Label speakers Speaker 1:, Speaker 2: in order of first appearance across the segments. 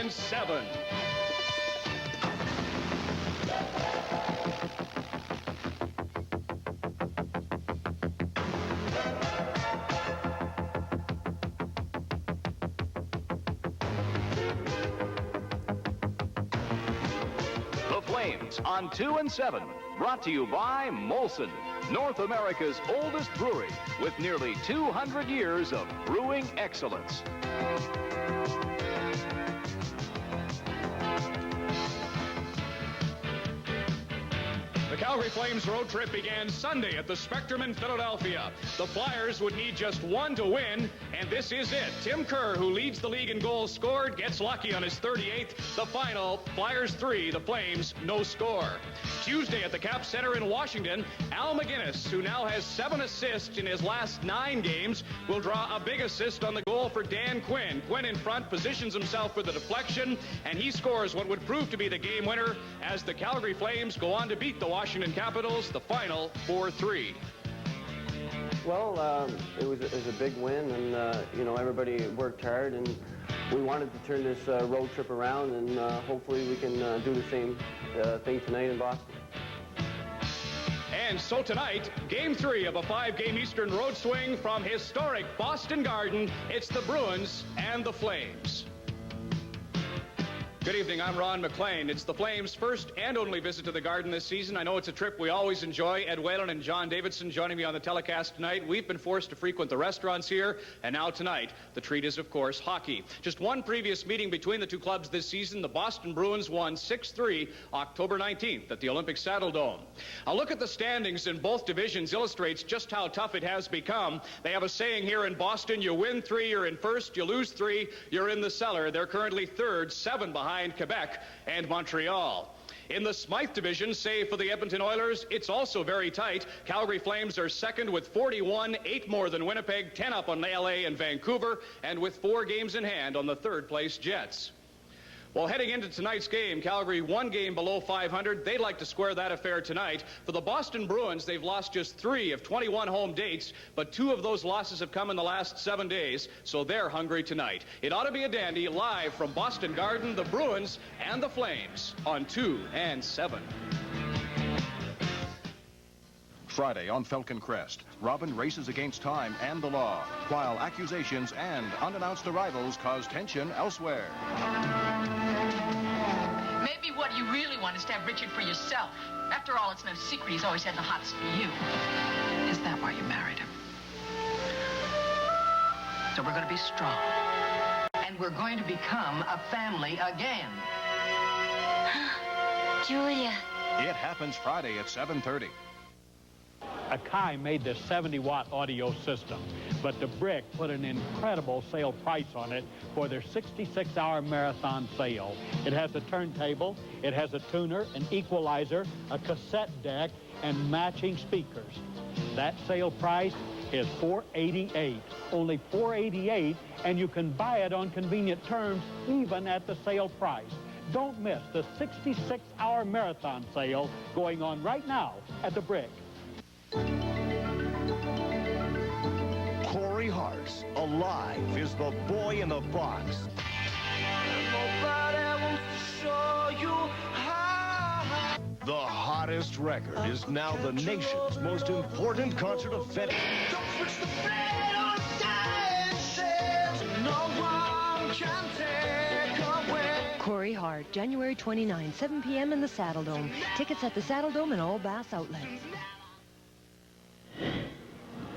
Speaker 1: and 7. The Flames on 2 and 7. Brought to you by Molson, North America's oldest brewery with nearly 200 years of brewing excellence. The Calgary Flames road trip began Sunday at the Spectrum in Philadelphia. The Flyers would need just one to win, and this is it. Tim Kerr, who leads the league in goals scored, gets lucky on his 38th. The final, Flyers 3, the Flames, no score. Tuesday at the Cap Center in Washington, Al McGinnis, who now has 7 assists in his last 9 games, will draw a big assist on the goal for Dan Quinn. Quinn in front positions himself for the deflection, and he scores what would prove to be the game winner as the Calgary Flames go on to beat the Washington Capitals, the final 4-3.
Speaker 2: Well, it was a big win, and you know, everybody worked hard, and we wanted to turn this road trip around, and hopefully we can do the same thing tonight in Boston.
Speaker 1: And so tonight, Game 3 of a 5-game Eastern road swing from historic Boston Garden. It's the Bruins and the Flames. Good evening, I'm Ron McLean. It's the Flames' first and only visit to the Garden this season. I know it's a trip we always enjoy. Ed Whalen and John Davidson joining me on the telecast tonight. We've been forced to frequent the restaurants here, and now tonight, the treat is, of course, hockey. Just one previous meeting between the two clubs this season, the Boston Bruins won 6-3 October 19th at the Olympic Saddle Dome. A look at the standings in both divisions illustrates just how tough it has become. They have a saying here in Boston, you win 3, you're in first, you lose 3, you're in the cellar. They're currently third, 7 behind Quebec and Montreal. In the Smythe division, save for the Edmonton Oilers, it's also very tight. Calgary Flames are second with 41, 8 more than Winnipeg, 10 up on LA and Vancouver, and with 4 games in hand on the third-place Jets. Well, heading into tonight's game, Calgary 1 game below 500. They'd like to square that affair tonight. For the Boston Bruins, they've lost just 3 of 21 home dates, but 2 of those losses have come in the last 7 days, so they're hungry tonight. It ought to be a dandy. Live from Boston Garden, the Bruins and the Flames on 2 and 7.
Speaker 3: Friday on Falcon Crest, Robin races against time and the law, while accusations and unannounced arrivals cause tension elsewhere.
Speaker 4: Maybe what you really want is to have Richard for yourself. After all, it's no secret he's always had the hots for you. Is that why you married him? So we're going to be strong. And we're going to become a family again.
Speaker 5: Julia.
Speaker 3: It happens Friday at 7:30.
Speaker 6: Akai made this 70-watt audio system, but the Brick put an incredible sale price on it for their 66-hour marathon sale. It has a turntable, it has a tuner, an equalizer, a cassette deck, and matching speakers. That sale price is $488, only $488, and you can buy it on convenient terms even at the sale price. Don't miss the 66-hour marathon sale going on right now at the Brick.
Speaker 7: Corey Hart, alive, is the boy in the box. The hottest record is now the nation's most important concert event. Don't switch the blade on dances, no one can take away.
Speaker 5: Corey Hart, January 29, 7 p.m. in the Saddle Dome. Tickets at the Saddle Dome and all Bass outlets.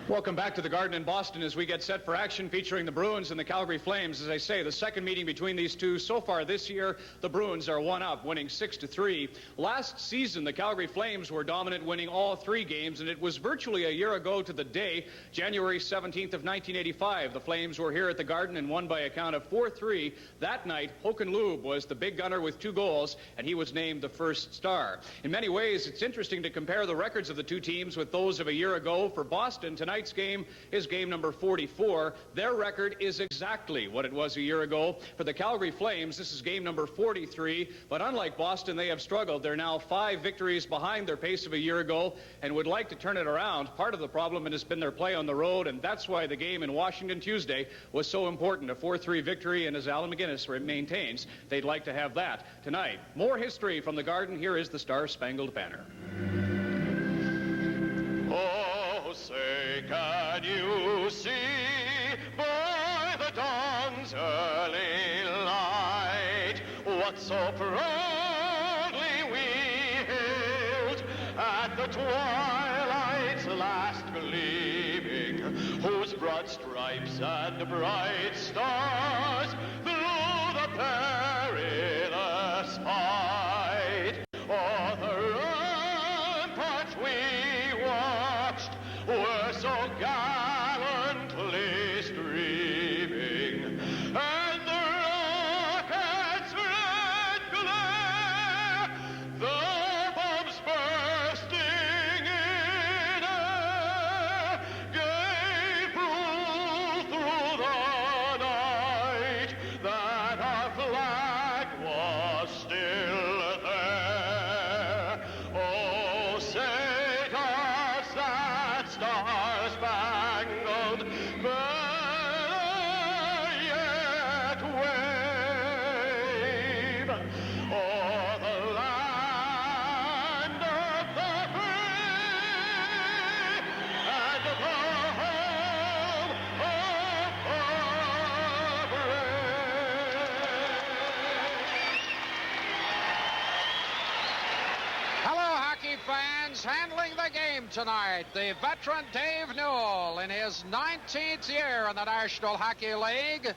Speaker 1: Welcome back to the Garden in Boston as we get set for action featuring the Bruins and the Calgary Flames. As I say, the second meeting between these two so far this year, the Bruins are 1 up, winning 6-3. Last season, the Calgary Flames were dominant, winning all 3 games, and it was virtually a year ago to the day, January 17th of 1985. The Flames were here at the Garden and won by a count of 4-3. That night, Håkan Loob was the big gunner with 2 goals, and he was named the first star. In many ways, it's interesting to compare the records of the two teams with those of a year ago. For Boston, tonight, tonight's game is game number 44. Their record is exactly what it was a year ago. For the Calgary Flames, this is game number 43. But unlike Boston, they have struggled. They're now 5 victories behind their pace of a year ago and would like to turn it around. Part of the problem has been their play on the road, and that's why the game in Washington Tuesday was so important. A 4-3 victory, and as Alan McGinnis maintains, they'd like to have that tonight. More history from the Garden. Here is the Star-Spangled Banner.
Speaker 7: Oh, say, can you see by the dawn's early light what so proudly we hailed at the twilight's last gleaming, whose broad stripes and bright stars through the perilous fight o'er the ramparts we watched were so gallantly streaming, and the rocket's red glare, the bombs bursting in air, gave proof through the night that our flag was still there. Oh, say does that star-spangled banner yet wave o'er the land of the free and the home of the brave.
Speaker 8: Hello, hockey fans. Handling the game tonight, the veteran Dave Newell in his 19th year in the National Hockey League.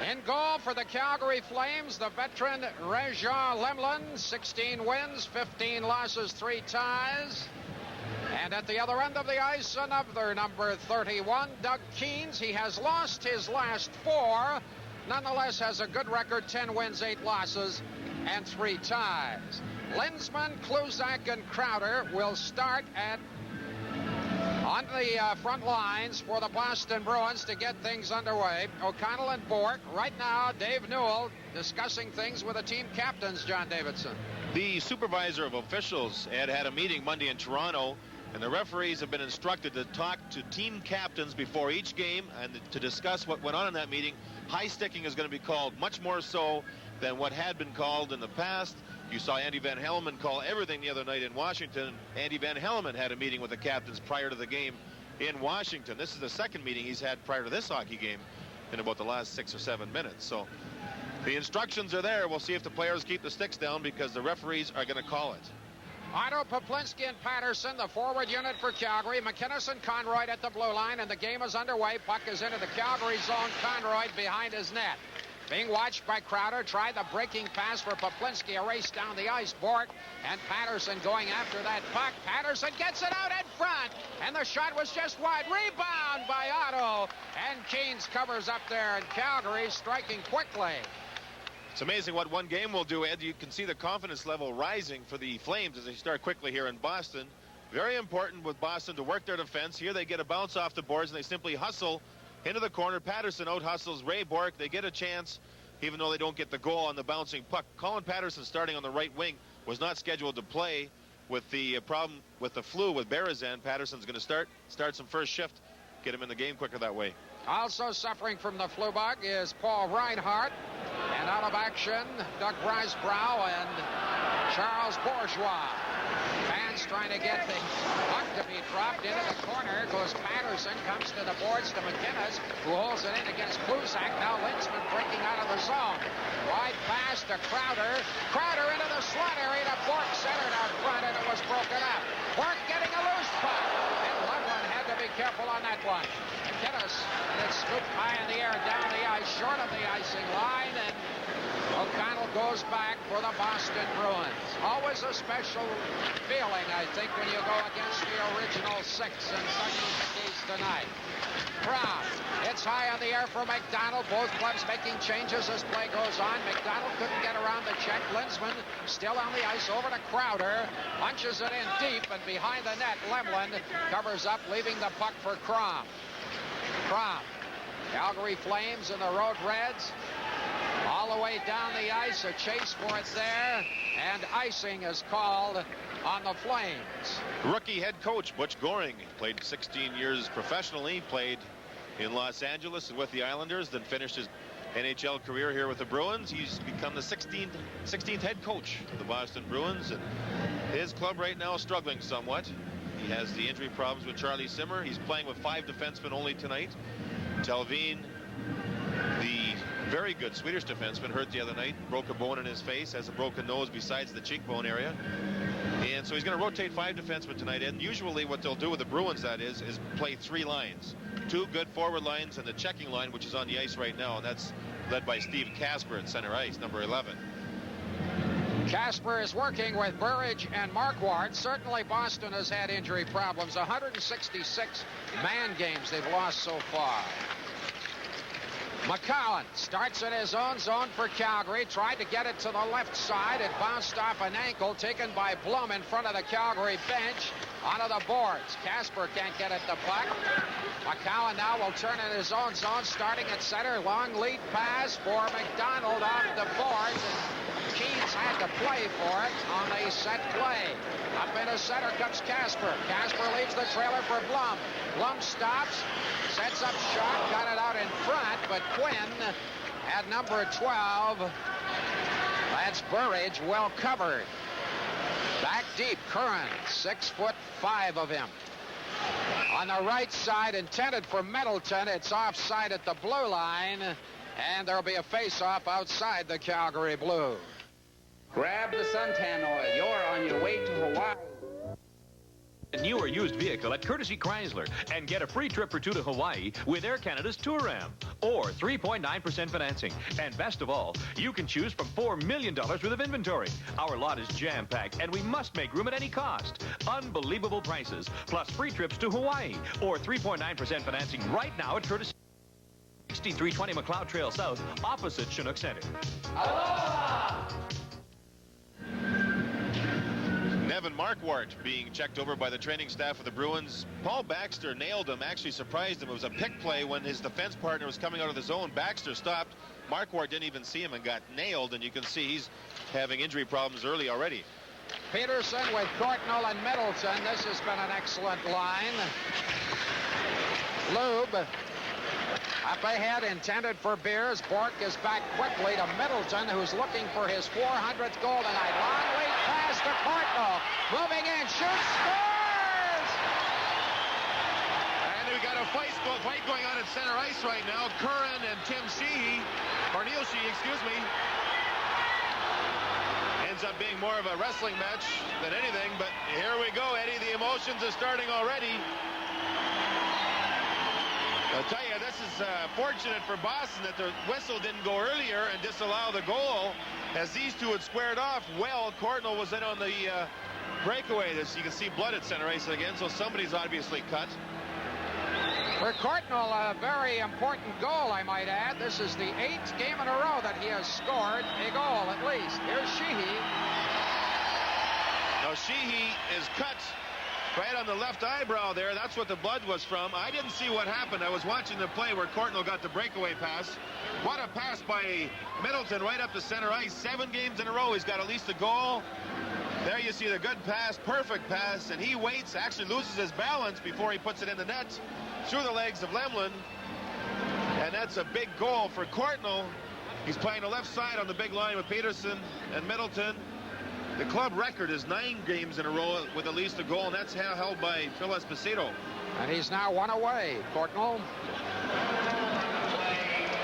Speaker 8: In goal for the Calgary Flames, the veteran Réjean Lemlin, 16 wins, 15 losses, 3 ties. And at the other end of the ice, another number 31, Doug Keens. He has lost his last 4, nonetheless has a good record, 10 wins, 8 losses, and 3 ties. Linsman, Kluzak, and Crowder will start on the front lines for the Boston Bruins to get things underway. O'Connell and Bork. Right now, Dave Newell discussing things with the team captains, John Davidson.
Speaker 9: The supervisor of officials had a meeting Monday in Toronto, and the referees have been instructed to talk to team captains before each game and to discuss what went on in that meeting. High sticking is going to be called, much more so than what had been called in the past. You saw Andy Van Hellemond call everything the other night in Washington. Andy Van Hellemond had a meeting with the captains prior to the game in Washington. This is the second meeting he's had prior to this hockey game in about the last 6 or 7 minutes. So the instructions are there. We'll see if the players keep the sticks down because the referees are going to call it.
Speaker 8: Otto Poplinski and Patterson, the forward unit for Calgary. McInnes and Conroy at the blue line, and the game is underway. Puck is into the Calgary zone. Conroy behind his net. Being watched by Crowder, tried the breaking pass for Poplinski, a race down the ice. Bork and Patterson going after that puck. Patterson gets it out in front, and the shot was just wide. Rebound by Otto, and Keens covers up there, and Calgary striking quickly.
Speaker 9: It's amazing what one game will do, Ed. You can see the confidence level rising for the Flames as they start quickly here in Boston. Very important with Boston to work their defense. Here they get a bounce off the boards, and they simply hustle into the corner. Patterson out-hustles Ray Bork. They get a chance, even though they don't get the goal on the bouncing puck. Colin Patterson, starting on the right wing, was not scheduled to play with the problem with the flu with Berezan. Patterson's going to start some first shift, get him in the game quicker that way.
Speaker 8: Also suffering from the flu bug is Paul Reinhart. And out of action, Doug Breisbrow and Charles Bourgeois. Fans trying to get the puck to be dropped into the corner. Goes Patterson, comes to the boards to McInnes, who holds it in against Kluzak. Now Linsman breaking out of the zone. Wide pass to Crowder. Crowder into the slot area to Bork, centered out front, and it was broken up. Bork getting a loose puck. And Loveland had to be careful on that one. McInnes, and it's scooped high in the air, down the ice, short of the icing line, and O'Connell goes back for the Boston Bruins. Always a special feeling, I think, when you go against the original six in such a case tonight. Brown, it's high in the air for McDonald. Both clubs making changes as play goes on. McDonald couldn't get around the check. Linsman still on the ice over to Crowder. Punches it in deep, and behind the net, Lemlin covers up, leaving the puck for Crom. Crom. Calgary Flames and the Road Reds. All the way down the ice, a chase for it there, and icing is called on the Flames.
Speaker 9: Rookie head coach Butch Goring played 16 years professionally, played in Los Angeles and with the Islanders, then finished his NHL career here with the Bruins. He's become the 16th head coach of the Boston Bruins, and his club right now is struggling somewhat. He has the injury problems with Charlie Simmer. He's playing with 5 defensemen only tonight. Telvin, the very good Swedish defenseman, hurt the other night, broke a bone in his face, has a broken nose besides the cheekbone area. And so he's going to rotate 5 defensemen tonight. And usually what they'll do with the Bruins, that is play 3 lines. 2 good forward lines and the checking line, which is on the ice right now. And that's led by Steve Casper at center ice, number 11.
Speaker 8: Casper is working with Burridge and Marquardt. Certainly Boston has had injury problems. 166 man games they've lost so far. McCowan starts in his own zone for Calgary. Tried to get it to the left side. It bounced off an ankle taken by Blum in front of the Calgary bench. Onto the boards. Casper can't get at the puck. McCowan now will turn in his own zone, starting at center. Long lead pass for McDonald off the boards. Keats had to play for it on a set play. Up into center comes Casper. Casper leaves the trailer for Blum. Blum stops, sets up shot, got it out in front, but Quinn at number 12. That's Burridge, well covered. Back deep, Curran, 6'5" of him. On the right side, intended for Middleton. It's offside at the blue line, and there'll be a face-off outside the Calgary Blue.
Speaker 10: Grab the suntan oil. You're on your way to Hawaii.
Speaker 11: A new or used vehicle at Courtesy Chrysler and get a free trip or 2 to Hawaii with Air Canada's Touram or 3.9% financing. And best of all, you can choose from $4 million worth of inventory. Our lot is jam-packed and we must make room at any cost. Unbelievable prices plus free trips to Hawaii or 3.9% financing right now at Courtesy. 6320 McLeod Trail South, opposite Chinook Center.
Speaker 8: Aloha!
Speaker 9: Nevin Marquardt being checked over by the training staff of the Bruins. Paul Baxter nailed him, actually surprised him. It was a pick play when his defense partner was coming out of the zone. Baxter stopped. Marquardt didn't even see him and got nailed, and you can see he's having injury problems early already.
Speaker 8: Peterson with Courtnall and Middleton. This has been an excellent line. Lube up ahead, intended for Beers. Bork is back quickly to Middleton, who's looking for his 400th goal tonight. Long lead pass to Courtnall. Moving in, shoots, scores!
Speaker 9: And we got a fight going on at center ice right now. Curran and Tim Sheehy, or Neil Sheehy, excuse me. Ends up being more of a wrestling match than anything, but here we go, Eddie. The emotions are starting already. I'll tell you, this is fortunate for Boston that the whistle didn't go earlier and disallow the goal, as these two had squared off well. Courtnall was in on the breakaway. This, you can see blood at center ice again, so somebody's obviously cut.
Speaker 8: For Courtnall, a very important goal, I might add. This is the 8th game in a row that he has scored a goal, at least. Here's Sheehy.
Speaker 9: Now, Sheehy is cut right on the left eyebrow there. That's what the blood was from. I didn't see what happened. I was watching the play where Courtnall got the breakaway pass. What a pass by Middleton right up to center ice. 7 games in a row, he's got at least a goal. There you see the good pass, perfect pass, and he waits, actually loses his balance before he puts it in the net through the legs of Lemlin. And that's a big goal for Courtnall. He's playing the left side on the big line with Peterson and Middleton. The club record is 9 games in a row with at least a goal, and that's held by Phil Esposito.
Speaker 8: And he's now 1 away, Courtnall.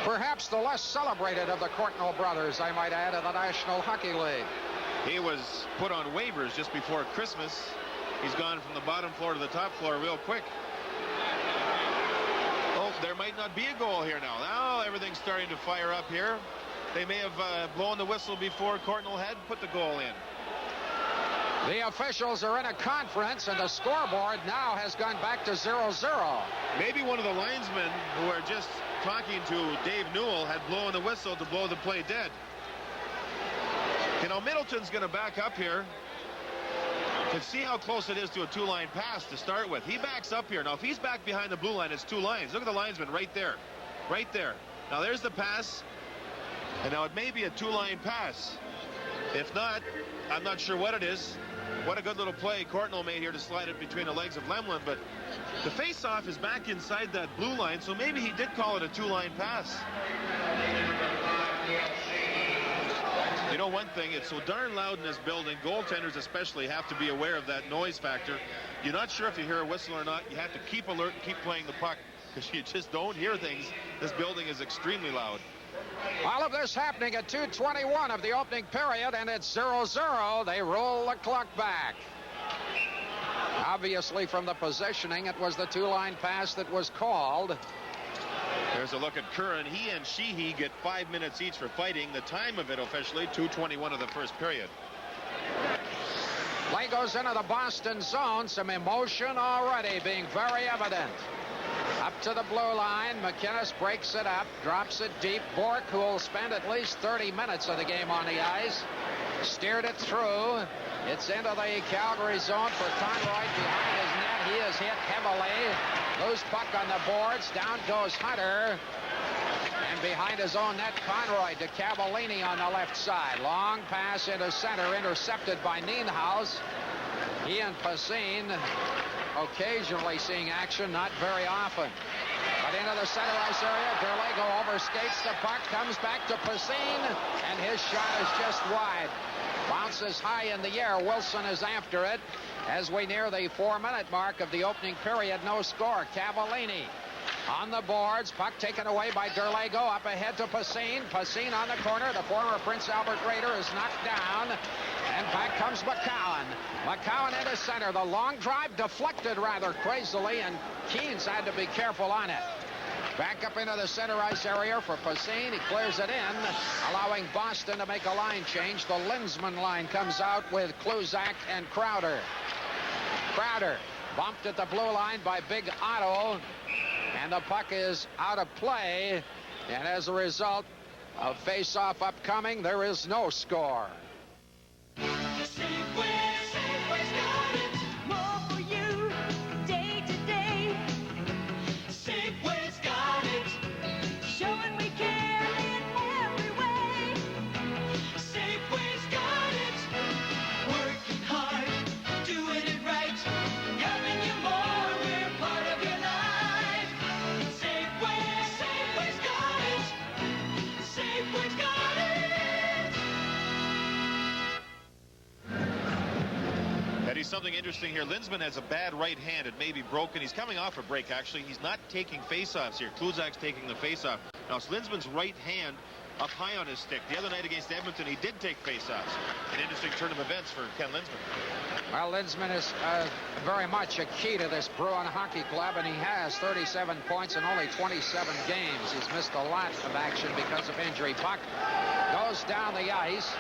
Speaker 8: Perhaps the less celebrated of the Courtnall brothers, I might add, of the National Hockey League.
Speaker 9: He was put on waivers just before Christmas. He's gone from the bottom floor to the top floor real quick. Oh, there might not be a goal here now. Now everything's starting to fire up here. they may have blown the whistle before Courtnall had put the goal in.
Speaker 8: The officials are in a conference, and the scoreboard now has gone back to 0-0.
Speaker 9: Maybe one of the linesmen who are just talking to Dave Newell had blown the whistle to blow the play dead. You know, Middleton's going to back up here to see how close it is to a two-line pass to start with. He backs up here. Now, if he's back behind the blue line, it's two lines. Look at the linesman right there. Right there. Now, there's the pass. And now it may be a two-line pass. If not, I'm not sure what it is. What a good little play Courtnall made here to slide it between the legs of Lemlin. But the face-off is back inside that blue line, so maybe he did call it a two-line pass. You know one thing, it's so darn loud in this building. Goaltenders especially have to be aware of that noise factor. You're not sure if you hear a whistle or not. You have to keep alert and keep playing the puck because you just don't hear things. This building is extremely loud.
Speaker 8: All of this happening at 2:21 of the opening period, and it's 0-0. They roll the clock back. Obviously, from the positioning, it was the two-line pass that was called.
Speaker 9: There's a look at Curran. He and Sheehy get 5 minutes each for fighting. The time of it officially, 2:21 of the first period.
Speaker 8: Play goes into the Boston zone. Some emotion already being very evident. Up to the blue line. McInnes breaks it up, drops it deep. Bork, who will spend at least 30 minutes of the game on the ice, steered it through. It's into the Calgary zone for Conroy behind his net. He is hit heavily. Loose puck on the boards. Down goes Hunter. And behind his own net, Conroy to Cavallini on the left side. Long pass into center, intercepted by Nienhuis. He and Passin occasionally seeing action, not very often. But into the center ice area, Derlego overskates the puck, comes back to Passin, and his shot is just wide. Bounces high in the air. Wilson is after it. As we near the 4-minute mark of the opening period, no score. Cavallini on the boards. Puck taken away by Derlego. Up ahead to Passin. Passin on the corner. The former Prince Albert Raider is knocked down. And back comes McCowan. McCowan into center. The long drive deflected rather crazily, and Keynes had to be careful on it. Back up into the center ice area for Passin. He clears it in, allowing Boston to make a line change. The Linzman line comes out with Kluzak and Crowder. Crowder bumped at the blue line by Big Otto, and the puck is out of play. And as a result of face-off upcoming, there is no score.
Speaker 12: Safeway's got it, more for you, day to day. Safeway's got it, showing we care in every way. Safeway's got it, working hard, doing it right, helping you more, we're part of your life. Safeway's got it, Safeway's got it.
Speaker 9: Something interesting here. Linzman has a bad right hand. It may be broken. He's coming off a break, actually. He's not taking face-offs here. Kluzak's taking the face-off. Now, it's Linzman's right hand up high on his stick. The other night against Edmonton, he did take face-offs. An interesting turn of events for Ken Linzman.
Speaker 8: Well, Linzman is very much a key to this Bruin hockey club, and he has 37 points in only 27 games. He's missed a lot of action because of injury. Puck goes down the ice.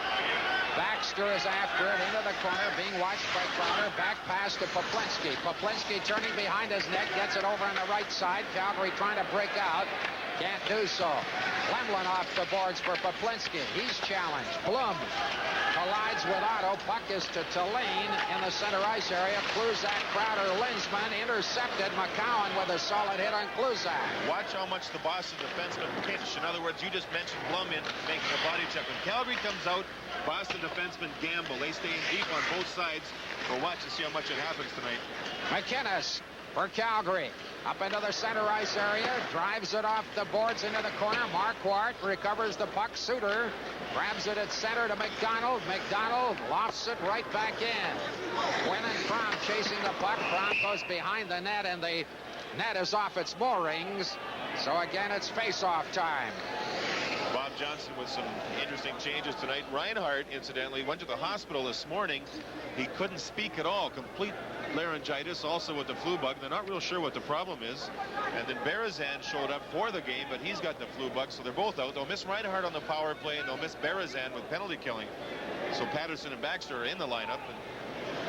Speaker 8: Baxter is after it into the corner, being watched by Crowder. Back pass to Poplinski. Poplinski turning behind his net, gets it over on the right side. Calgary trying to break out. Can't do so. Lemlin off the boards for Poplinski. He's challenged. Blum collides with Otto. Puck is to Tallene in the center ice area. Kluzak, Crowder, Linzman intercepted. McCowan with a solid hit on Kluzak.
Speaker 9: Watch how much the Boston defenseman pinch. In other words, you just mentioned Blum in making a body check. When Calgary comes out, Boston defensemen gamble. They stay in deep on both sides. We'll watch and see how much it happens tonight.
Speaker 8: McInnes for Calgary. Up into the center ice area. Drives it off the boards into the corner. Marquardt recovers the puck. Suter grabs it at center to McDonald. McDonald lofts it right back in. Quinn and Cron chasing the puck. Cron goes behind the net, and the net is off its moorings. So again, it's face-off time.
Speaker 9: Bob Johnson with some interesting changes tonight. Reinhardt, incidentally, went to the hospital this morning. He couldn't speak at all. Complete laryngitis, also with the flu bug. They're not real sure what the problem is. And then Berezan showed up for the game, but he's got the flu bug, so they're both out. They'll miss Reinhardt on the power play, and they'll miss Berezan with penalty killing. So Patterson and Baxter are in the lineup.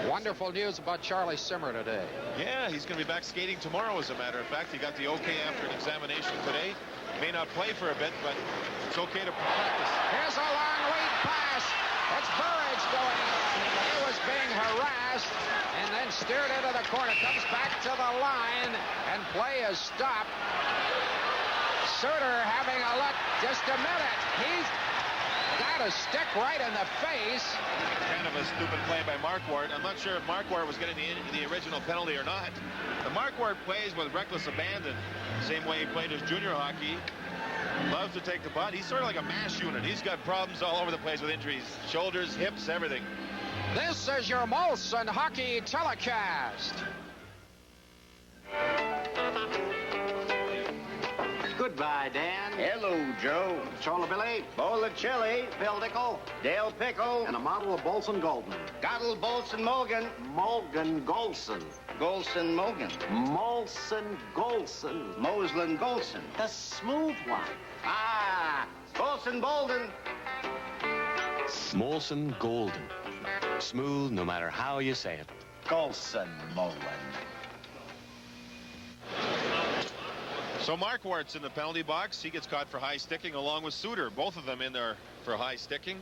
Speaker 8: Wonderful news about Charlie Simmer today.
Speaker 9: Yeah, he's going to be back skating tomorrow, as a matter of fact. He got the okay after an examination today. May not play for a bit, but it's okay to practice.
Speaker 8: Here's a long lead pass. It's Burridge going. He was being harassed and then steered into the corner. Comes back to the line, and play is stopped. Suter having a look. Just a minute. He's got a stick right in the face.
Speaker 9: Kind of a stupid play by Marquardt. I'm not sure if Marquardt was getting the original penalty or not. The Marquardt plays with reckless abandon. Same way he played his junior hockey. Loves to take the butt. He's sort of like a mash unit. He's got problems all over the place with injuries. Shoulders, hips, everything.
Speaker 8: This is your Molson Hockey Telecast.
Speaker 10: Goodbye, Dan.
Speaker 13: Hello, Joe.
Speaker 10: Chola Billy.
Speaker 13: Bowl of chili.
Speaker 10: Bill Dickel.
Speaker 13: Dale Pickle.
Speaker 10: And a model of Bolson Golden.
Speaker 13: Gottle Bolson Mogan.
Speaker 10: Mulgan Golson.
Speaker 13: Golson Mogan.
Speaker 10: Molson Golson.
Speaker 13: Moslin Golson.
Speaker 10: The smooth one.
Speaker 13: Ah, Golson Bolden.
Speaker 14: Molson Golden. Smooth no matter how you say it.
Speaker 13: Golson Molan.
Speaker 9: So Marquardt's in the penalty box. He gets caught for high sticking along with Suter. Both of them in there for high sticking.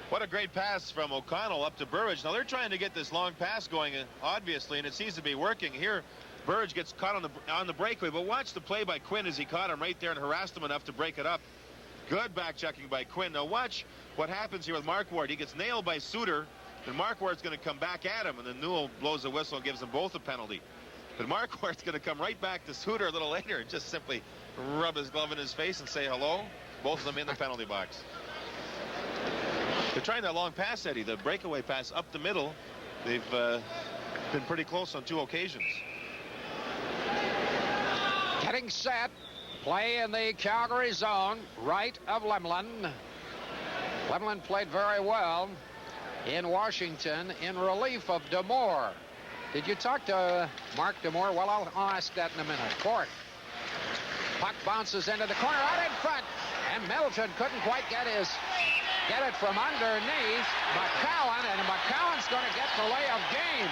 Speaker 9: What a great pass from O'Connell up to Burridge. Now they're trying to get this long pass going, obviously, and it seems to be working. Here, Burridge gets caught on the breakaway, but watch the play by Quinn as he caught him right there and harassed him enough to break it up. Good back checking by Quinn. Now watch what happens here with Marquardt. He gets nailed by Suter, and Marquardt's going to come back at him, and then Newell blows the whistle and gives them both a penalty. But Marquardt's going to come right back to Suter a little later and just simply rub his glove in his face and say hello. Both of them in the penalty box. They're trying that long pass, Eddie, the breakaway pass up the middle. They've been pretty close on 2 occasions.
Speaker 8: Getting set. Play in the Calgary zone, right of Lemlin. Lemlin played very well in Washington in relief of Demore. Did you talk to Mark Demore? Well, I'll ask that in a minute. Court. Puck bounces into the corner out in front, and Middleton couldn't quite get it from underneath McCowan, and McCowan's going to get the lay of game.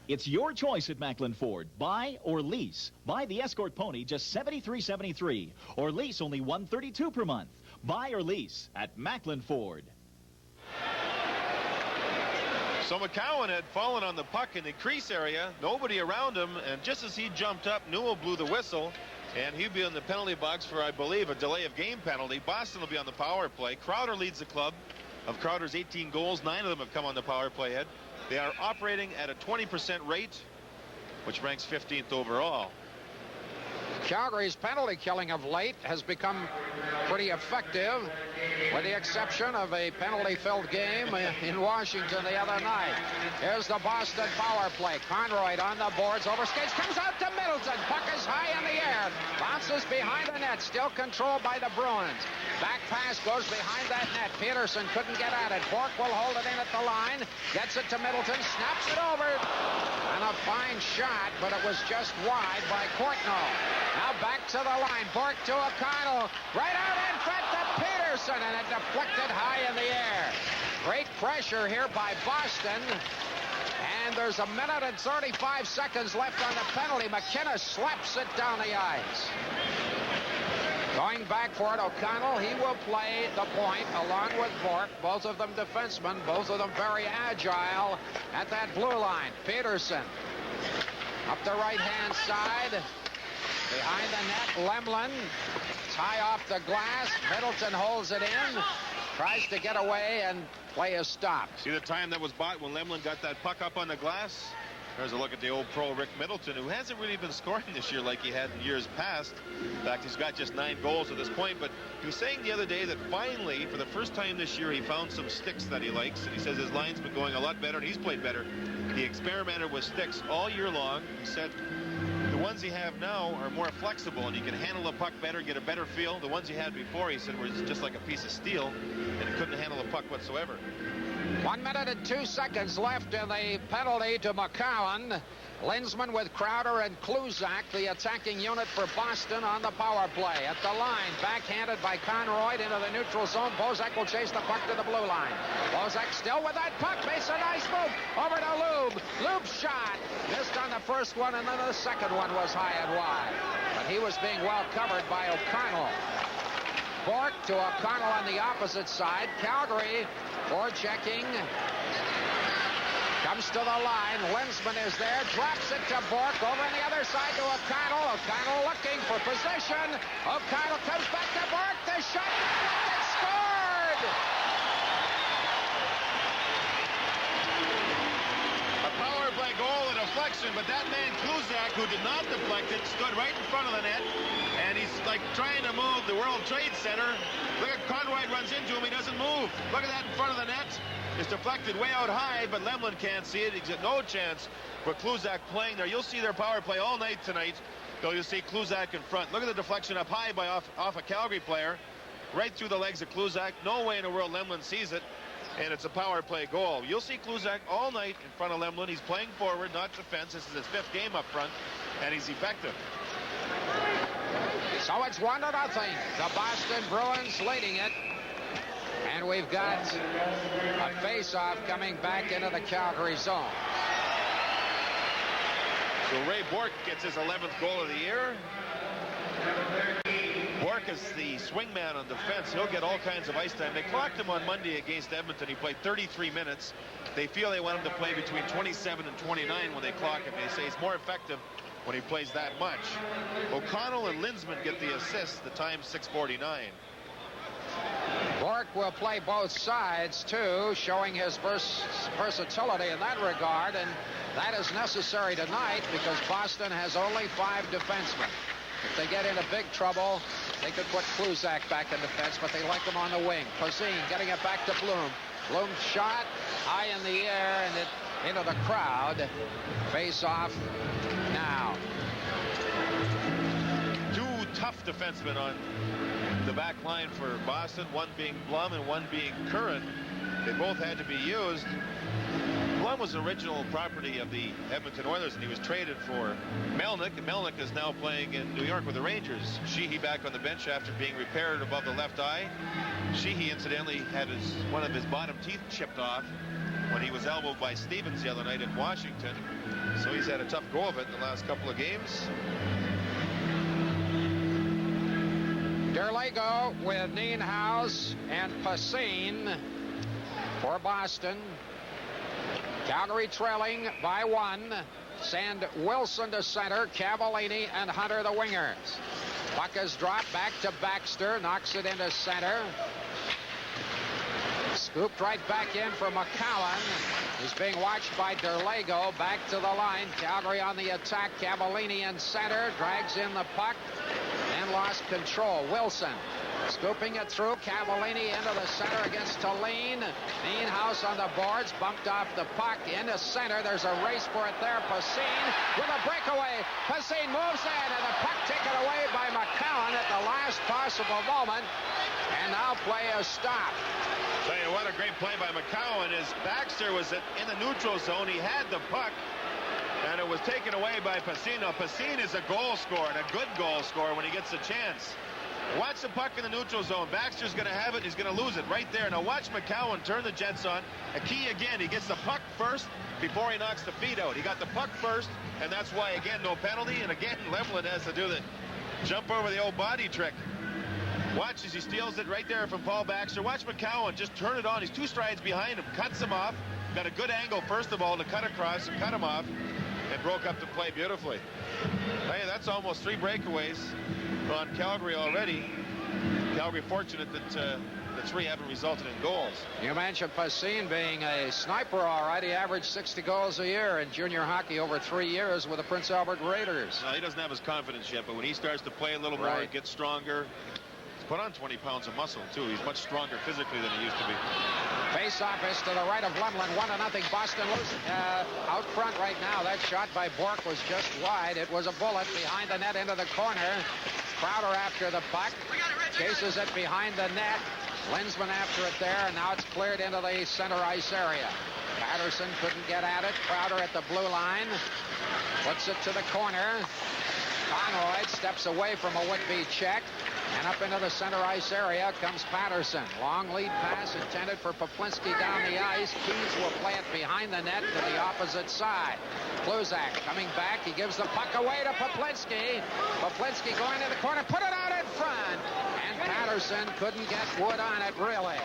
Speaker 15: It's your choice at Macklin Ford. Buy or lease. Buy the Escort Pony, just $73.73, or lease only $132 per month. Buy or lease at Macklin Ford.
Speaker 9: So McCowan had fallen on the puck in the crease area, nobody around him, and just as he jumped up, Newell blew the whistle, and he'd be in the penalty box for, I believe, a delay of game penalty. Boston will be on the power play. Crowder leads the club. Of Crowder's 18 goals, 9 of them have come on the power play, Ed. They are operating at a 20% rate, which ranks 15th overall.
Speaker 8: Calgary's penalty killing of late has become pretty effective, with the exception of a penalty-filled game in Washington the other night. Here's the Boston power play. Conroy on the boards, overskates, comes out to Middleton. Puck is high in the air, bounces behind the net, still controlled by the Bruins. Back pass goes behind that net. Peterson couldn't get at it. Bork will hold it in at the line, gets it to Middleton, snaps it over, and a fine shot, but it was just wide by Courtnall. Now back to the line. Bork to O'Connell. Right out in front to Peterson, and it deflected high in the air. Great pressure here by Boston. And there's a minute and 35 seconds left on the penalty. McKenna slaps it down the ice. Going back for it, O'Connell. He will play the point along with Bork. Both of them defensemen. Both of them very agile at that blue line. Peterson up the right-hand side. Behind the net, Lemlin. Tie off the glass. Middleton holds it in. Tries to get away, and play is stopped.
Speaker 9: See the time that was bought when Lemlin got that puck up on the glass? There's a look at the old pro Rick Middleton, who hasn't really been scoring this year like he had in years past. In fact, he's got just 9 goals at this point, but he was saying the other day that finally, for the first time this year, he found some sticks that he likes, and he says his line's been going a lot better, and he's played better. He experimented with sticks all year long. He said the ones he have now are more flexible, and he can handle the puck better, get a better feel. The ones he had before, he said, were just like a piece of steel, and he couldn't handle the puck whatsoever.
Speaker 8: 1 minute and 2 seconds left in the penalty to McCowan. Linsman with Crowder and Kluzak, the attacking unit for Boston on the power play. At the line, backhanded by Conroy into the neutral zone. Bozak will chase the puck to the blue line. Bozak still with that puck. Makes a nice move. Over to Lube. Lube's shot. Missed on the first one, and then the second one was high and wide. But he was being well covered by O'Connell. Bork to O'Connell on the opposite side. Calgary forechecking. Comes to the line. Linsman is there. Drops it to Bork. Over on the other side to O'Connell. O'Connell looking for position. O'Connell comes back to Bork. The shot. They scored!
Speaker 9: A power play goal, a deflection, but that man Kluzak, who did not deflect it, stood right in front of the net, and he's like trying to move the World Trade Center. Look at Conroy runs into him. He doesn't move. Look at that in front of the net. It's deflected way out high, but Lemlin can't see it. He's got no chance for Kluzak playing there. You'll see their power play all night tonight, though you'll see Kluzak in front. Look at the deflection up high by off a Calgary player, right through the legs of Kluzak. No way in the world Lemlin sees it, and it's a power play goal. You'll see Kluzak all night in front of Lemlin. He's playing forward, not defense. This is his 5th game up front, and he's effective.
Speaker 8: So it's 1-0. The Boston Bruins leading it. And we've got a face-off coming back into the Calgary zone.
Speaker 9: So Ray Bork gets his 11th goal of the year. Bork is the swingman on defense. He'll get all kinds of ice time. They clocked him on Monday against Edmonton. He played 33 minutes. They feel they want him to play between 27 and 29 when they clock him. They say he's more effective when he plays that much. O'Connell and Linsman get the assist. The time's 6:49.
Speaker 8: Bork will play both sides, too, showing his versatility in that regard, and that is necessary tonight because Boston has only 5 defensemen. If they get into big trouble, they could put Kluzak back in defense, but they like him on the wing. Pazine getting it back to Bloom. Bloom shot high in the air and it into the crowd. Face off now.
Speaker 9: 2 tough defensemen on the back line for Boston, one being Blum and one being Curran. They both had to be used. Blum was original property of the Edmonton Oilers, and he was traded for Melnick, and Melnick is now playing in New York with the Rangers. Sheehy back on the bench after being repaired above the left eye. Sheehy incidentally had one of his bottom teeth chipped off when he was elbowed by Stevens the other night in Washington, so he's had a tough go of it in the last couple of games.
Speaker 8: Derlego with Nienhuis and Pacine for Boston. Calgary trailing by 1. Send Wilson to center. Cavallini and Hunter the wingers. Puck is dropped back to Baxter. Knocks it into center. Scooped right back in for McCowan. He's being watched by Derlego. Back to the line. Calgary on the attack. Cavallini in center. Drags in the puck. And lost control. Wilson scooping it through. Cavallini into the center against Tallene. Nienhuis on the boards. Bumped off the puck into center. There's a race for it there. Pacine with a breakaway. Pacine moves in and the puck taken away by McCowan at the last possible moment. And now play is stopped.
Speaker 9: Tell you what, a great play by McCowan is Baxter was in the neutral zone. He had the puck, and it was taken away by Pacine. Now, Pacine is a goal scorer, and a good goal scorer when he gets a chance. Watch the puck in the neutral zone. Baxter's going to have it, and he's going to lose it right there. Now watch McCowan turn the Jets on. A key again, he gets the puck first before he knocks the feet out. He got the puck first, and that's why, again, no penalty. And again, Lemlin has to do the jump over the old body trick. Watch as he steals it right there from Paul Baxter. Watch McCowan just turn it on. He's 2 strides behind him, cuts him off. Got a good angle, first of all, to cut across and cut him off, and broke up the play beautifully. Hey, that's almost 3 breakaways on Calgary already. Calgary fortunate that the 3 haven't resulted in goals.
Speaker 8: You mentioned Pacine being a sniper, all right. He averaged 60 goals a year in junior hockey over 3 years with the Prince Albert Raiders.
Speaker 9: No, he doesn't have his confidence yet, but when he starts to play a little more,
Speaker 8: Right.
Speaker 9: get stronger, put on 20 pounds of muscle, too. He's much stronger physically than he used to be.
Speaker 8: Face-off is to the right of Lemlin. 1-0 Boston loose. Out front right now. That shot by Bork was just wide. It was a bullet behind the net into the corner. Crowder after the puck. Chases it behind the net. Linsman after it there, and now it's cleared into the center ice area. Patterson couldn't get at it. Crowder at the blue line. Puts it to the corner. Conroy steps away from a would-be check. And up into the center ice area comes Patterson. Long lead pass intended for Poplinski down the ice. Keys will play it behind the net to the opposite side. Kluzak coming back. He gives the puck away to Poplinski. Poplinski going to the corner. Put it out in front. And Patterson couldn't get wood on it, really.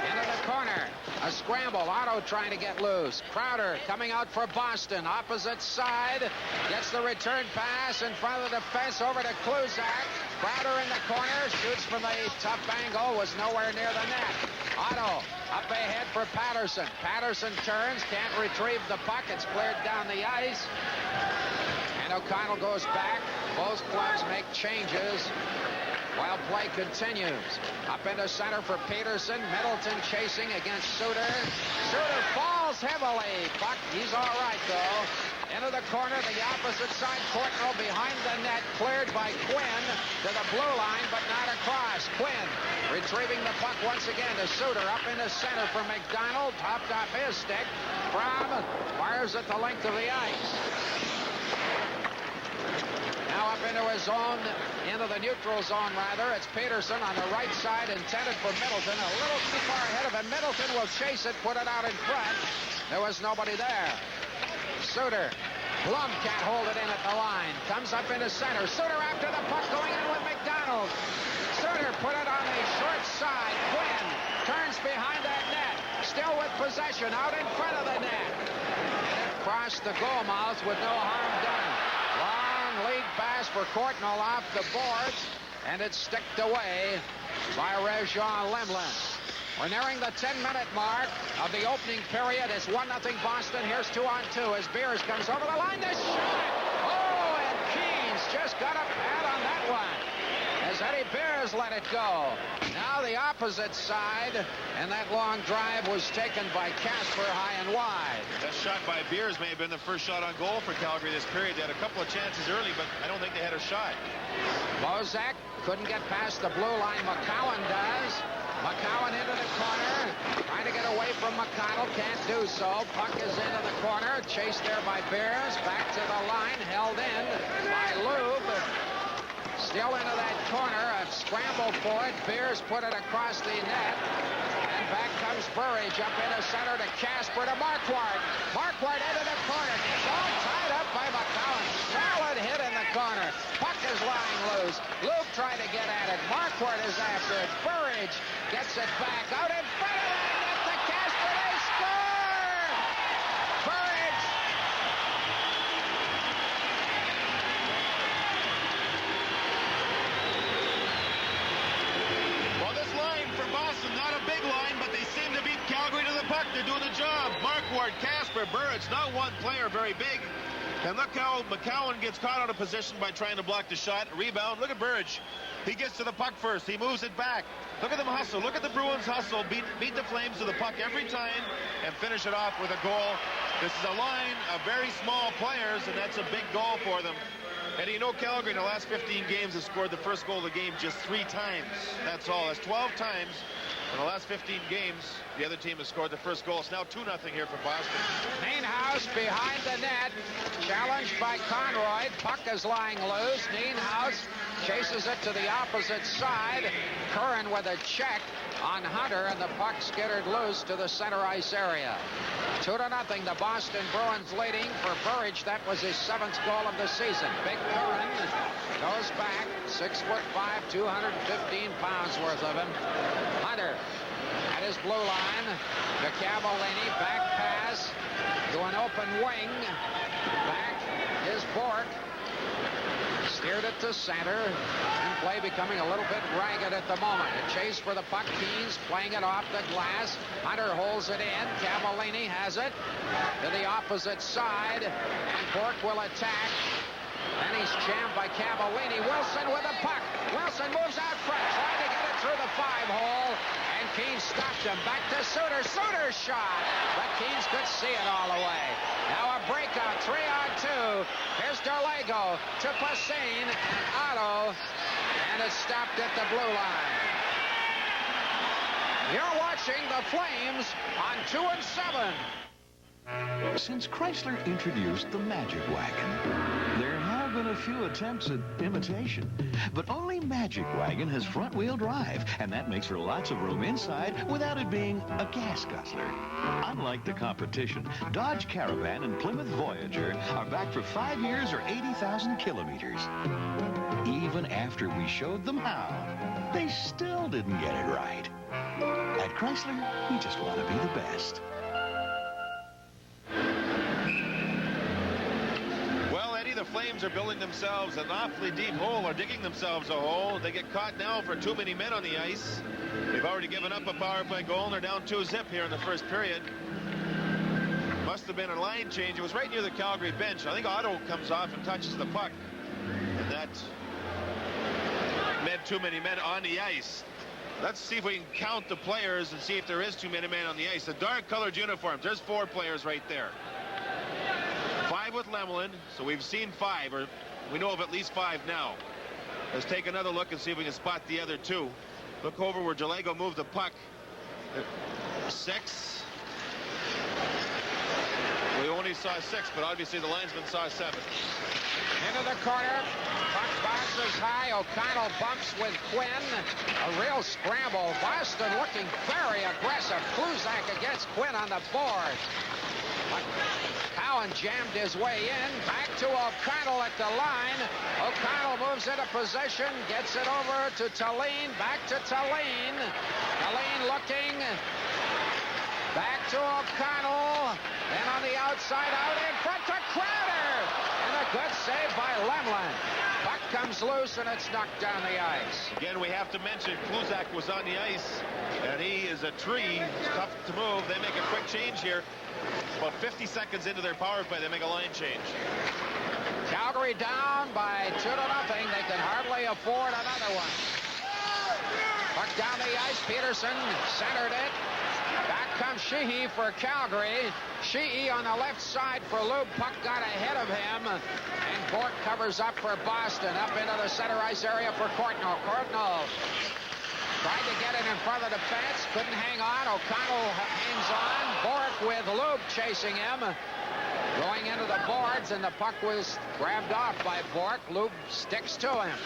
Speaker 8: Into the corner. A scramble. Otto trying to get loose. Crowder coming out for Boston. Opposite side. Gets the return pass in front of the defense over to Kluzak. Crowder in the corner. Shoots from a tough angle. Was nowhere near the net. Otto up ahead for Patterson. Patterson turns. Can't retrieve the puck. It's cleared down the ice. And O'Connell goes back. Both clubs make changes while play continues. Up into center for Peterson. Middleton chasing against Suter. Suter falls heavily. Puck, he's all right, though. Into the corner, the opposite side. Courtnall behind the net. Cleared by Quinn to the blue line, but not across. Quinn retrieving the puck once again to Suter. Up into center for McDonald. Topped off his stick. Fromm fires at the length of the ice. Now up into his zone, into the neutral zone, rather. It's Peterson on the right side, intended for Middleton. A little too far ahead of him. Middleton will chase it, put it out in front. There was nobody there. Suter. Blum can't hold it in at the line. Comes up into center. Suter after the puck, going in with McDonald. Suter put it on the short side. Quinn turns behind that net. Still with possession, out in front of the net. And it crossed the goal mouth with no harm done. Lead pass for Courtnall off the boards, and it's sticked away by Réjean Lemlin. We're nearing the 10-minute mark of the opening period. It's 1-0 Boston. Here's 2-on-2 as Beers comes over the line. The shot! Oh, and Keynes just got a pad on that one as Eddie Beers let it go. Now the opposite side, and that long drive was taken by Casper high and wide.
Speaker 9: That shot by Beers may have been the first shot on goal for Calgary this period. They had a couple of chances early, but I don't think they had a shot.
Speaker 8: Bozak couldn't get past the blue line. McCowan does. McCowan into the corner. Trying to get away from McConnell. Can't do so. Puck is into the corner. Chased there by Beers. Back to the line. Held in by Lube. Still into that corner. A scramble for it. Beers put it across the net. And back comes Burridge up into center to Casper to Marquardt. Marquardt into the corner. It's all tied up by McCowan. Solid hit in the corner. Puck is lying loose. Luke trying to get at it. Marquardt is after it. Burridge gets it back out in front of that net to Casper. They score! Burridge.
Speaker 9: Well, this line for Boston, not a big line, but they seem to beat Calgary to the puck. They're doing the job. Marquardt, Casper, Burridge, not one player very big. And look how McCowan gets caught out of position by trying to block the shot. Rebound. Look at Burridge. He gets to the puck first. He moves it back. Look at them hustle. Look at the Bruins hustle. Beat the Flames to the puck every time and finish it off with a goal. This is a line of very small players, and that's a big goal for them. And you know, Calgary in the last 15 games has scored the first goal of the game just 3 times. That's all. That's 12 times. In the last 15 games, the other team has scored the first goal. It's now 2-0 here for Boston.
Speaker 8: Nienhuis behind the net. Challenged by Conroy. Puck is lying loose. Nienhuis chases it to the opposite side. Curran with a check on Hunter, and the puck skittered loose to the center ice area. 2-0. The Boston Bruins leading for Burridge. That was his 7th goal of the season. Big Curran goes back. 6'5", 215 pounds worth of him. Hunter at his blue line to Cavallini. Back pass to an open wing. Back is Bork. Steered it to center, and play becoming a little bit ragged at the moment. A chase for the puck. Keynes playing it off the glass. Hunter holds it in. Cavallini has it to the opposite side, and Bork will attack. And he's jammed by Cavallini. Wilson with the puck. Wilson moves out front, trying to get through the 5-hole, and Keene stopped him. Back to Suter. Suter's shot, but Keene's could see it all the way. Now a breakout, 3-on-2. Here's Derlego to Passin and Otto, and it's stopped at the blue line. You're watching the Flames on 2 and 7.
Speaker 16: Since Chrysler introduced the Magic Wagon, there have been a few attempts at imitation, but only Magic Wagon has front-wheel drive, and that makes for lots of room inside without it being a gas guzzler. Unlike the competition, Dodge Caravan and Plymouth Voyager are back for 5 years or 80,000 kilometers. Even after we showed them how, they still didn't get it right. At Chrysler, we just want to be the best.
Speaker 9: Well, Eddie, the Flames are building themselves an awfully deep hole, or digging themselves a hole. They get caught now for too many men on the ice. They've already given up a power play goal, and they're down 2-0 here in the first period. Must have been a line change. It was right near the Calgary bench. I think Otto comes off and touches the puck. And that meant too many men on the ice. Let's see if we can count the players and see if there is too many men on the ice. The dark colored uniforms, there's 4 players right there. 5 with Lemelin, so we've seen 5, or we know of at least 5 now. Let's take another look and see if we can spot the other 2. Look over where Derlego moved the puck. 6. We only saw 6, but obviously the linesman saw 7.
Speaker 8: Into the corner. Puck bounces high. O'Connell bumps with Quinn. A real scramble. Boston looking very aggressive. Kluzak against Quinn on the board. Cowan jammed his way in. Back to O'Connell at the line. O'Connell moves into position. Gets it over to Tallene. Back to Tallene. Tallene looking. Back to O'Connell. Then on the outside, out in front to Crowder. And a good save by Lemlin. Puck comes loose, and it's knocked down the ice.
Speaker 9: Again, we have to mention Kluzak was on the ice, and he is a tree. It's tough to move. They make a quick change here. About 50 seconds into their power play, they make a line change.
Speaker 8: Calgary down by 2-0. They can hardly afford another one. Puck down the ice. Peterson centered it. Back comes Sheehy for Calgary. Sheehy on the left side for Lube. Puck got ahead of him. And Bork covers up for Boston. Up into the center ice area for Courtnall. Courtnall tried to get it in front of the defense. Couldn't hang on. O'Connell hangs on. Bork with Lube chasing him. Going into the boards, and the puck was grabbed off by Bork. Lube sticks to him.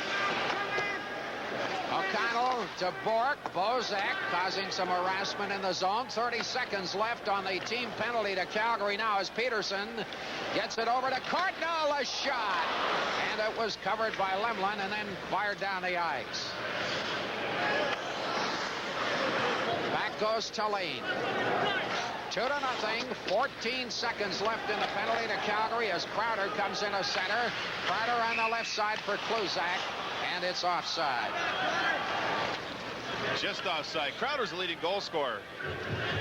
Speaker 8: O'Connell to Bork. Bozak causing some harassment in the zone. 30 seconds left on the team penalty to Calgary now as Peterson gets it over to Courtnall. A shot. And it was covered by Lemlin and then fired down the ice. Back goes Tallene. 2-0. 14 seconds left in the penalty to Calgary as Crowder comes into center. Crowder on the left side for Kluzak. And it's offside.
Speaker 9: Just offside. Crowder's the leading goal scorer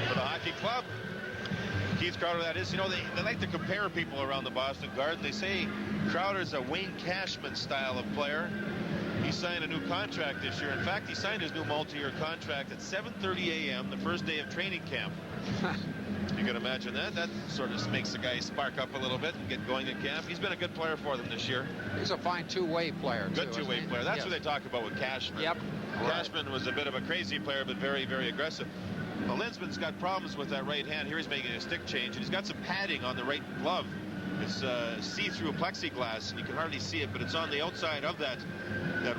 Speaker 9: for the hockey club. Keith Crowder, that is. You know, they like to compare people around the Boston Garden. They say Crowder's a Wayne Cashman style of player. He signed a new contract this year. In fact, he signed his new multi-year contract at 7:30 a.m. the first day of training camp. You can imagine that. That sort of makes the guy spark up a little bit and get going in camp. He's been a good player for them this year.
Speaker 8: He's a fine two-way player,
Speaker 9: Good two-way player. That's
Speaker 8: yes.
Speaker 9: what they talk about with Cashman.
Speaker 8: Yep.
Speaker 9: Cashman was a bit of a crazy player, but very, very aggressive. Well, Linsman's got problems with that right hand. Here he's making a stick change, and he's got some padding on the right glove. It's see-through plexiglass, and you can hardly see it, but it's on the outside of that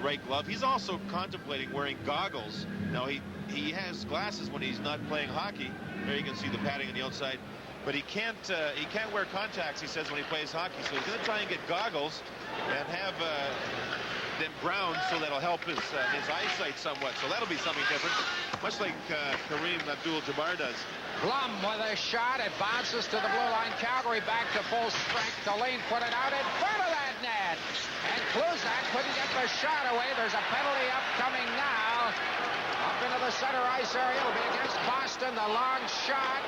Speaker 9: right glove. He's also contemplating wearing goggles. Now, he has glasses when he's not playing hockey. There you can see the padding on the outside. But he can't wear contacts, he says, when he plays hockey. So he's going to try and get goggles and have them ground so that'll help his eyesight somewhat. So that'll be something different, much like Kareem Abdul-Jabbar does.
Speaker 8: Blum with a shot. It bounces to the blue line. Calgary back to full strength. Delaney put it out in front of that net. And Kluzak couldn't get the shot away. There's a penalty upcoming now. Up into the center ice area. It'll be against Boston. The long shot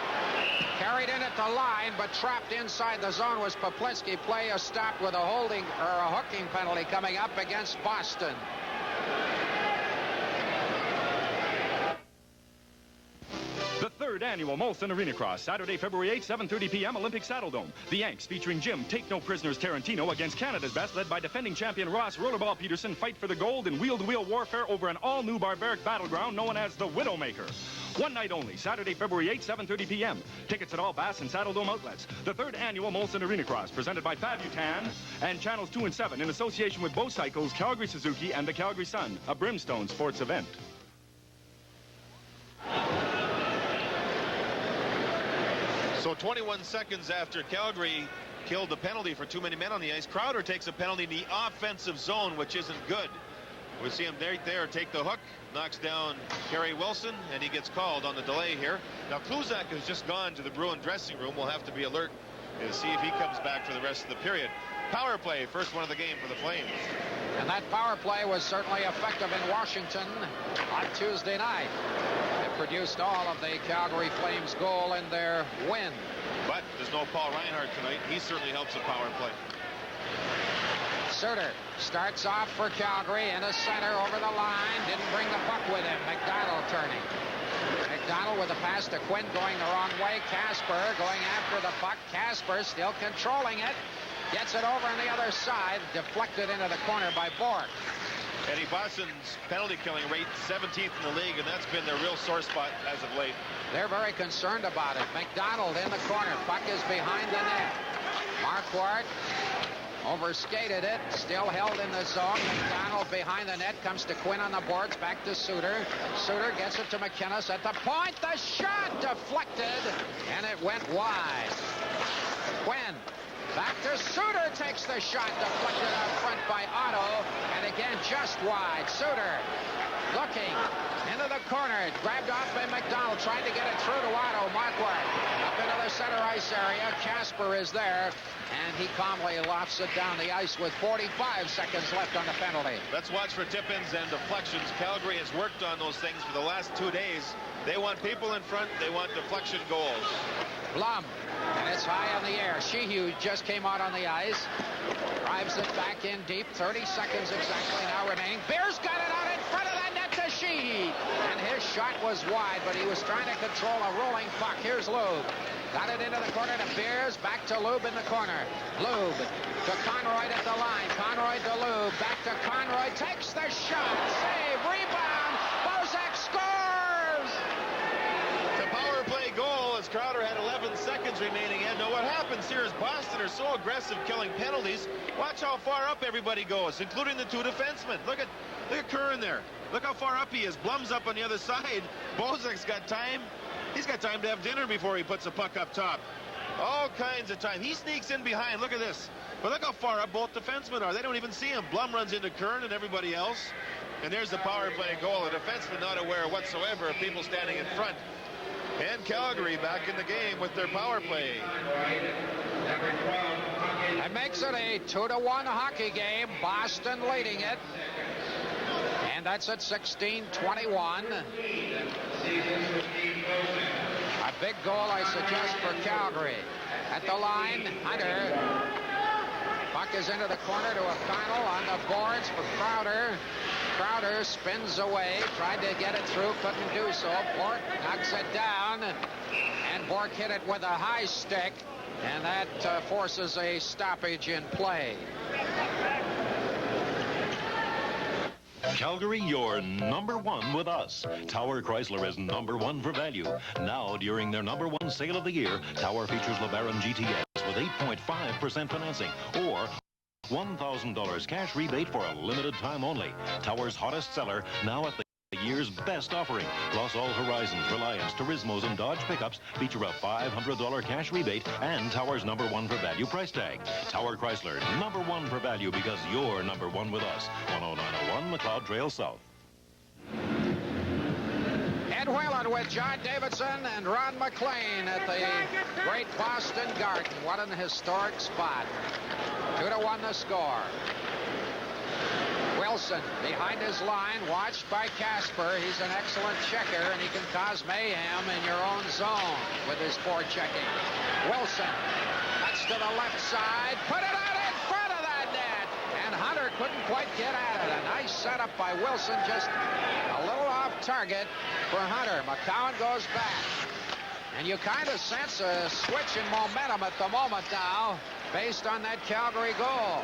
Speaker 8: carried in at the line, but trapped inside the zone was Poplinski. Play is stopped with a holding or a hooking penalty coming up against Boston.
Speaker 17: 3rd Annual Molson Arena Cross, Saturday, February 8th, 7:30 p.m., Olympic Saddle Dome. The Yanks, featuring Jim Take No Prisoners Tarantino against Canada's best, led by defending champion Ross Rollerball Peterson, fight for the gold in wheel-to-wheel warfare over an all-new barbaric battleground known as the Widowmaker. One night only, Saturday, February 8th, 7:30 p.m. Tickets at all Bass and Saddle Dome outlets. The 3rd Annual Molson Arena Cross, presented by Fabutan and Channels 2 and 7 in association with Bo Cycles, Calgary Suzuki, and the Calgary Sun, a Brimstone sports event.
Speaker 9: So 21 seconds after Calgary killed the penalty for too many men on the ice, Crowder takes a penalty in the offensive zone, which isn't good. We see him right there take the hook, knocks down Kerry Wilson, and he gets called on the delay here. Now Kluzak has just gone to the Bruin dressing room. We'll have to be alert to see if he comes back for the rest of the period. Power play, first one of the game for the Flames.
Speaker 8: And that power play was certainly effective in Washington on Tuesday night. It produced all of the Calgary Flames goal in their win.
Speaker 9: But there's no Paul Reinhart tonight. He certainly helps the power play.
Speaker 8: Suter starts off for Calgary in a center over the line. Didn't bring the puck with him. McDonald turning. McDonald with a pass to Quinn going the wrong way. Casper going after the puck. Casper still controlling it. Gets it over on the other side. Deflected into the corner by Bork.
Speaker 9: Eddie Boston's penalty killing rate 17th in the league, and that's been their real sore spot as of late.
Speaker 8: They're very concerned about it. McDonald in the corner. Puck is behind the net. Marquardt overskated it. Still held in the zone. McDonald behind the net. Comes to Quinn on the boards. Back to Suter. Suter gets it to McInnes at the point. The shot deflected, and it went wide. Quinn. Back to Suter, takes the shot, deflected out front by Otto, and again just wide. Suter looking into the corner, grabbed off by McDonald, trying to get it through to Otto. Marquardt up into the center ice area. Casper is there, and he calmly lofts it down the ice with 45 seconds left on the penalty.
Speaker 9: Let's watch for tip-ins and deflections. Calgary has worked on those things for the last 2 days. They want people in front. They want deflection goals.
Speaker 8: Blum, and it's high in the air. Sheehy just came out on the ice. Drives it back in deep. 30 seconds exactly now remaining. Beers got it out in front of the net to Sheehy. And his shot was wide, but he was trying to control a rolling puck. Here's Lube. Got it into the corner to Beers. Back to Lube in the corner. Lube to Conroy at the line. Conroy to Lube. Back to Conroy. Takes the shot. Save. Rebound. Bozak scores.
Speaker 9: The power play goal as Crowder had 11 seconds remaining. And now what happens here is Boston are so aggressive killing penalties. Watch how far up everybody goes, including the two defensemen. Look at Curran there. Look how far up he is. Blum's up on the other side. Bozak's got time. He's got time to have dinner before he puts the puck up top. All kinds of time. He sneaks in behind. Look at this. But look how far up both defensemen are. They don't even see him. Blum runs into Curran and everybody else. And there's the power play goal. The defenseman not aware whatsoever of people standing in front. And Calgary back in the game with their power play.
Speaker 8: That makes it a 2-1 hockey game. Boston leading it. And that's at 16-21. A big goal, I suggest, for Calgary. At the line, Hunter. Puck is into the corner to O'Connell on the boards for Crowder. Crowder spins away, tried to get it through, couldn't do so. Bork knocks it down, and Bork hit it with a high stick, and that forces a stoppage in play.
Speaker 18: Calgary, you're #1 with us. Tower Chrysler is #1 for value. Now, during their #1 sale of the year, Tower features LeBaron GTS with 8.5% financing or $1,000 cash rebate for a limited time only. Tower's hottest seller, now at the year's best offering. Plus, all Horizons, Reliance, Turismos, and Dodge pickups feature a $500 cash rebate and Tower's #1 for value price tag. Tower Chrysler, #1 for value because you're #1 with us. 10901 McLeod Trail South.
Speaker 8: Ed Whalen with John Davidson and Ron McLean at the Great Boston Garden. What an historic spot. 2-1 the score. Wilson behind his line, watched by Casper. He's an excellent checker, and he can cause mayhem in your own zone with his forechecking. Wilson cuts to the left side, put it out in front of that net, and Hunter couldn't quite get at it. A nice setup by Wilson, just a little off target for Hunter. McCowan goes back. And you kind of sense a switch in momentum at the moment now based on that Calgary goal.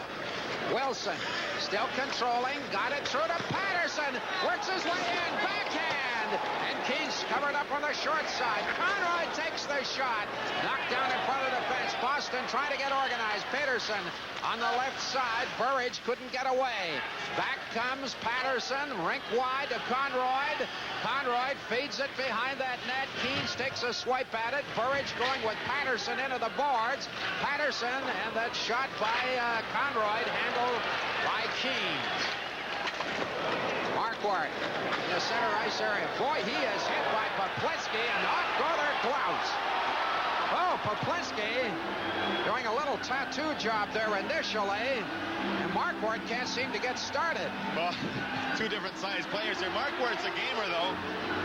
Speaker 8: Wilson still controlling, got it through to Patterson, works his way in, backhand, and Keith's covered up on the short side. Conroy takes the shot, knocked down in front of the fence. Boston trying to get organized. Peterson on the left side. Burridge couldn't get away. Back comes Patterson, rink wide to Conroy. Conroy feeds it behind that net. Keens takes a swipe at it. Burridge going with Patterson into the boards. Patterson, and that shot by Conroy, handled by Keens. Marquardt in the center ice area. Boy, he is hit by Poplinski, and off go their gloves. Oh, Poplinski doing a little tattoo job there initially, and Marquardt can't seem to get started.
Speaker 9: Well, two different sized players here. Marquardt's a gamer, though,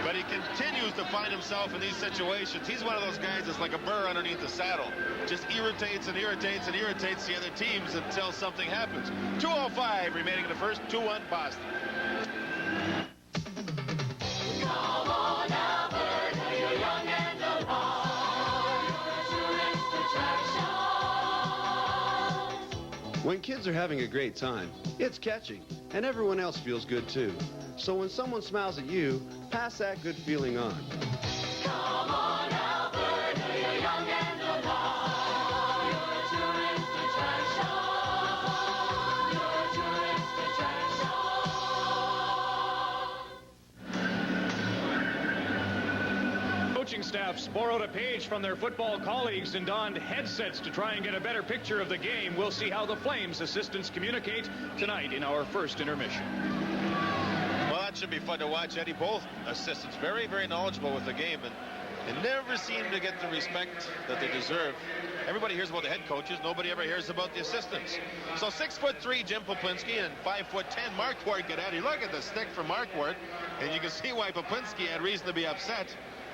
Speaker 9: but he continues to find himself in these situations. He's one of those guys that's like a burr underneath the saddle. Just irritates and irritates and irritates the other teams until something happens. 2:05 remaining in the first. 2-1 Boston.
Speaker 12: Come on, Albert, you're young and alive.
Speaker 19: When kids are having a great time, it's catching, and everyone else feels good too. So when someone smiles at you, pass that good feeling on.
Speaker 12: Come on, Albert, you're young and alive. You're a tourist attraction. You're a tourist attraction.
Speaker 1: Coaching staffs borrowed a page from their football colleagues and donned headsets to try and get a better picture of the game. We'll see how the Flames assistants communicate tonight in our first intermission.
Speaker 9: Well, that should be fun to watch, Eddie. Both assistants very, very knowledgeable with the game, and they never seem to get the respect that they deserve. Everybody hears about the head coaches. Nobody ever hears about the assistants. So 6'3" Jim Poplinski and 5'10" Marquardt get at it. Look at the stick from Marquardt, and you can see why Poplinski had reason to be upset.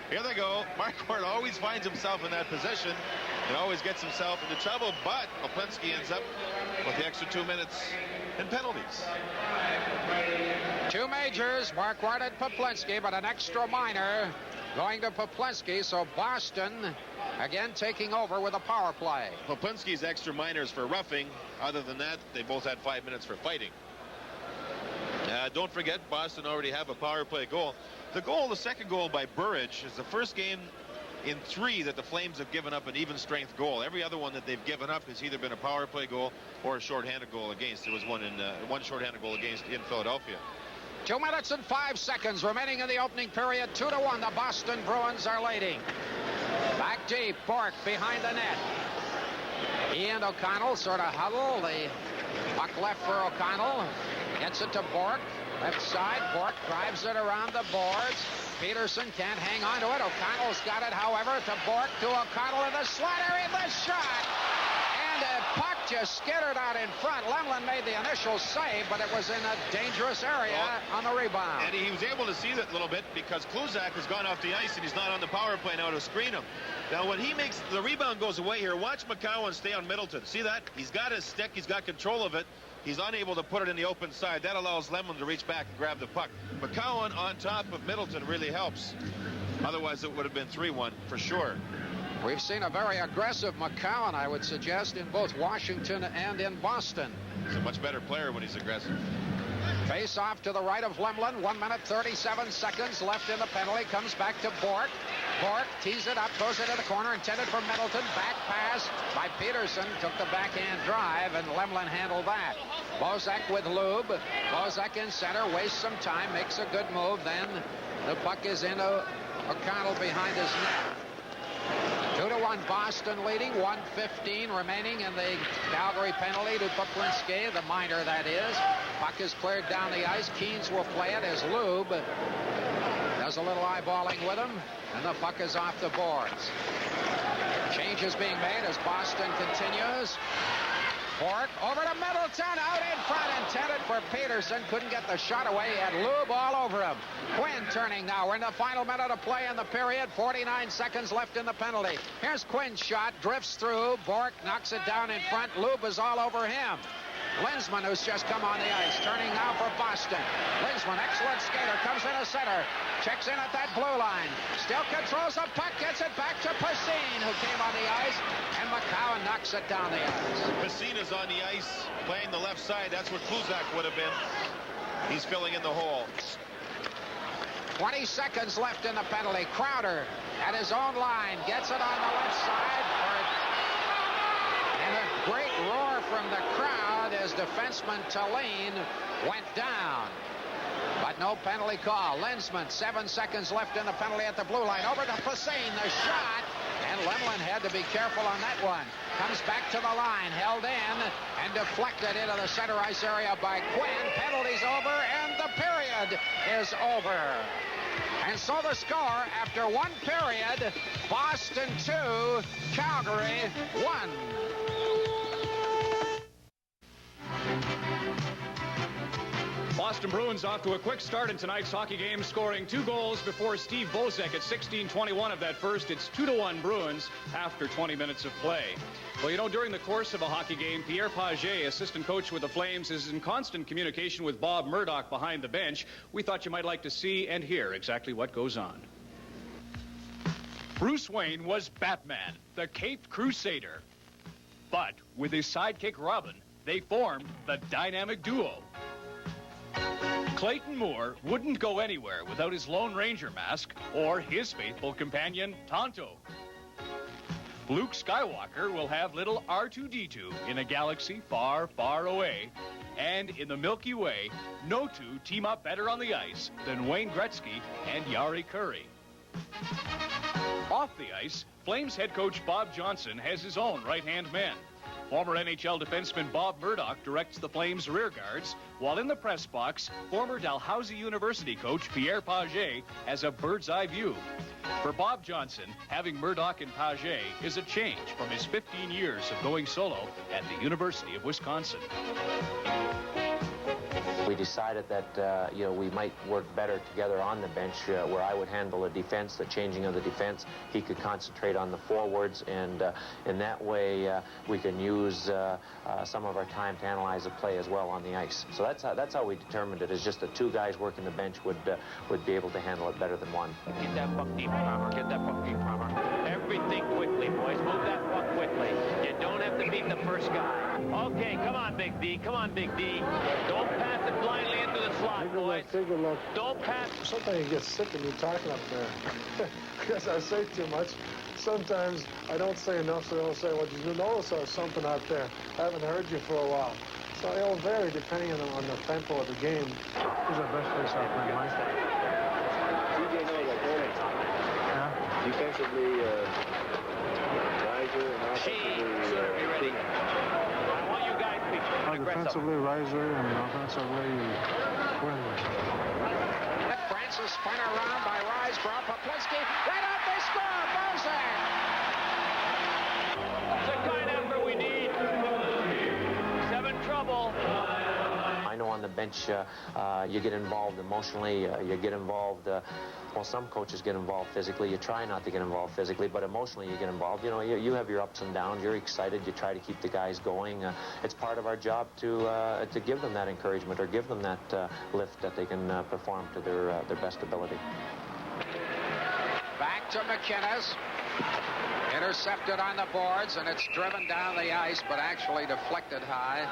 Speaker 9: Here they go. Marquardt always finds himself in that position and always gets himself into trouble, but Poplinski ends up with the extra 2 minutes and penalties.
Speaker 8: Two majors, Marquardt and Poplinski, but an extra minor going to Poplinski, so Boston again taking over with a power play.
Speaker 9: Poplinski's extra minors for roughing. Other than that, they both had 5 minutes for fighting. Don't forget, Boston already have a power play goal. The second goal by Burridge is the first game in 3 that the Flames have given up an even strength goal. Every other one that they've given up has either been a power play goal or a shorthanded goal against. There was one shorthanded goal against in Philadelphia.
Speaker 8: 2 minutes and 5 seconds remaining in the opening period. 2-1, the Boston Bruins are leading. Back deep, Bork behind the net. He and O'Connell sort of huddle. The puck left for O'Connell. Gets it to Bork. Left side, Bork drives it around the boards. Peterson can't hang on to it. O'Connell's got it, however, to Bork, to O'Connell in the slider, in the shot. And the puck just skittered out in front. Lemlin made the initial save, but it was in a dangerous area on the rebound.
Speaker 9: And he was able to see that a little bit because Kluzak has gone off the ice and he's not on the power play now to screen him. Now, when he makes the rebound goes away here, watch McCowan stay on Middleton. See that? He's got his stick. He's got control of it. He's unable to put it in the open side. That allows Lemon to reach back and grab the puck. McCowan on top of Middleton really helps. Otherwise, it would have been 3-1 for sure.
Speaker 8: We've seen a very aggressive McCowan, I would suggest, in both Washington and in Boston.
Speaker 9: He's a much better player when he's aggressive.
Speaker 8: Face off to the right of Lemlin. 1 minute, 37 seconds left in the penalty. Comes back to Bork. Bork tees it up, goes into the corner, intended for Middleton. Back pass by Peterson. Took the backhand drive, and Lemlin handled that. Bozak with Lube. Bozak in center, wastes some time, makes a good move. Then the puck is into O'Connell behind his net. 2-1 Boston leading. 1:15 remaining in the Calgary penalty to Poplinski, the minor that is. Puck is cleared down the ice. Keens will play it as Lube does a little eyeballing with him, and the puck is off the boards. Change is being made as Boston continues. Bork over to Middleton, out in front, intended for Peterson. Couldn't get the shot away. He had Lube all over him. Quinn turning now. We're in the final minute of play in the period. 49 seconds left in the penalty. Here's Quinn's shot. Drifts through. Bork knocks it down in front. Lube is all over him. Linsman, who's just come on the ice, turning now for Boston. Linsman, excellent skater, comes in a to center. Checks in at that blue line. Still controls the puck. Gets it back to Pacine, who came on the ice. And McCowan knocks it down the ice.
Speaker 9: Pacine is on the ice playing the left side. That's where Kluzak would have been. He's filling in the hole.
Speaker 8: 20 seconds left in the penalty. Crowder at his own line gets it on the left side. And a great roar from the crowd as defenseman Tallene went down. But no penalty call. Lensman, 7 seconds left in the penalty at the blue line. Over to Pacine, the shot. And Lemlin had to be careful on that one. Comes back to the line, held in, and deflected into the center ice area by Quinn. Penalty's over, and the period is over. And so the score after one period, Boston 2, Calgary 1.
Speaker 1: Boston Bruins off to a quick start in tonight's hockey game, scoring 2 goals before Steve Bozek at 16:21 of that first. It's 2-1 Bruins after 20 minutes of play. Well, you know, during the course of a hockey game, Pierre Paget, assistant coach with the Flames, is in constant communication with Bob Murdoch behind the bench. We thought you might like to see and hear exactly what goes on.
Speaker 20: Bruce Wayne was Batman, the Caped Crusader. But with his sidekick Robin, they formed the dynamic duo. Clayton Moore wouldn't go anywhere without his Lone Ranger mask or his faithful companion, Tonto. Luke Skywalker will have little R2-D2 in a galaxy far, far away. And in the Milky Way, no two team up better on the ice than Wayne Gretzky and Yari Curry. Off the ice, Flames head coach Bob Johnson has his own right-hand men. Former NHL defenseman Bob Murdoch directs the Flames' rear guards, while in the press box, former Dalhousie University coach Pierre Paget has a bird's-eye view. For Bob Johnson, having Murdoch and Paget is a change from his 15 years of going solo at the University of Wisconsin.
Speaker 21: We decided that we might work better together on the bench, where I would handle the defense, the changing of the defense. He could concentrate on the forwards, and in that way we can use some of our time to analyze the play as well on the ice. So that's how we determined it. Is just that 2 guys working the bench would be able to handle it better than one.
Speaker 11: Get that puck deep, Farmer. Get that puck deep, Farmer. Everything quickly, boys. Move that puck quickly. You don't have to beat the first guy. Okay, come on, Big D. Come on, Big D. Don't pass it blindly into the slot, boys. Don't pass.
Speaker 22: Sometimes you get sick of me talking up there. Because I say too much. Sometimes I don't say enough, so they'll say, well, did you notice there was something out there? I haven't heard you for a while. So it'll vary depending on the tempo of the game. Who's our best face-off man, Mike?
Speaker 23: TJ knows like goalie.
Speaker 22: Yeah?
Speaker 23: Defensively, Riser, and offensively, Pink.
Speaker 11: I want you guys to be
Speaker 22: Defensively, Riser, and offensively, Quinn.
Speaker 8: Francis spun around by Rise, brought Poplinski. Right out, they score! Bozak!
Speaker 11: It's the kind of effort we need. 7 trouble.
Speaker 21: I know on the bench you get involved emotionally, you get involved, well, some coaches get involved physically. You try not to get involved physically, but emotionally you get involved. You know, you have your ups and downs. You're excited. You try to keep the guys going. It's part of our job to give them that encouragement or give them that lift that they can perform to their best ability.
Speaker 8: Back to McInnes. Intercepted on the boards, and it's driven down the ice, but actually deflected high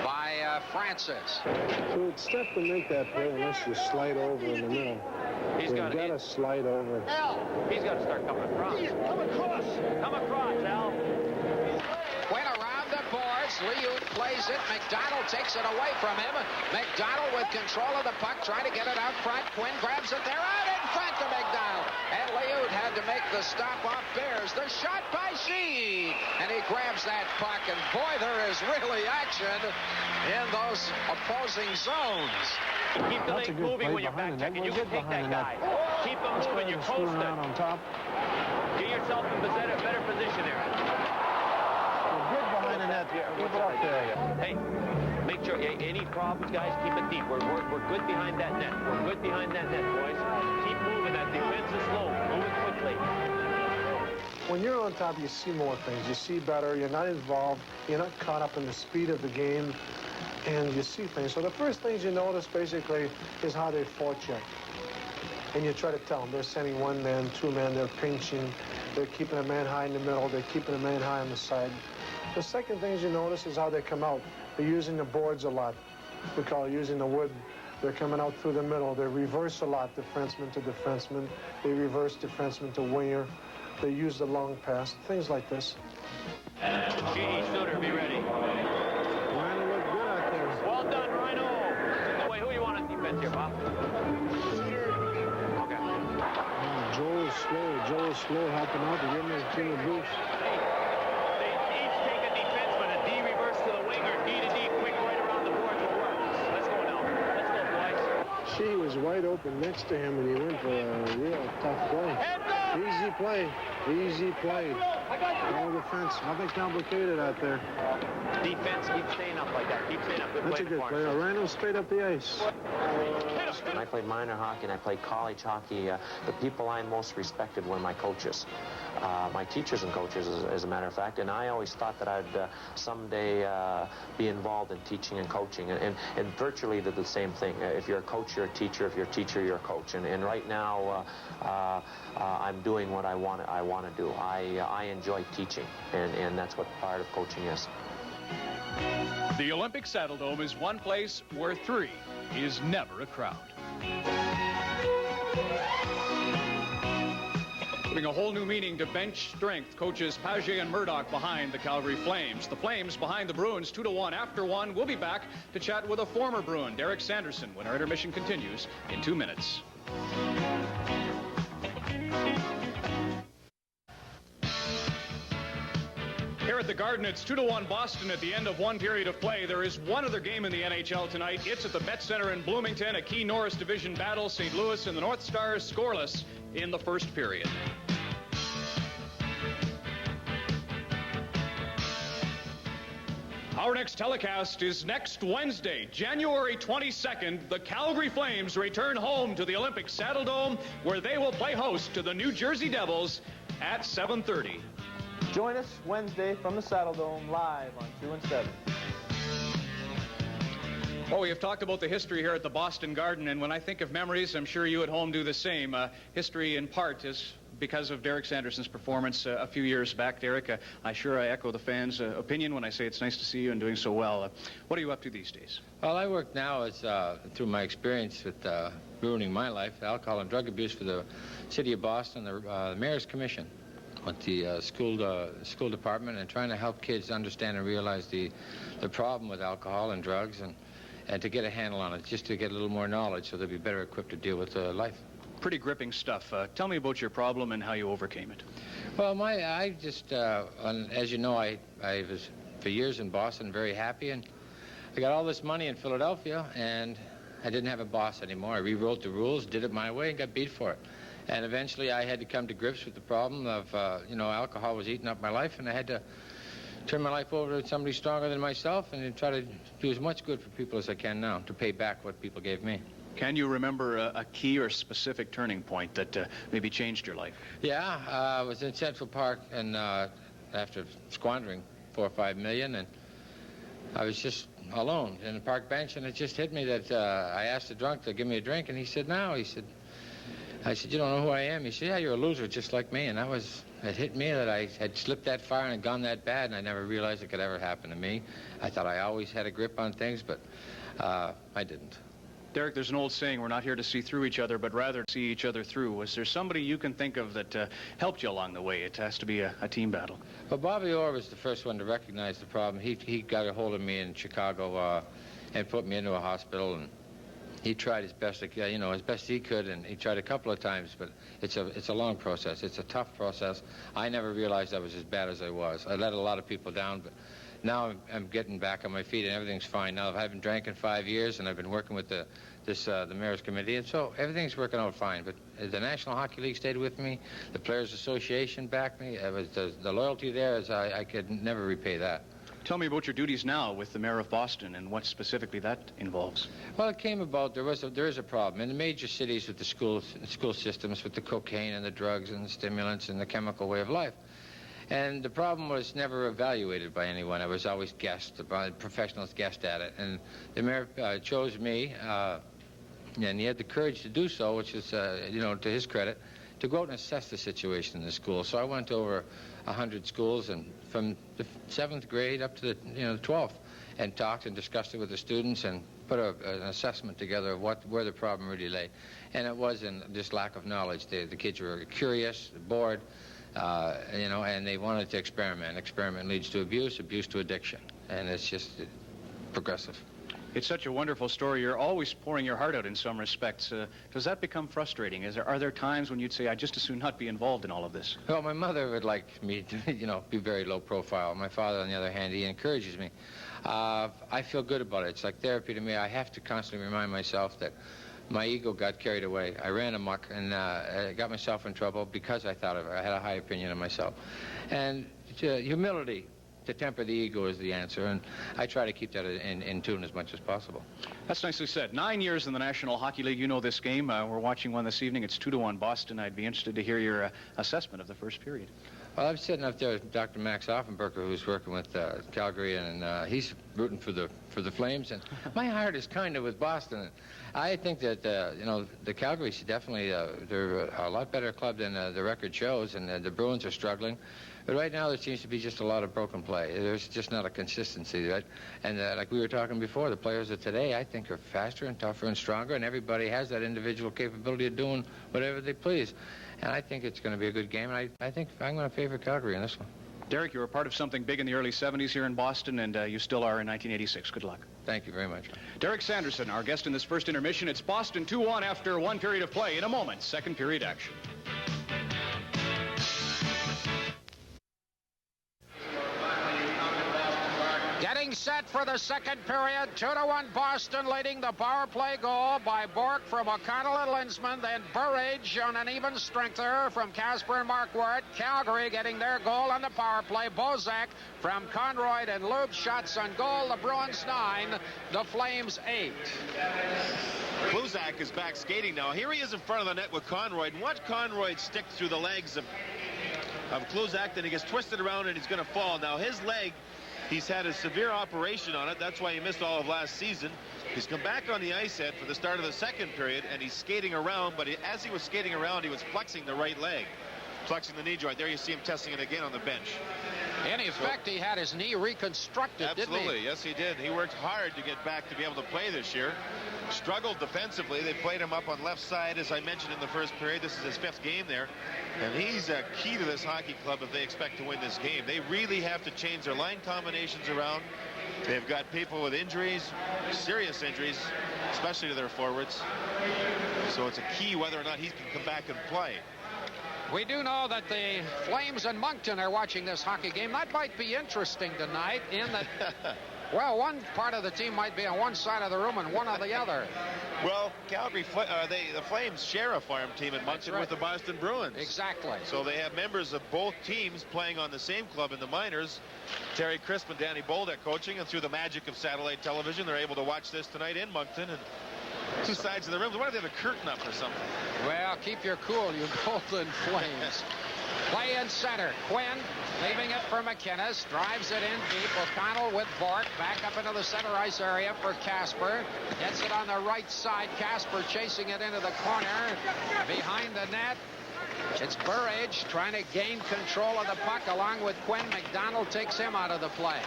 Speaker 8: by Francis.
Speaker 22: So it's tough to make that play unless you slide over in the middle. You've got to slide over.
Speaker 11: He's got to start coming across. Come across. Come across, Al.
Speaker 8: Quinn around the boards. Liut plays it. McDonald takes it away from him. McDonald with control of the puck, trying to get it out front. Quinn grabs it there, out in front to McDonald. And Liut had to make the stop off Bears. The shot by Shee. And he grabs that puck. And boy, there is really action in those opposing zones.
Speaker 11: Keep the legs moving when you're back checking. You can take that guy. Keep them moving. You're coasting.
Speaker 22: On top.
Speaker 11: Get yourself in a better position there.
Speaker 22: Good behind the net. Keep it up there.
Speaker 11: Hey, make sure any problems, guys, keep it deep. We're good behind that net. We're good behind that net, boys. Keep moving. That defense is slow. Move it quickly.
Speaker 22: When you're on top, you see more things. You see better. You're not involved. You're not caught up in the speed of the game. and you see things. So the first things you notice, basically, is how they forecheck. And you try to tell them. They're sending one man, two men, they're pinching, they're keeping a man high in the middle, they're keeping a man high on the side. The second things you notice is how they come out. They're using the boards a lot. We call it using the wood. They're coming out through the middle. They reverse a lot, defenseman to defenseman. They reverse defenseman to winger. They use the long pass, things like this.
Speaker 11: G.E. Suter, be ready.
Speaker 22: Rhino looked good out there.
Speaker 11: Well done, Rhino. Wait, who you want on defense here, Bob? Okay.
Speaker 22: Joel's slow helping out to give him a boost.
Speaker 11: They each take a defenseman, a D reverse to the winger, D to D quick right around the boards will work. Let's go now. Let's go, boys.
Speaker 22: She was wide open next to him, and he went for a real tough play. Easy play. Easy play. No defense. Nothing complicated out there.
Speaker 11: Defense, keep staying up like that. Keep staying up. Good
Speaker 22: That's
Speaker 11: play
Speaker 22: a good play. Rhino straight up the ice.
Speaker 21: When I played minor hockey and I played college hockey, the people I most respected were my coaches. My teachers and coaches, as a matter of fact, and I always thought that I'd someday be involved in teaching and coaching, and virtually they're the same thing. If you're a coach, you're a teacher. If you're a teacher, you're a coach. And right now, I'm doing what I want to do. I enjoy teaching, and that's what part of coaching is.
Speaker 1: The Olympic Saddledome is one place where three is never a crowd. Putting a whole new meaning to bench strength, coaches Paget and Murdoch behind the Calgary Flames. The Flames behind the Bruins 2-1 after one. We'll be back to chat with a former Bruin, Derek Sanderson, when our intermission continues in 2 minutes. Here at the Garden, it's 2-1 Boston at the end of one period of play. There is one other game in the NHL tonight. It's at the Bet Center in Bloomington, a key Norris Division battle. St. Louis and the North Stars scoreless in the first period. Our next telecast is next Wednesday, January 22nd. The Calgary Flames return home to the Olympic Saddledome, where they will play host to the New Jersey Devils at 7:30.
Speaker 2: Join us Wednesday from the Saddledome live on 2 and 7.
Speaker 1: Well, we have talked about the history here at the Boston Garden, and when I think of memories, I'm sure you at home do the same. History, in part, is because of Derek Sanderson's performance a few years back. Derek, I echo the fans' opinion when I say it's nice to see you and doing so well. What are you up to these days?
Speaker 3: Well, I work now as through my experience with ruining my life, alcohol and drug abuse for the city of Boston, the Mayor's Commission, with the school department, and trying to help kids understand and realize the problem with alcohol and drugs, and to get a handle on it, just to get a little more knowledge so they'll be better equipped to deal with life.
Speaker 1: Pretty gripping stuff. Tell me about your problem and how you overcame it.
Speaker 3: Well, as you know, I was for years in Boston, very happy, and I got all this money in Philadelphia, and I didn't have a boss anymore. I rewrote the rules, did it my way, and got beat for it. And eventually I had to come to grips with the problem of, alcohol was eating up my life, and I had to turn my life over to somebody stronger than myself and try to do as much good for people as I can now to pay back what people gave me.
Speaker 1: Can you remember a key or specific turning point that maybe changed your life?
Speaker 3: Yeah, I was in Central Park, and after squandering $4 or $5 million, and I was just alone in the park bench, and it just hit me that I asked the drunk to give me a drink, and he said, no. I said, you don't know who I am? He said, yeah, you're a loser just like me. And it hit me that I had slipped that far and had gone that bad, and I never realized it could ever happen to me. I thought I always had a grip on things, but I didn't.
Speaker 1: Derek, there's an old saying, we're not here to see through each other, but rather to see each other through. Was there somebody you can think of that helped you along the way? It has to be a team battle.
Speaker 3: Well, Bobby Orr was the first one to recognize the problem. He got a hold of me in Chicago and put me into a hospital, and he tried as best he could, and he tried a couple of times, but it's a long process. It's a tough process. I never realized I was as bad as I was. I let a lot of people down, but now I'm getting back on my feet, and everything's fine. Now I haven't drank in 5 years, and I've been working with the Mayor's Committee, and so everything's working out fine. But the National Hockey League stayed with me. The Players Association backed me. It was the loyalty there, I could never repay that.
Speaker 1: Tell me about your duties now with the Mayor of Boston and what specifically that involves.
Speaker 3: Well, it came about, there is a problem. In the major cities with the school systems, with the cocaine and the drugs and the stimulants and the chemical way of life. And the problem was never evaluated by anyone. I was always guessed, professionals guessed at it. And the mayor chose me, and he had the courage to do so, which is, you know, to his credit, to go out and assess the situation in the school. So I went to over 100 schools, and from the 7th grade up to the 12th, and talked and discussed it with the students and put an assessment together of where the problem really lay. And it was in just lack of knowledge. The kids were curious, bored, you know, and they wanted to experiment. Experiment leads to abuse, abuse to addiction, and it's just progressive.
Speaker 1: It's such a wonderful story. You're always pouring your heart out in some respects. Does that become frustrating? Are there times when you'd say, I'd just as soon not be involved in all of this?
Speaker 3: Well, my mother would like me to, you know, be very low profile. My father, on the other hand, he encourages me. I feel good about it. It's like therapy to me. I have to constantly remind myself that my ego got carried away. I ran amok and I got myself in trouble because I thought I had a high opinion of myself. And humility to temper the ego is the answer, and I try to keep that in tune as much as possible.
Speaker 1: That's nicely said. 9 years in the National Hockey League. You know this game. We're watching one this evening. It's 2-1 Boston. I'd be interested to hear your assessment of the first period.
Speaker 3: Well, I'm sitting up there with Dr. Max Offenberger, who's working with Calgary, and he's rooting for the Flames. And my heart is kind of with Boston. I think that you know, the Calgary is definitely they're a lot better club than the record shows, and the Bruins are struggling. But right now there seems to be just a lot of broken play. There's just not a consistency, right? And like we were talking before, the players of today, I think, are faster and tougher and stronger, and everybody has that individual capability of doing whatever they please. And I think it's going to be a good game, and I think I'm going to favor Calgary in this one.
Speaker 1: Derek, you were part of something big in the early 70s here in Boston, and you still are in 1986. Good luck.
Speaker 3: Thank you very much.
Speaker 1: Derek Sanderson, our guest in this first intermission. It's Boston 2-1 after one period of play. In a moment, second period action.
Speaker 8: Getting set for the second period. 2-1 Boston, leading the power play goal by Bork from O'Connell and Linsman. Then Burridge on an even strengther from Casper and Markwart. Calgary getting their goal on the power play. Bozak from Conroy and Loop. Shots on goal. The Bruins 9, the Flames 8.
Speaker 9: Kluzak is back skating now. Here he is in front of the net with Conroy. And watch Conroy stick through the legs of Kluzak. Then he gets twisted around and he's going to fall. Now his leg, he's had a severe operation on it. That's why he missed all of last season. He's come back on the ice head for the start of the second period, and he's skating around, but as he was skating around, he was flexing the right leg, flexing the knee joint. There you see him testing it again on the bench.
Speaker 8: In effect, he had his knee reconstructed,
Speaker 9: absolutely,
Speaker 8: didn't he?
Speaker 9: Yes, he did. He worked hard to get back to be able to play this year. Struggled defensively. They played him up on left side, as I mentioned in the first period. This is his 5th game there. And he's a key to this hockey club if they expect to win this game. They really have to change their line combinations around. They've got people with injuries, serious injuries, especially to their forwards. So it's a key whether or not he can come back and play.
Speaker 8: We do know that the Flames and Moncton are watching this hockey game. That might be interesting tonight in that, well, one part of the team might be on one side of the room and one on the other.
Speaker 9: Well, Calgary, the Flames share a farm team at Moncton with the Boston Bruins.
Speaker 8: Exactly.
Speaker 9: So they have members of both teams playing on the same club in the minors. Terry Crisp and Danny Bolduc coaching, and through the magic of satellite television, they're able to watch this tonight in Moncton. And two sides of the rims. Why don't they have a curtain up or something?
Speaker 8: Well, keep your cool, you Golden Flames. Play in center. Quinn leaving it for McInnes. Drives it in deep. O'Connell with Bork. Back up into the center ice area for Casper. Gets it on the right side. Casper chasing it into the corner. Behind the net, it's Burridge trying to gain control of the puck along with Quinn. McDonald takes him out of the play.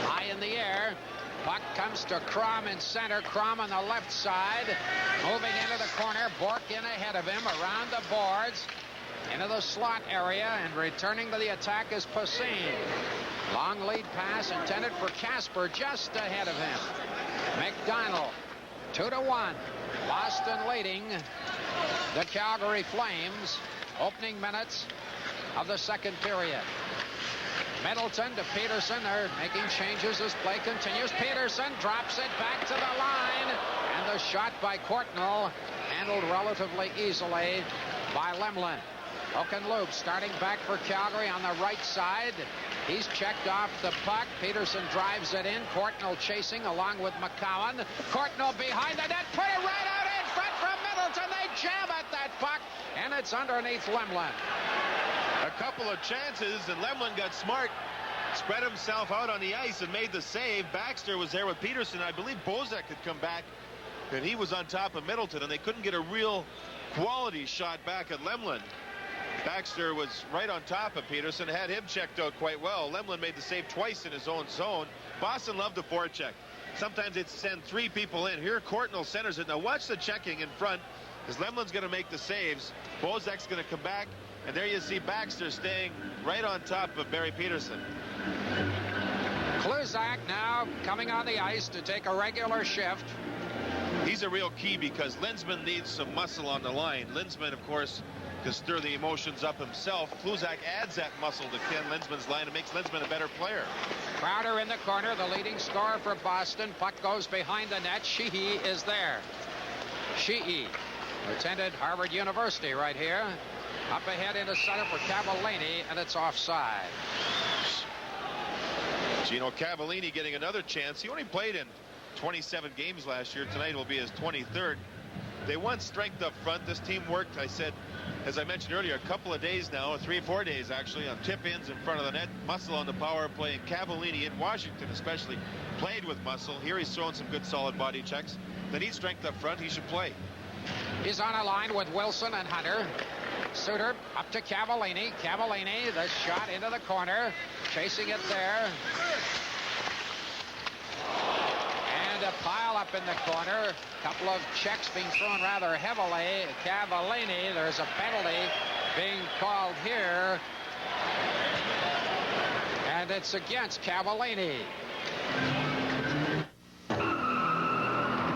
Speaker 8: High in the air. Puck comes to Crom in center. Crom on the left side. Moving into the corner. Bork in ahead of him. Around the boards. Into the slot area. And returning to the attack is Passin. Long lead pass intended for Casper just ahead of him. McDonald. 2-1. Boston leading the Calgary Flames. Opening minutes of the second period. Middleton to Peterson. They're making changes as play continues. Peterson drops it back to the line. And the shot by Courtnall handled relatively easily by Lemlin. Oakenloop starting back for Calgary on the right side. He's checked off the puck. Peterson drives it in. Courtnall chasing along with McCowan. Courtnall behind the net. Put it right out in front from Middleton. They jam at that puck. And it's underneath Lemlin.
Speaker 9: A couple of chances, and Lemlin got smart, spread himself out on the ice and made the save. Baxter was there with Peterson. I believe Bozak had come back, and he was on top of Middleton, and they couldn't get a real quality shot back at Lemlin. Baxter was right on top of Peterson, had him checked out quite well. Lemlin made the save twice in his own zone. Boston loved the forecheck. Sometimes they'd send 3 people in. Here, Courtnall centers it. Now watch the checking in front, because Lemlin's going to make the saves. Bozak's going to come back, and there you see Baxter staying right on top of Barry Peterson.
Speaker 8: Kluzak now coming on the ice to take a regular shift.
Speaker 9: He's a real key because Linsman needs some muscle on the line. Linsman, of course, can stir the emotions up himself. Kluzak adds that muscle to Ken Linsman's line and makes Linsman a better player.
Speaker 8: Crowder in the corner, the leading scorer for Boston. Puck goes behind the net. Sheehy is there. Sheehy attended Harvard University right here. Up ahead into center for Cavallini, and it's offside.
Speaker 9: Gino Cavallini getting another chance. He only played in 27 games last year. Tonight will be his 23rd. They want strength up front. This team worked, I said, as I mentioned earlier, a couple of days now, 3 or 4 days actually, on tip-ins in front of the net. Muscle on the power play, and Cavallini in Washington especially played with muscle. Here he's throwing some good solid body checks. They need strength up front. He should play.
Speaker 8: He's on a line with Wilson and Hunter. Suter up to Cavallini. Cavallini, the shot into the corner. Chasing it there. And a pile up in the corner. A couple of checks being thrown rather heavily. Cavallini, there's a penalty being called here. And it's against Cavallini.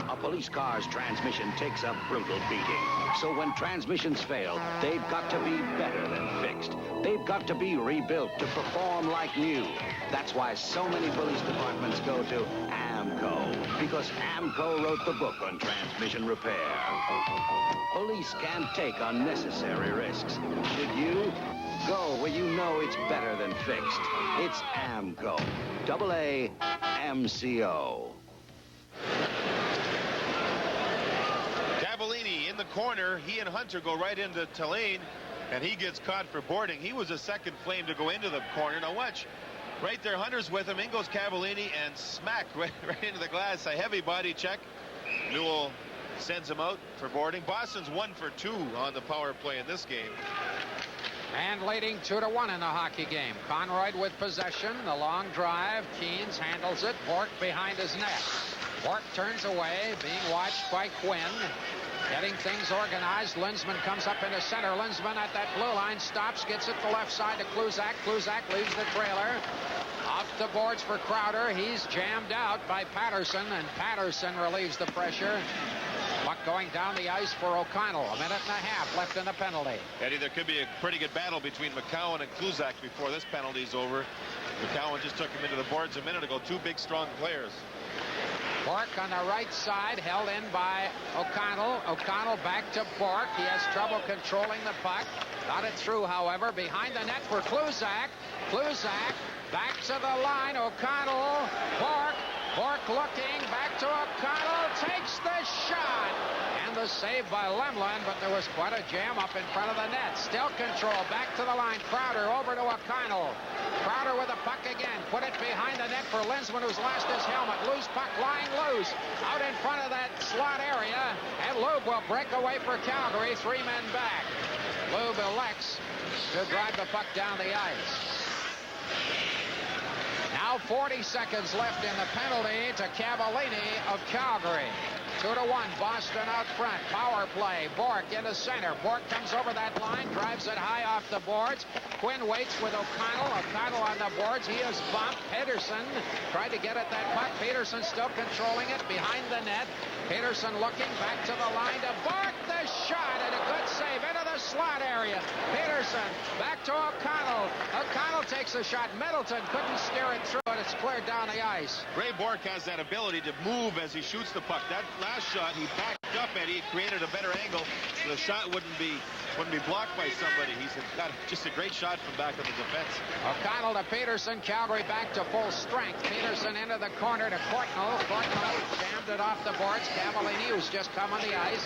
Speaker 4: A police car's transmission takes a brutal beating. So when transmissions fail, they've got to be better than fixed. They've got to be rebuilt to perform like new. That's why so many police departments go to AMCO, because AMCO wrote the book on transmission repair. Police can't take unnecessary risks. Should you? Go where you know it's better than fixed. It's AMCO. AA MCO.
Speaker 9: Cavallini in the corner. He and Hunter go right into Tulane, and he gets caught for boarding. He was the second Flame to go into the corner. Now watch. Right there, Hunter's with him. In goes Cavallini, and smack right into the glass. A heavy body check. Newell sends him out for boarding. Boston's 1 for 2 on the power play in this game.
Speaker 8: And leading 2-1 in the hockey game. Conroy with possession. The long drive. Keynes handles it. Bork behind his net. Bork turns away, being watched by Quinn. Getting things organized. Linsman comes up into center. Linsman at that blue line stops, gets it to left side to Kluzak. Kluzak leaves the trailer. Off the boards for Crowder. He's jammed out by Patterson, and Patterson relieves the pressure. Puck going down the ice for O'Connell. 1.5 minutes left in the penalty.
Speaker 9: Eddie, there could be a pretty good battle between McCowan and Kluzak before this penalty's over. McCowan just took him into the boards a minute ago. 2 big, strong players.
Speaker 8: Bork on the right side, held in by O'Connell. O'Connell back to Bork. He has trouble controlling the puck. Got it through, however, behind the net for Kluzak. Kluzak back to the line. O'Connell, Bork. Bork looking, back to O'Connell, takes the shot. And the save by Lemlin, but there was quite a jam up in front of the net. Still control, back to the line. Crowder over to O'Connell. Crowder with the puck again. Put it behind the net for Linsman, who's lost his helmet. Loose puck lying loose. Out in front of that slot area. And Lube will break away for Calgary. 3 men back. Lube elects to drive the puck down the ice. Now 40 seconds left in the penalty to Cavallini of Calgary. 2-1, Boston out front. Power play. Bork into center. Bork comes over that line, drives it high off the boards. Quinn waits with O'Connell. O'Connell on the boards. He is bumped. Peterson tried to get at that puck. Peterson still controlling it behind the net. Peterson looking back to the line to Bork. The shot and a good save into the slot area. Peterson back to O'Connell. O'Connell takes the shot. Middleton couldn't steer it through, and it's cleared down the ice.
Speaker 9: Ray Bork has that ability to move as he shoots the puck. That last shot, he backed up, Eddie, created a better angle, so the shot wouldn't be blocked by somebody. He's got just a great shot from back on the defense.
Speaker 8: O'Connell to Peterson. Calgary back to full strength. Peterson into the corner to Courtnall. Courtnall jammed it off the boards. Cavallini, who's just come on the ice,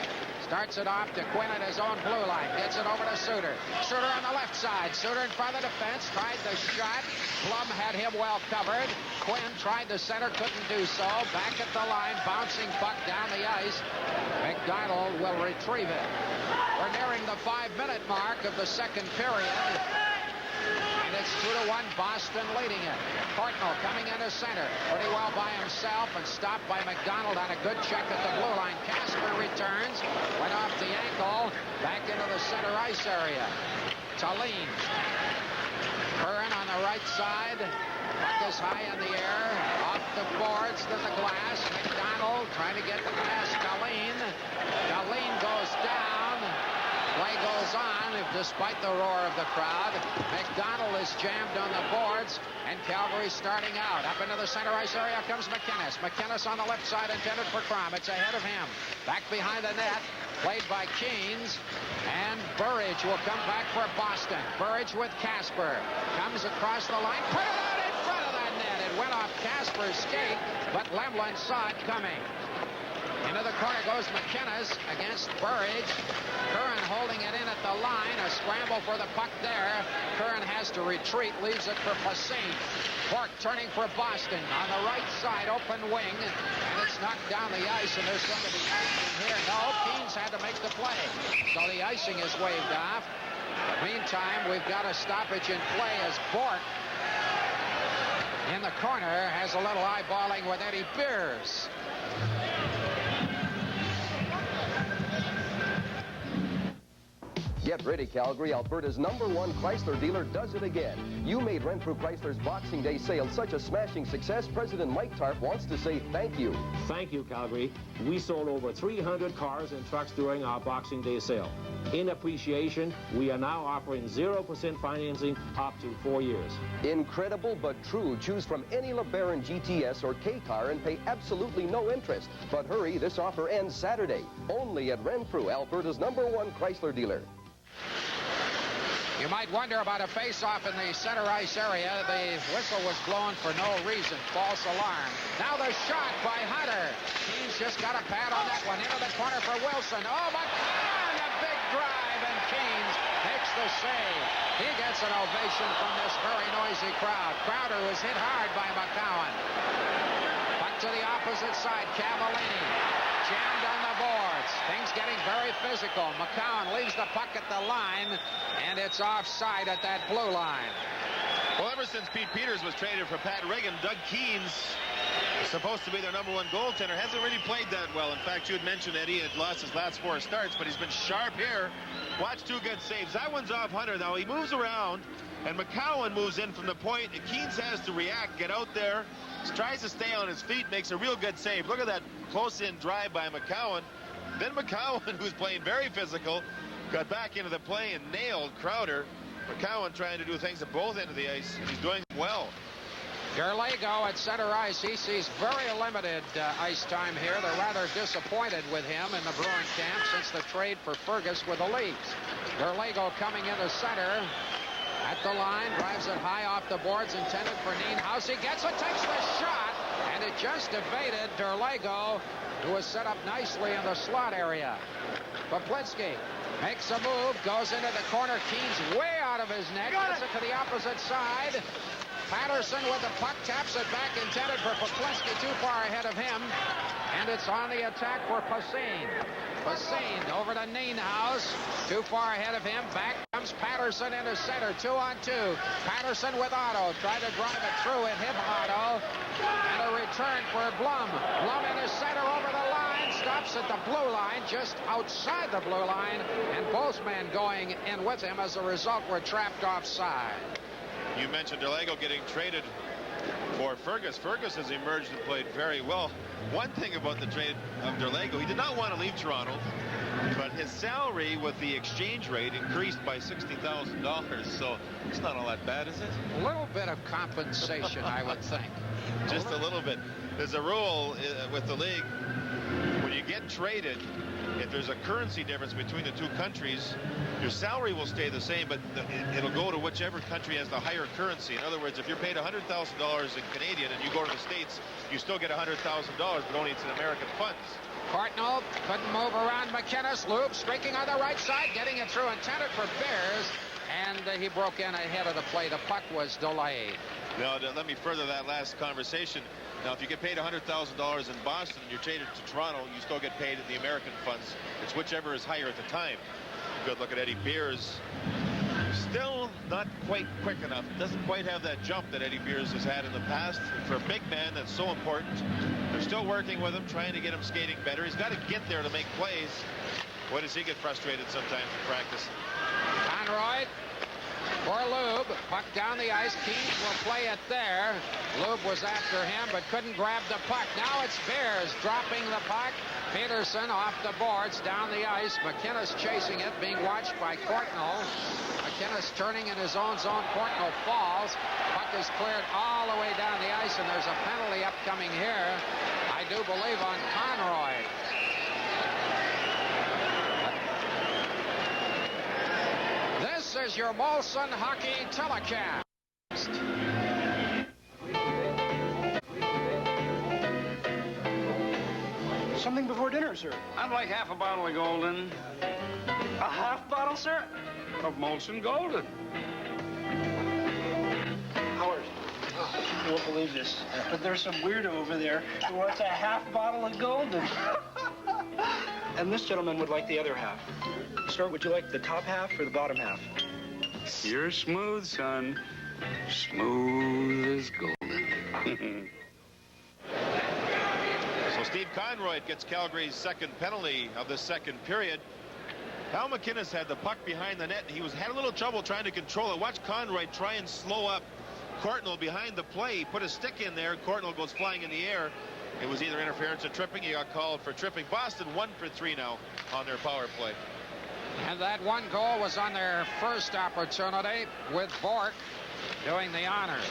Speaker 8: Starts it off to Quinn at his own blue line. Gets it over to Suter. Suter on the left side. Suter in front of the defense. Tried the shot. Blum had him well covered. Quinn tried the center. Couldn't do so. Back at the line. Bouncing puck down the ice. McDonald will retrieve it. We're nearing the 5-minute mark of the second period. And it's 2-1, Boston leading it. Portnoy coming into center. Pretty well by himself and stopped by McDonald on a good check at the blue line. Casper returns. Went off the ankle. Back into the center ice area. Tallinn. Curran on the right side. Puck is high in the air. Off the boards to the glass. McDonald trying to get the pass. Tallinn. Tallinn goes down. Play goes on, despite the roar of the crowd. McDonald is jammed on the boards, and Calgary's starting out. Up into the center ice area comes McInnes. McInnes on the left side, intended for Crom. It's ahead of him. Back behind the net, played by Keynes, and Burridge will come back for Boston. Burridge with Casper. Comes across the line, put it out in front of that net. It went off Casper's skate, but Lemlin saw it coming. Into the corner goes McInnes against Burridge. Curran holding it in at the line. A scramble for the puck there. Curran has to retreat, leaves it for Passin. Bork turning for Boston on the right side, open wing, and it's knocked down the ice, and there's going to be icing here. No, Keynes had to make the play, so the icing is waved off. Meantime, we've got a stoppage in play as Bork in the corner has a little eyeballing with Eddie Beers.
Speaker 5: Get ready, Calgary. Alberta's #1 Chrysler dealer does it again. You made Renfrew Chrysler's Boxing Day sale such a smashing success, President Mike Tarp wants to say thank you.
Speaker 6: Thank you, Calgary. We sold over 300 cars and trucks during our Boxing Day sale. In appreciation, we are now offering 0% financing up to 4 years.
Speaker 5: Incredible but true. Choose from any LeBaron GTS or K-Car and pay absolutely no interest. But hurry, this offer ends Saturday. Only at Renfrew, Alberta's #1 Chrysler dealer.
Speaker 8: You might wonder about a face-off in the center ice area. The whistle was blown for no reason. False alarm. Now the shot by Hunter. Keynes just got a pad on that one. Into the corner for Wilson. Oh, McCown, a big drive, and Keynes makes the save. He gets an ovation from this very noisy crowd. Crowder was hit hard by McCown. Back to the opposite side. Cavallini jammed on the boards. Things getting very physical. McCown leaves the puck at the line, and it's offside at that blue line.
Speaker 9: Well, ever since Pete Peters was traded for Pat Reagan, Doug Keynes, supposed to be their #1 goaltender, hasn't really played that well. In fact, you had mentioned Eddie had lost his last 4 starts, but he's been sharp here. Watch 2 good saves. That one's off Hunter, though. He moves around, and McCowan moves in from the point, and Keynes has to react, get out there, tries to stay on his feet, makes a real good save. Look at that close-in drive by McCowan. Then McCowan, who's playing very physical, got back into the play and nailed Crowder. McCowan trying to do things at both ends of the ice, and he's doing well.
Speaker 8: Gerlago at center ice. He sees very limited ice time here. They're rather disappointed with him in the Bruin camp since the trade for Fergus with the Leafs. Gerlago coming into center. At the line, drives it high off the boards, intended for Nienhuis. He gets it, takes the shot, and it just evaded Derlago, who was set up nicely in the slot area. Paplitsky makes a move, goes into the corner. Keynes way out of his net, gets it to the opposite side. Patterson with the puck, taps it back, intended for Paplitsky, too far ahead of him. And it's on the attack for Passin. Passin over to Nienhuis, too far ahead of him. Back comes Patterson into center, 2-on-2. Patterson with Otto, tried to drive it through, it hit Otto. And a return for Blum. Blum into center over the line, stops at the blue line, just outside the blue line. And both men going in with him. As a result, were trapped offside.
Speaker 9: You mentioned Derlago getting traded for Fergus. Fergus has emerged and played very well. One thing about the trade of Derlago, he did not want to leave Toronto, but his salary with the exchange rate increased by $60,000, so it's not all that bad, is it?
Speaker 8: A little bit of compensation, I would think.
Speaker 9: Just a little bit. There's a rule with the league, when you get traded, if there's a currency difference between the 2 countries, your salary will stay the same, but it'll go to whichever country has the higher currency. In other words, if you're paid $100,000 in Canadian and you go to the States, you still get $100,000, but only it's in American funds.
Speaker 8: Courtnall couldn't move around McInnes. Loop streaking on the right side, getting it through, intended for Bears, and he broke in ahead of the play. The puck was delayed.
Speaker 9: Now, let me further that last conversation. Now, if you get paid $100,000 in Boston and you're traded to Toronto, you still get paid in the American funds. It's whichever is higher at the time. Good look at Eddie Beers. Still not quite quick enough. Doesn't quite have that jump that Eddie Beers has had in the past. For a big man, that's so important. They're still working with him, trying to get him skating better. He's got to get there to make plays. Boy, does he get frustrated sometimes in practice.
Speaker 8: Conroy for Lube. Puck down the ice. Keys will play it there. Lube was after him, but couldn't grab the puck. Now it's Bears dropping the puck. Peterson off the boards, down the ice. McInnes chasing it, being watched by Courtnall. McInnes turning in his own zone. Courtnall falls. Puck is cleared all the way down the ice, and there's a penalty upcoming here, I do believe, on Conroy. This is your Molson Hockey telecast.
Speaker 7: Something before dinner, sir. I'd like half a bottle of Golden. A half bottle, sir? Of Molson Golden. Howard, you won't believe this, but there's some weirdo over there who wants a half bottle of Golden. And this gentleman would like the other half. Sir, would you like the top half or the bottom half? You're smooth, son. Smooth as golden.
Speaker 9: So Steve Conroy gets Calgary's second penalty of the second period. Al McInnes had the puck behind the net. He had a little trouble trying to control it. Watch Conroy try and slow up Courtnall behind the play. He put a stick in there. Courtnall goes flying in the air. It was either interference or tripping. He got called for tripping. Boston 1 for 3 now on their power play.
Speaker 8: And that one goal was on their first opportunity, with Bork doing the honors.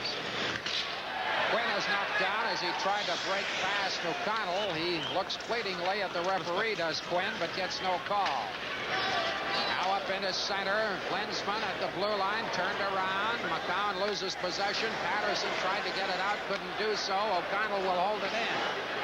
Speaker 8: Quinn is knocked down as he tried to break past O'Connell. He looks fleetingly at the referee, does Quinn, but gets no call. Now up into center. Lensman at the blue line, turned around. McCown loses possession. Patterson tried to get it out, couldn't do so. O'Connell will hold it in.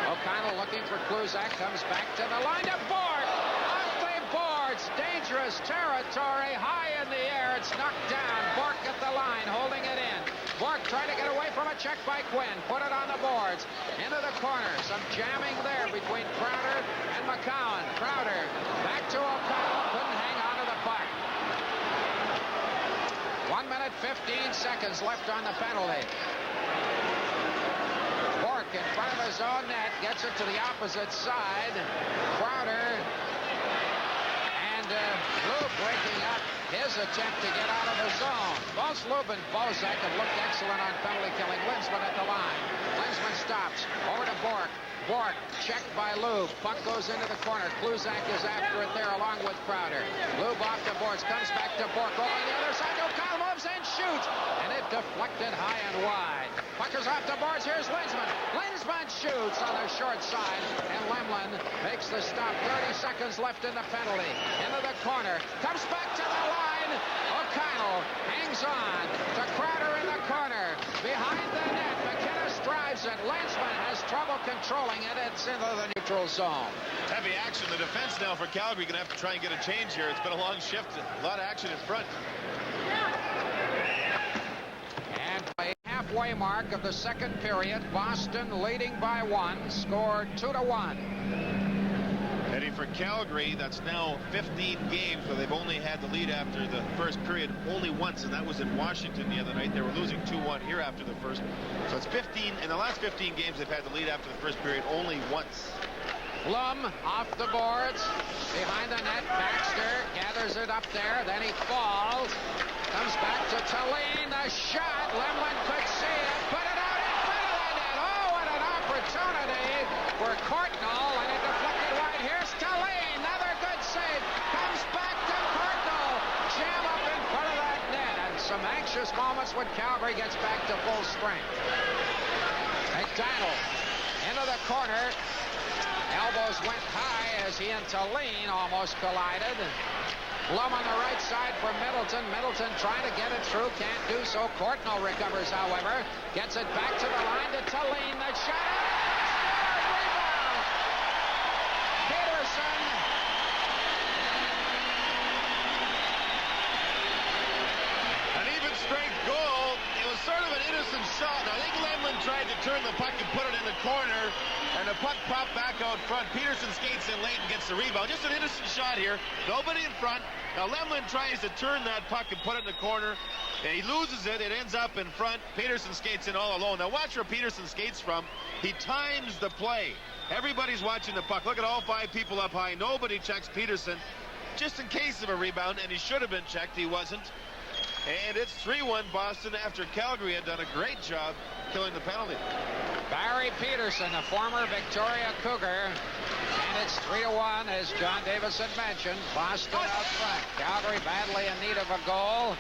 Speaker 8: O'Connell looking for Kluzak, comes back to the line to Bork. Off the boards. Dangerous territory, high in the air. It's knocked down. Bork at the line, holding it in. Bork trying to get away from a check by Quinn. Put it on the boards. Into the corner. Some jamming there between Crowder and McCown. Crowder back to O'Connell. Couldn't hang on to the puck. 1 minute, 15 seconds left on the penalty. Bork in front of his own net. Gets it to the opposite side. Crowder and Lube breaking up his attempt to get out of the zone. Both Lube and Bozak have looked excellent on penalty killing. Lensman at the line. Lensman stops. Over to Bork. Bork checked by Lube. Puck goes into the corner. Kluzak is after it there along with Crowder. Lube off the boards. Comes back to Bork. Over the other side. O'Connell moves and shoots. And it deflected high and wide. Puck is off the boards. Here's Lensman. Lensman shoots on the short side. And Lemlin makes the stop. 30 seconds left in the penalty. Into the corner. Comes back to the line. O'Connell hangs on to Crowder in the corner. Behind the net. McInnes drives it. Lensman has trouble controlling it. It's into the neutral zone.
Speaker 9: Heavy action. The defense now for Calgary going to have to try and get a change here. It's been a long shift. A lot of action in front.
Speaker 8: And by halfway mark of the second period, Boston leading by 1, scored 2-1.
Speaker 9: Eddie, for Calgary, that's now 15 games where they've only had the lead after the first period only once, and that was in Washington the other night. They were losing 2-1 here after the first. So it's 15. In the last 15 games, they've had the lead after the first period only once.
Speaker 8: Blum off the boards, behind the net. Baxter gathers it up there, then he falls. Comes back to Tallene, the shot. Lemlin could see it, put it out in front of the net. Oh, what an opportunity for Courtnall, and it deflected wide. Here's Tallene, another good save. Comes back to Courtnall. Jam up in front of that net, and some anxious moments when Calgary gets back to full strength. McDonald into the corner. Elbows went high as he and Tallene almost collided. Blum on the right side for Middleton. Middleton trying to get it through. Can't do so. Courtnall recovers, however. Gets it back to the line to Tallene. The shot. Rebound.
Speaker 9: innocent shot. I think Lemlin tried to turn the puck and put it in the corner, and the puck popped back out front. Peterson skates in late and gets the rebound. Just an innocent shot here. Nobody in front. Now Lemlin tries to turn that puck and put it in the corner, and he loses it. It ends up in front. Peterson skates in all alone. Now watch where Peterson skates from. He times the play. Everybody's watching the puck. Look at all 5 people up high. Nobody checks Peterson, just in case of a rebound, and he should have been checked. He wasn't. And it's 3-1 Boston after Calgary had done a great job killing the penalty.
Speaker 8: Barry Peterson, the former Victoria Cougar. And it's 3-1, as John Davis had mentioned. Boston out front. Calgary badly in need of a goal.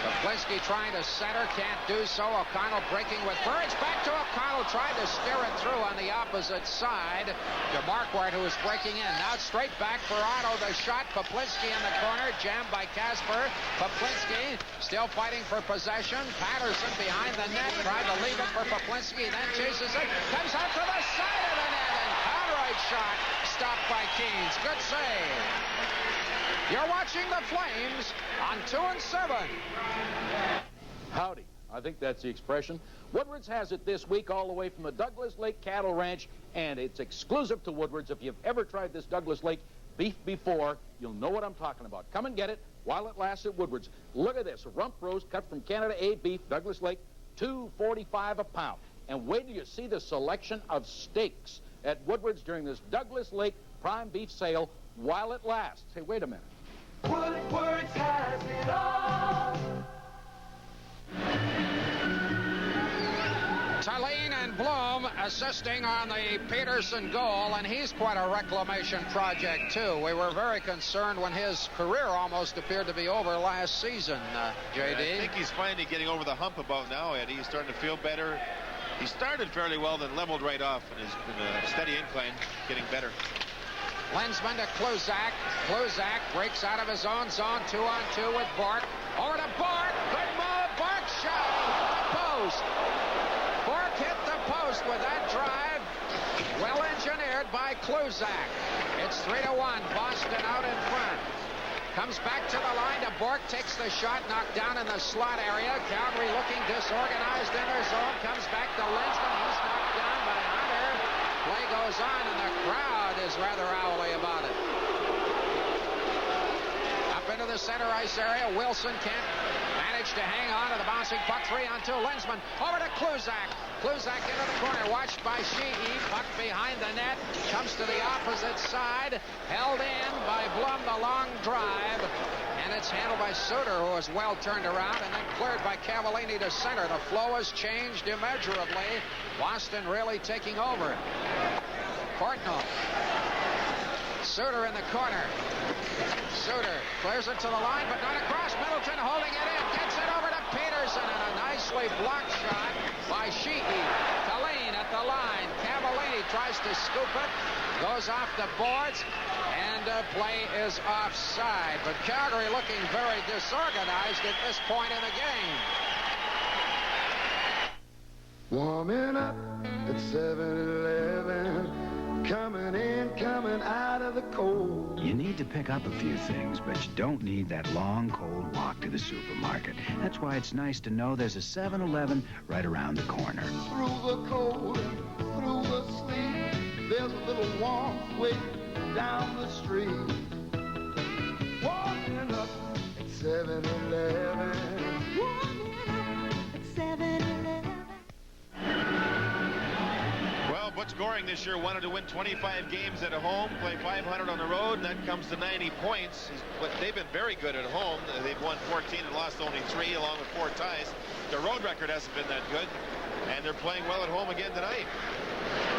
Speaker 8: Kaplinski trying to center, can't do so. O'Connell breaking with Burns. Back to O'Connell, tried to steer it through on the opposite side to Marquardt, who was breaking in. Now straight back for Otto. The shot, Kaplinski in the corner, jammed by Kasper. Kaplinski still fighting for possession. Patterson behind the net, tried to leave it for Kaplinski, then chases it. Comes out to the side of the net, and Conroy's shot stopped by Keynes. Good save. You're watching the Flames on 2-7.
Speaker 10: Howdy. I think that's the expression. Woodward's has it this week all the way from the Douglas Lake Cattle Ranch, and it's exclusive to Woodward's. If you've ever tried this Douglas Lake beef before, you'll know what I'm talking about. Come and get it while it lasts at Woodward's. Look at this. Rump roast cut from Canada A beef, Douglas Lake, $2.45 a pound. And wait till you see the selection of steaks at Woodward's during this Douglas Lake prime beef sale while it lasts. Hey, wait a minute.
Speaker 12: Woodward's has it all.
Speaker 8: Tallene and Bloom assisting on the Peterson goal, and he's quite a reclamation project, too. We were very concerned when his career almost appeared to be over last season, J.D.
Speaker 9: Yeah, I think he's finally getting over the hump about now, Eddie. He's starting to feel better. He started fairly well, then leveled right off, and has been a steady incline, getting better.
Speaker 8: Lensman to Kluzak. Kluzak breaks out of his own zone, 2-on-2 with Bork. Over to Bork. Good move. Bork shot. The post. Bork hit the post with that drive. Well engineered by Kluzak. It's 3-1. Boston out in front. Comes back to the line to Bork. Takes the shot. Knocked down in the slot area. Calgary looking disorganized in their zone. Comes back to Lensman. He's knocked down by Hunter. Play goes on, and the crowd is rather owly about it. Up into the center ice area. Wilson can't manage to hang on to the bouncing puck. 3-on-2. Lensman over to Kluzak. Kluzak into the corner. Watched by Sheehy. Puck behind the net. Comes to the opposite side. Held in by Blum, the long drive. And it's handled by Suter, who is well turned around, and then cleared by Cavallini to center. The flow has changed immeasurably. Boston really taking over. Portnoy. Suter in the corner. Suter clears it to the line, but not across. Middleton holding it in. Gets it over to Peterson, and a nicely blocked shot by Sheehy. Tallene at the line. Cavallini tries to scoop it. Goes off the boards, and play is offside. But Calgary looking very disorganized at this point in the game.
Speaker 12: Warming up at 7-Eleven. Coming in, coming out of the cold.
Speaker 13: You need to pick up a few things, but you don't need that long, cold walk to the supermarket. That's why it's nice to know there's a 7-Eleven right around the corner.
Speaker 12: Through the cold and through the sleet, there's a little warmth waiting down the street. Walking up at 7-Eleven. Walking up at 7-Eleven.
Speaker 9: Well, Butch Goring this year wanted to win 25 games at home, play 500 on the road, and that comes to 90 points. But they've been very good at home. They've won 14 and lost only 3, along with 4 ties. Their road record hasn't been that good, and they're playing well at home again tonight.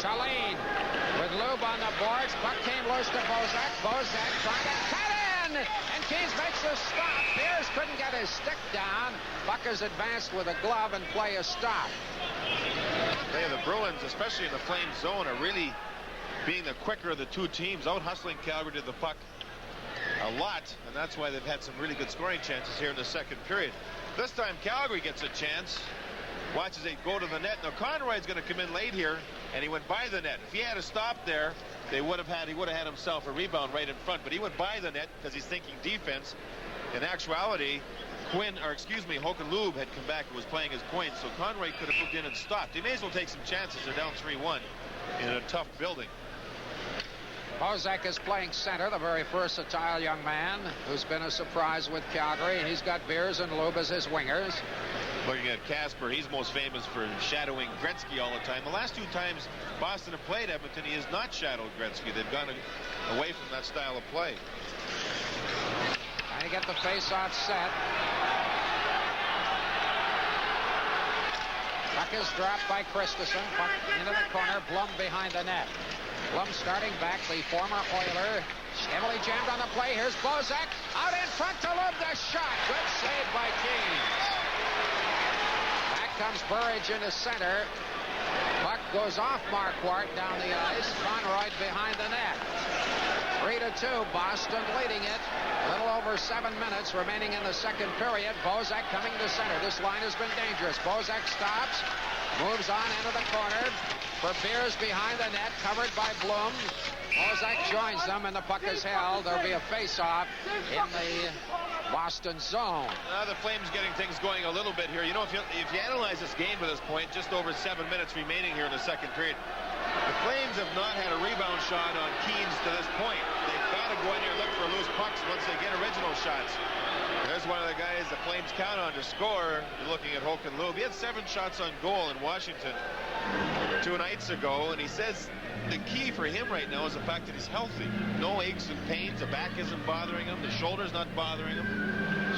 Speaker 8: Tallene with Lube on the boards. Puck came loose to Bozak. Bozak trying to cut in, and Keynes makes a stop. Beers couldn't get his stick down. Puck is advanced with a glove, and play is stopped.
Speaker 9: The Bruins, especially in the Flames zone, are really being the quicker of the two teams, out hustling Calgary to the puck a lot, and that's why they've had some really good scoring chances here in the second period. This time Calgary gets a chance. Watch as they go to the net. Now Conroy's going to come in late here, and he went by the net. If he had a stop there, he would have had himself a rebound right in front, but he went by the net because he's thinking defense. In actuality, Hogan Lube had come back and was playing his point, so Conroy could have moved in and stopped. He may as well take some chances. They're down 3-1 in a tough building.
Speaker 8: Bozak is playing center, the very versatile young man who's been a surprise with Calgary. He's got Beers and Lube as his wingers.
Speaker 9: Looking at Casper, he's most famous for shadowing Gretzky all the time. The last 2 times Boston have played Edmonton, he has not shadowed Gretzky. They've gone away from that style of play.
Speaker 8: Trying to get the face-off set. Puck is dropped by Christensen. Puck into the corner. Blum behind the net. Blum starting back, the former Oiler. Heavily jammed on the play. Here's Bozak. Out in front to Lube. The shot. Good save by Keane. Back comes Burridge into center. Puck goes off Marquardt down the ice. Conroy behind the net. 3-2. Boston leading it. A little over 7 minutes remaining in the second period. Bozak coming to center. This line has been dangerous. Bozak stops. Moves on into the corner. For Beers behind the net. Covered by Blum. Bozak joins them and the puck is held. There'll be a face-off in the Boston zone.
Speaker 9: The Flames getting things going a little bit here. You know, if you analyze this game to this point, just over 7 minutes remaining here in the second period, the Flames have not had a rebound shot on Keens to this point. They've got to go in here and look for loose pucks once they get original shots. There's one of the guys the Flames count on to score. You're looking at Hogan Lube. He had 7 shots on goal in Washington 2 nights ago, and he says the key for him right now is the fact that he's healthy. No aches and pains. The back isn't bothering him. The shoulder's not bothering him.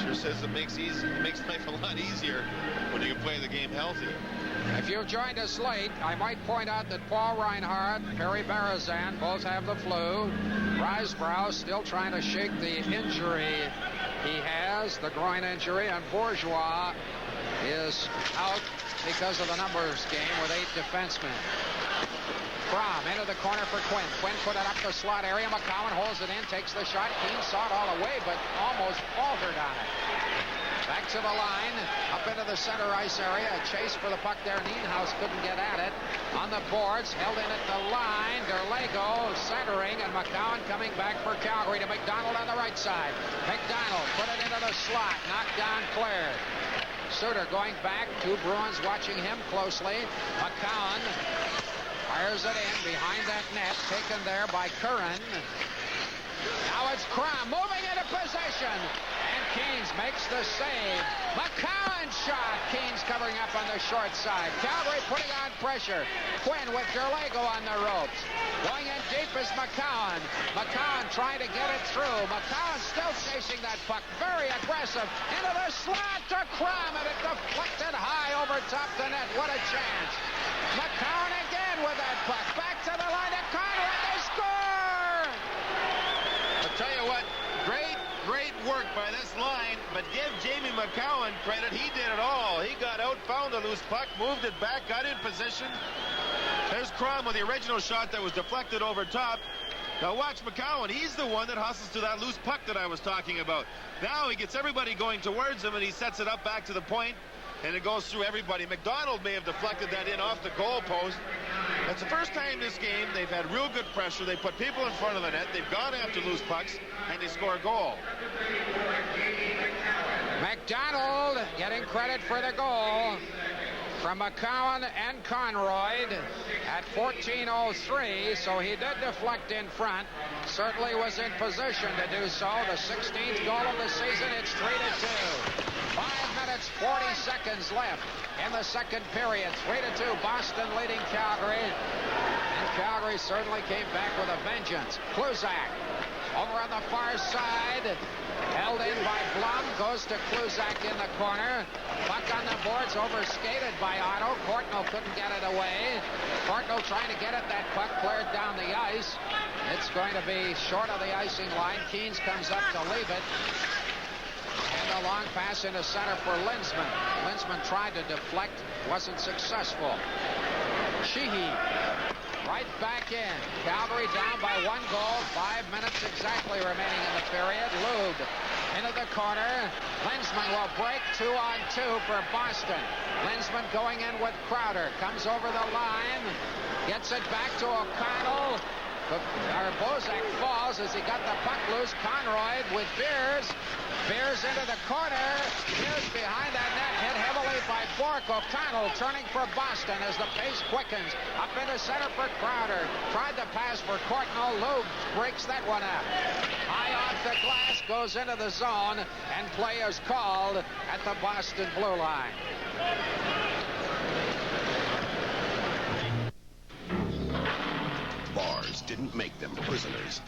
Speaker 9: Sure says it makes life a lot easier when you can play the game healthy.
Speaker 8: If you've joined us late, I might point out that Paul Reinhardt, Perry Barazan both have the flu. Risebrough still trying to shake the injury he has, the groin injury, and Bourgeois is out because of the numbers game with 8 defensemen. Crom into the corner for Quinn. Quinn put it up the slot area. McCowan holds it in, takes the shot. Keane saw it all the way, but almost faltered on it. Back to the line, up into the center ice area. A chase for the puck there. Nienhuis couldn't get at it. On the boards, held in at the line. Derlego centering, and McCowan coming back for Calgary to McDonald on the right side. McDonald put it into the slot. Knocked down, cleared. Suter going back. 2 Bruins watching him closely. McCowan fires it in behind that net. Taken there by Curran. Now it's Crom moving into possession. And Keens makes the save. McCowan shot. Keens covering up on the short side. Calgary putting on pressure. Quinn with Derlego on the ropes. Going in deep is McCowan. McCowan trying to get it through. McCowan still chasing that puck. Very aggressive. Into the slot to Crom, and it deflected high over top the net. What a chance. McCowan again with that puck. Back to the line of Conroy. They score!
Speaker 9: I'll tell you what, great work by this line, but give Jamie McCowan credit. He did it all. He got out, found a loose puck, moved it back, got in position. There's Crom with the original shot that was deflected over top. Now watch McCowan. He's the one that hustles to that loose puck that I was talking about. Now he gets everybody going towards him, and he sets it up back to the point, and it goes through everybody. McDonald may have deflected that in off the goal post. That's the first time this game they've had real good pressure. They put people in front of the net. They've gone after loose pucks, and they score a goal.
Speaker 8: McDonald getting credit for the goal from McCowan and Conroy at 14:03, so he did deflect in front. Certainly was in position to do so. The 16th goal of the season. It's 3-2. 5 minutes, 40 seconds left in the second period. 3-2, Boston leading Calgary. And Calgary certainly came back with a vengeance. Kluzak over on the far side. Held in by Blum. Goes to Kluzak in the corner. Puck on the boards, overskated by Otto. Courtnall couldn't get it away. Courtnall trying to get at that puck, cleared down the ice. It's going to be short of the icing line. Keens comes up to leave it. And a long pass into center for Linsman. Linsman tried to deflect, wasn't successful. Sheehy right back in. Calgary down by 1 goal. 5 minutes exactly remaining in the period. Lube into the corner. Linsman will break 2-on-2 for Boston. Linsman going in with Crowder. Comes over the line. Gets it back to O'Connell. Bozak falls as he got the puck loose. Conroy with Beers. Veers into the corner. Veers behind that net. Hit heavily by Bork. O'Connell turning for Boston as the pace quickens. Up into center for Crowder. Tried the pass for Courtnall. Loeb breaks that one up. High off the glass. Goes into the zone. And play is called at the Boston blue line.
Speaker 14: Bars didn't make them prisoners.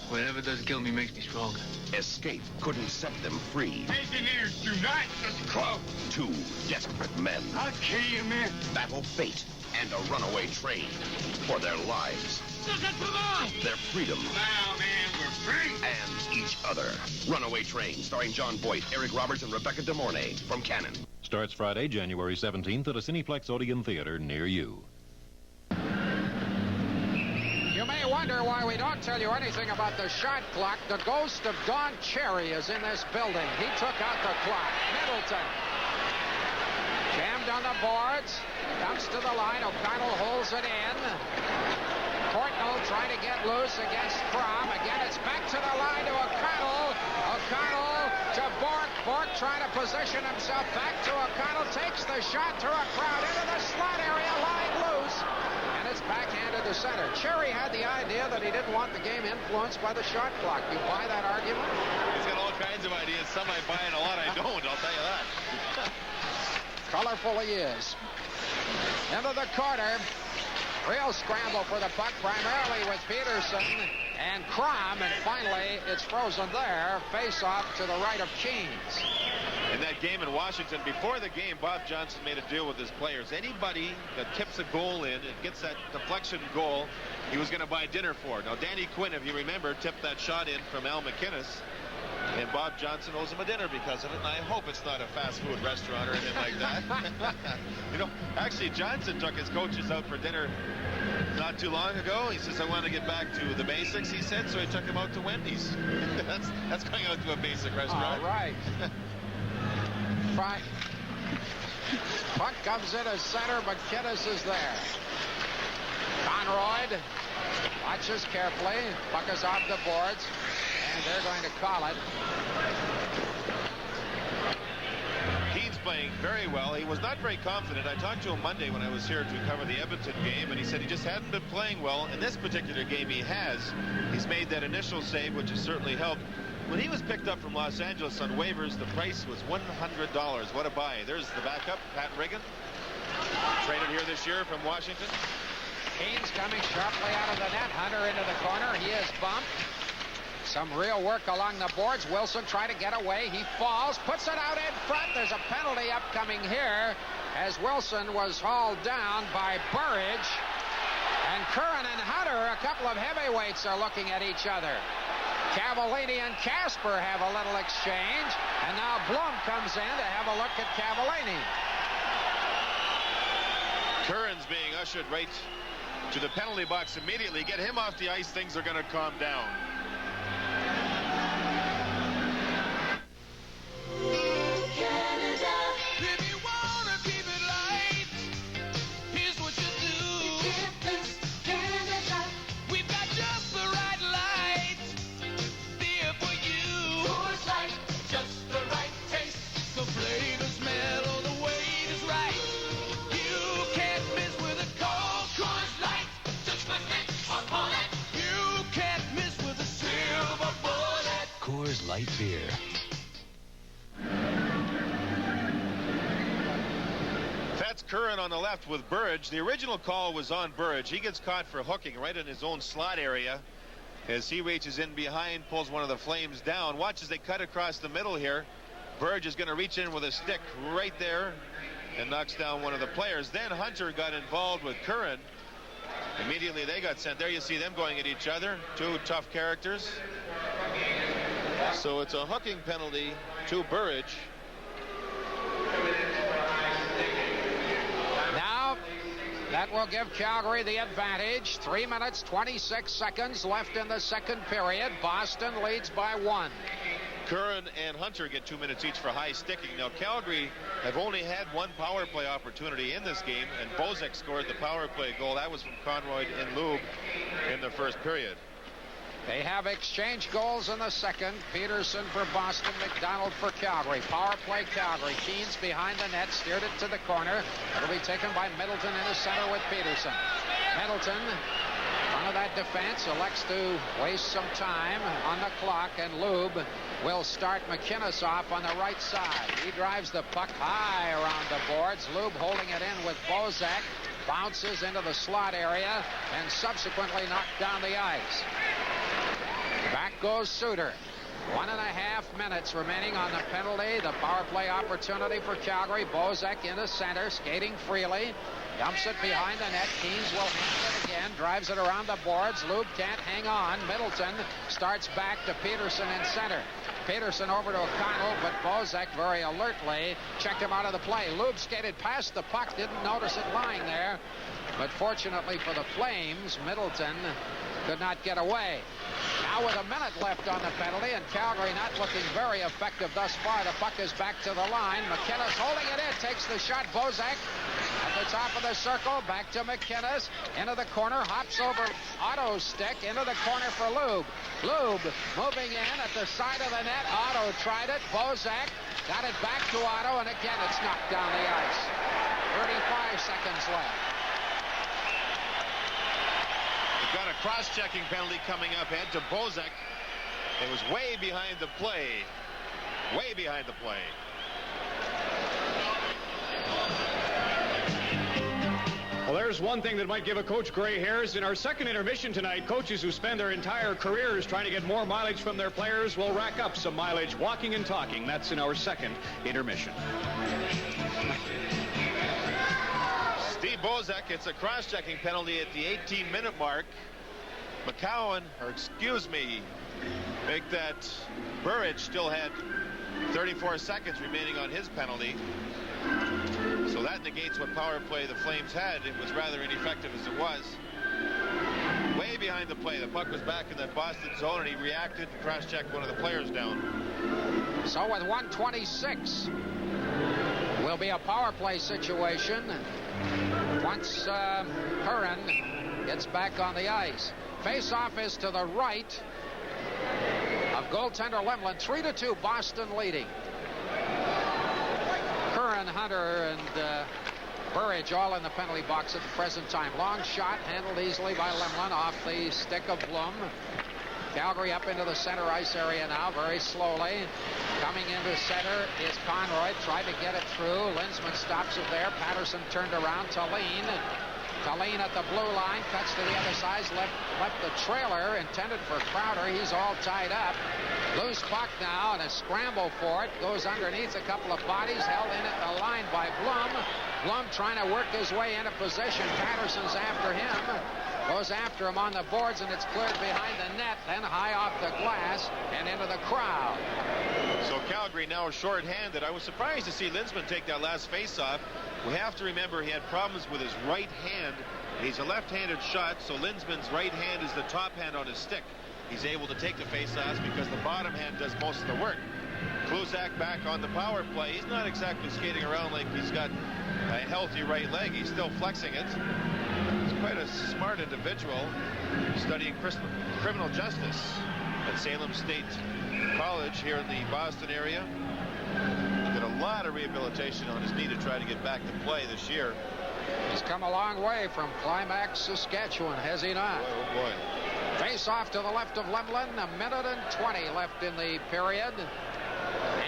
Speaker 15: Whatever doesn't kill me makes me stronger.
Speaker 14: Escape couldn't set them free.
Speaker 15: Engineers do not just club.
Speaker 14: Two desperate men
Speaker 15: I'll kill you, man.
Speaker 14: battle fate and a runaway train for their lives, their freedom,
Speaker 15: Now, man, we're free.
Speaker 14: and each other. Runaway Train, starring John Boyd, Eric Roberts, and Rebecca De Mornay from Cannon.
Speaker 18: Starts Friday, January 17th at a Cineplex Odeon Theater near you.
Speaker 8: You may wonder why we don't tell you anything about the shot clock. The ghost of Don Cherry is in this building. He took out the clock. Middleton jammed on the boards. Comes to the line. O'Connell holds it in. Courtnall trying to get loose against Crom. Again, it's back to the line to O'Connell. O'Connell to Bork. Bork trying to position himself back to O'Connell. Takes the shot through a crowd into the slot area. Lying loose. And it's backhanded to center. Cherry had the idea that he didn't want the game influenced by the shot clock. You buy that argument?
Speaker 9: He's got all kinds of ideas. Some I buy and a lot I don't, I'll tell you that.
Speaker 8: Colorful he is. Into the corner. Real scramble for the puck, primarily with Peterson and Crom, and finally it's frozen there. Face off to the right of Keynes.
Speaker 9: In that game in Washington, before the game, Bob Johnson made a deal with his players. Anybody that tips a goal in and gets that deflection goal, he was going to buy dinner for. Now, Danny Quinn, if you remember, tipped that shot in from Al McInnes. And Bob Johnson owes him a dinner because of it, and I hope it's not a fast food restaurant or anything like that. You know, actually, Johnson took his coaches out for dinner not too long ago. He says, I want to get back to the basics, he said, so he took him out to Wendy's. That's going out to a basic restaurant.
Speaker 8: All right. Right. Puck comes in as center, but Kiddes is there. Conroyd watches carefully. Puck is off the boards, and they're going to call it.
Speaker 9: Keynes playing very well. He was not very confident. I talked to him Monday when I was here to cover the Edmonton game, and he said he just hadn't been playing well. In this particular game, he has. He's made that initial save, which has certainly helped. When he was picked up from Los Angeles on waivers, the price was $100. What a buy. There's the backup, Pat Riggin. Traded here this year from Washington.
Speaker 8: Keynes coming sharply out of the net. Hunter into the corner. He is bumped. Some real work along the boards. Wilson trying to get away. He falls, puts it out in front. There's a penalty upcoming here as Wilson was hauled down by Burridge. And Curran and Hunter, a couple of heavyweights, are looking at each other. Cavallini and Casper have a little exchange. And now Blum comes in to have a look at Cavallini.
Speaker 9: Curran's being ushered right to the penalty box immediately. Get him off the ice. Things are going to calm down.
Speaker 12: Canada. If you wanna keep it light, here's what you do. Campus Canada. We've got just the right light. Beer for you. Coors Light, just the right taste. The flavor, smell, or the weight is right. You can't miss with a cold Coors Light. Just put it on it. You can't miss with a silver bullet.
Speaker 18: Coors Light Beer.
Speaker 9: That's Curran on the left with Burridge. The original call was on Burridge. He gets caught for hooking right in his own slot area as he reaches in behind, pulls one of the Flames down. Watch as they cut across the middle here. Burridge is going to reach in with a stick right there and knocks down one of the players. Then Hunter got involved with Curran. Immediately they got sent. There you see them going at each other. Two tough characters. So it's a hooking penalty to Burridge.
Speaker 8: Now, that will give Calgary the advantage. 3 minutes, 26 seconds left in the second period. Boston leads by 1.
Speaker 9: Curran and Hunter get 2 minutes each for high sticking. Now, Calgary have only had one power play opportunity in this game, and Bozek scored the power play goal. That was from Conroyd and Loeb in the first period.
Speaker 8: They have exchanged goals in the second. Peterson for Boston, McDonald for Calgary. Power play Calgary. Keynes behind the net, steered it to the corner. It'll be taken by Middleton in the center with Peterson. Middleton, front of that defense, elects to waste some time on the clock, and Lube will start McInnes off on the right side. He drives the puck high around the boards. Lube holding it in with Bozak. Bounces into the slot area and subsequently knocked down the ice. Back goes Suter. 1.5 minutes remaining on the penalty. The power play opportunity for Calgary. Bozak into center, skating freely. Dumps it behind the net. Keynes will handle it again. Drives it around the boards. Lube can't hang on. Middleton starts back to Peterson in center. Peterson over to O'Connell, but Bozak very alertly checked him out of the play. Lube skated past the puck, didn't notice it lying there. But fortunately for the Flames, Middleton could not get away. Now with a minute left on the penalty, and Calgary not looking very effective thus far. The puck is back to the line. McInnes holding it in, takes the shot. Bozak at the top of the circle, back to McInnes, into the corner, hops over Otto's stick, into the corner for Lube. Lube moving in at the side of the net. Otto tried it. Bozak got it back to Otto, and again it's knocked down the ice. 35 seconds left.
Speaker 9: We've got a cross-checking penalty coming up ahead to Bozak. It was way behind the play. Way behind the play.
Speaker 1: Well, there's one thing that might give a coach gray hairs. In our second intermission tonight, coaches who spend their entire careers trying to get more mileage from their players will rack up some mileage walking and talking. That's in our second intermission.
Speaker 9: Steve Bozak gets a cross-checking penalty at the 18-minute mark. Make that Burridge still had 34 seconds remaining on his penalty. So that negates what power play the Flames had. It was rather ineffective as it was. Way behind the play. The puck was back in that Boston zone, and he reacted and cross-checked one of the players down.
Speaker 8: So with 1:26, will be a power play situation once Curran gets back on the ice. Face-off is to the right of goaltender Lemlin. 3-2, Boston leading. Curran, Hunter, and Burridge all in the penalty box at the present time. Long shot handled easily by Lemlin off the stick of Blum. Calgary up into the center ice area now, very slowly. Coming into center is Conroy. Tried to get it through. Linsman stops it there. Patterson turned around. Tallene at the blue line. Cuts to the other side. Left the trailer intended for Crowder. He's all tied up. Loose puck now and a scramble for it. Goes underneath a couple of bodies. Held in at the line by Blum. Blum trying to work his way into position. Patterson's after him. Goes after him on the boards, and it's cleared behind the net, then high off the glass and into the crowd.
Speaker 9: So Calgary now short-handed. I was surprised to see Linsman take that last face-off. We have to remember he had problems with his right hand. He's a left-handed shot, so Linsman's right hand is the top hand on his stick. He's able to take the face-offs because the bottom hand does most of the work. Kluzak back on the power play. He's not exactly skating around like he's got a healthy right leg. He's still flexing it. He's quite a smart individual, studying criminal justice at Salem State College here in the Boston area. Did a lot of rehabilitation on his knee to try to get back to play this year.
Speaker 8: He's come a long way from Climax, Saskatchewan, has he not?
Speaker 9: Boy, oh boy.
Speaker 8: Face off to the left of Lemlin. 1:20 left in the period.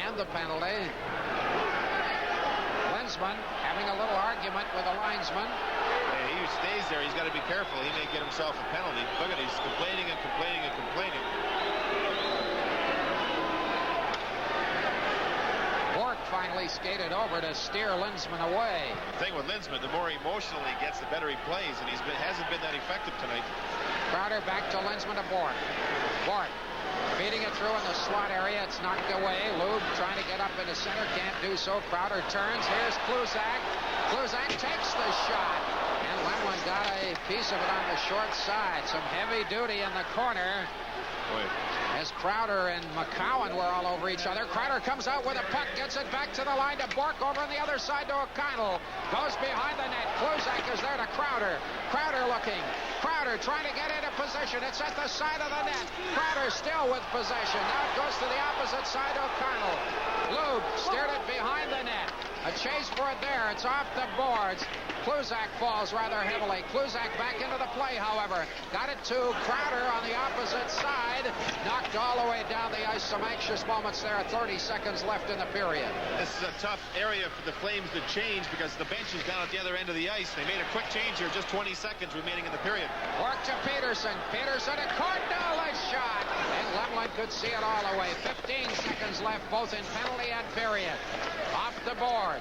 Speaker 8: And the penalty. Linsman having a little argument with the linesman.
Speaker 9: Hey, he stays there. He's got to be careful. He may get himself a penalty. Look at it. He's complaining and complaining and complaining.
Speaker 8: Bork finally skated over to steer Linsman away.
Speaker 9: The thing with Linsman, the more emotional he gets, the better he plays, and hasn't been that effective tonight.
Speaker 8: Crowder back to Linsman to Bork. Bork feeding it through in the slot area. It's knocked away. Lube trying to get up into center. Can't do so. Crowder turns. Here's Kluzak. Kluzak takes the shot. And Lemlin got a piece of it on the short side. Some heavy duty in the corner. As Crowder and McCowan were all over each other. Crowder comes out with a puck, gets it back to the line to Bork over on the other side to O'Connell. Goes behind the net. Kluzak is there to Crowder. Crowder looking. Crowder trying to get into position. It's at the side of the net. Crowder still with possession. Now it goes to the opposite side to O'Connell. Lube steered it behind the net. A chase for it there. It's off the boards. Kluzak falls rather heavily. Kluzak back into the play, however. Got it to Crowder on the opposite side. Knocked all the way down the ice. Some anxious moments there. 30 seconds left in the period.
Speaker 9: This is a tough area for the Flames to change because the bench is down at the other end of the ice. They made a quick change here. Just 20 seconds remaining in the period.
Speaker 8: Work to Peterson. Peterson to Cardinal. A shot. And Lemlin could see it all the way. 15 seconds left, both in penalty and period. Off the boards.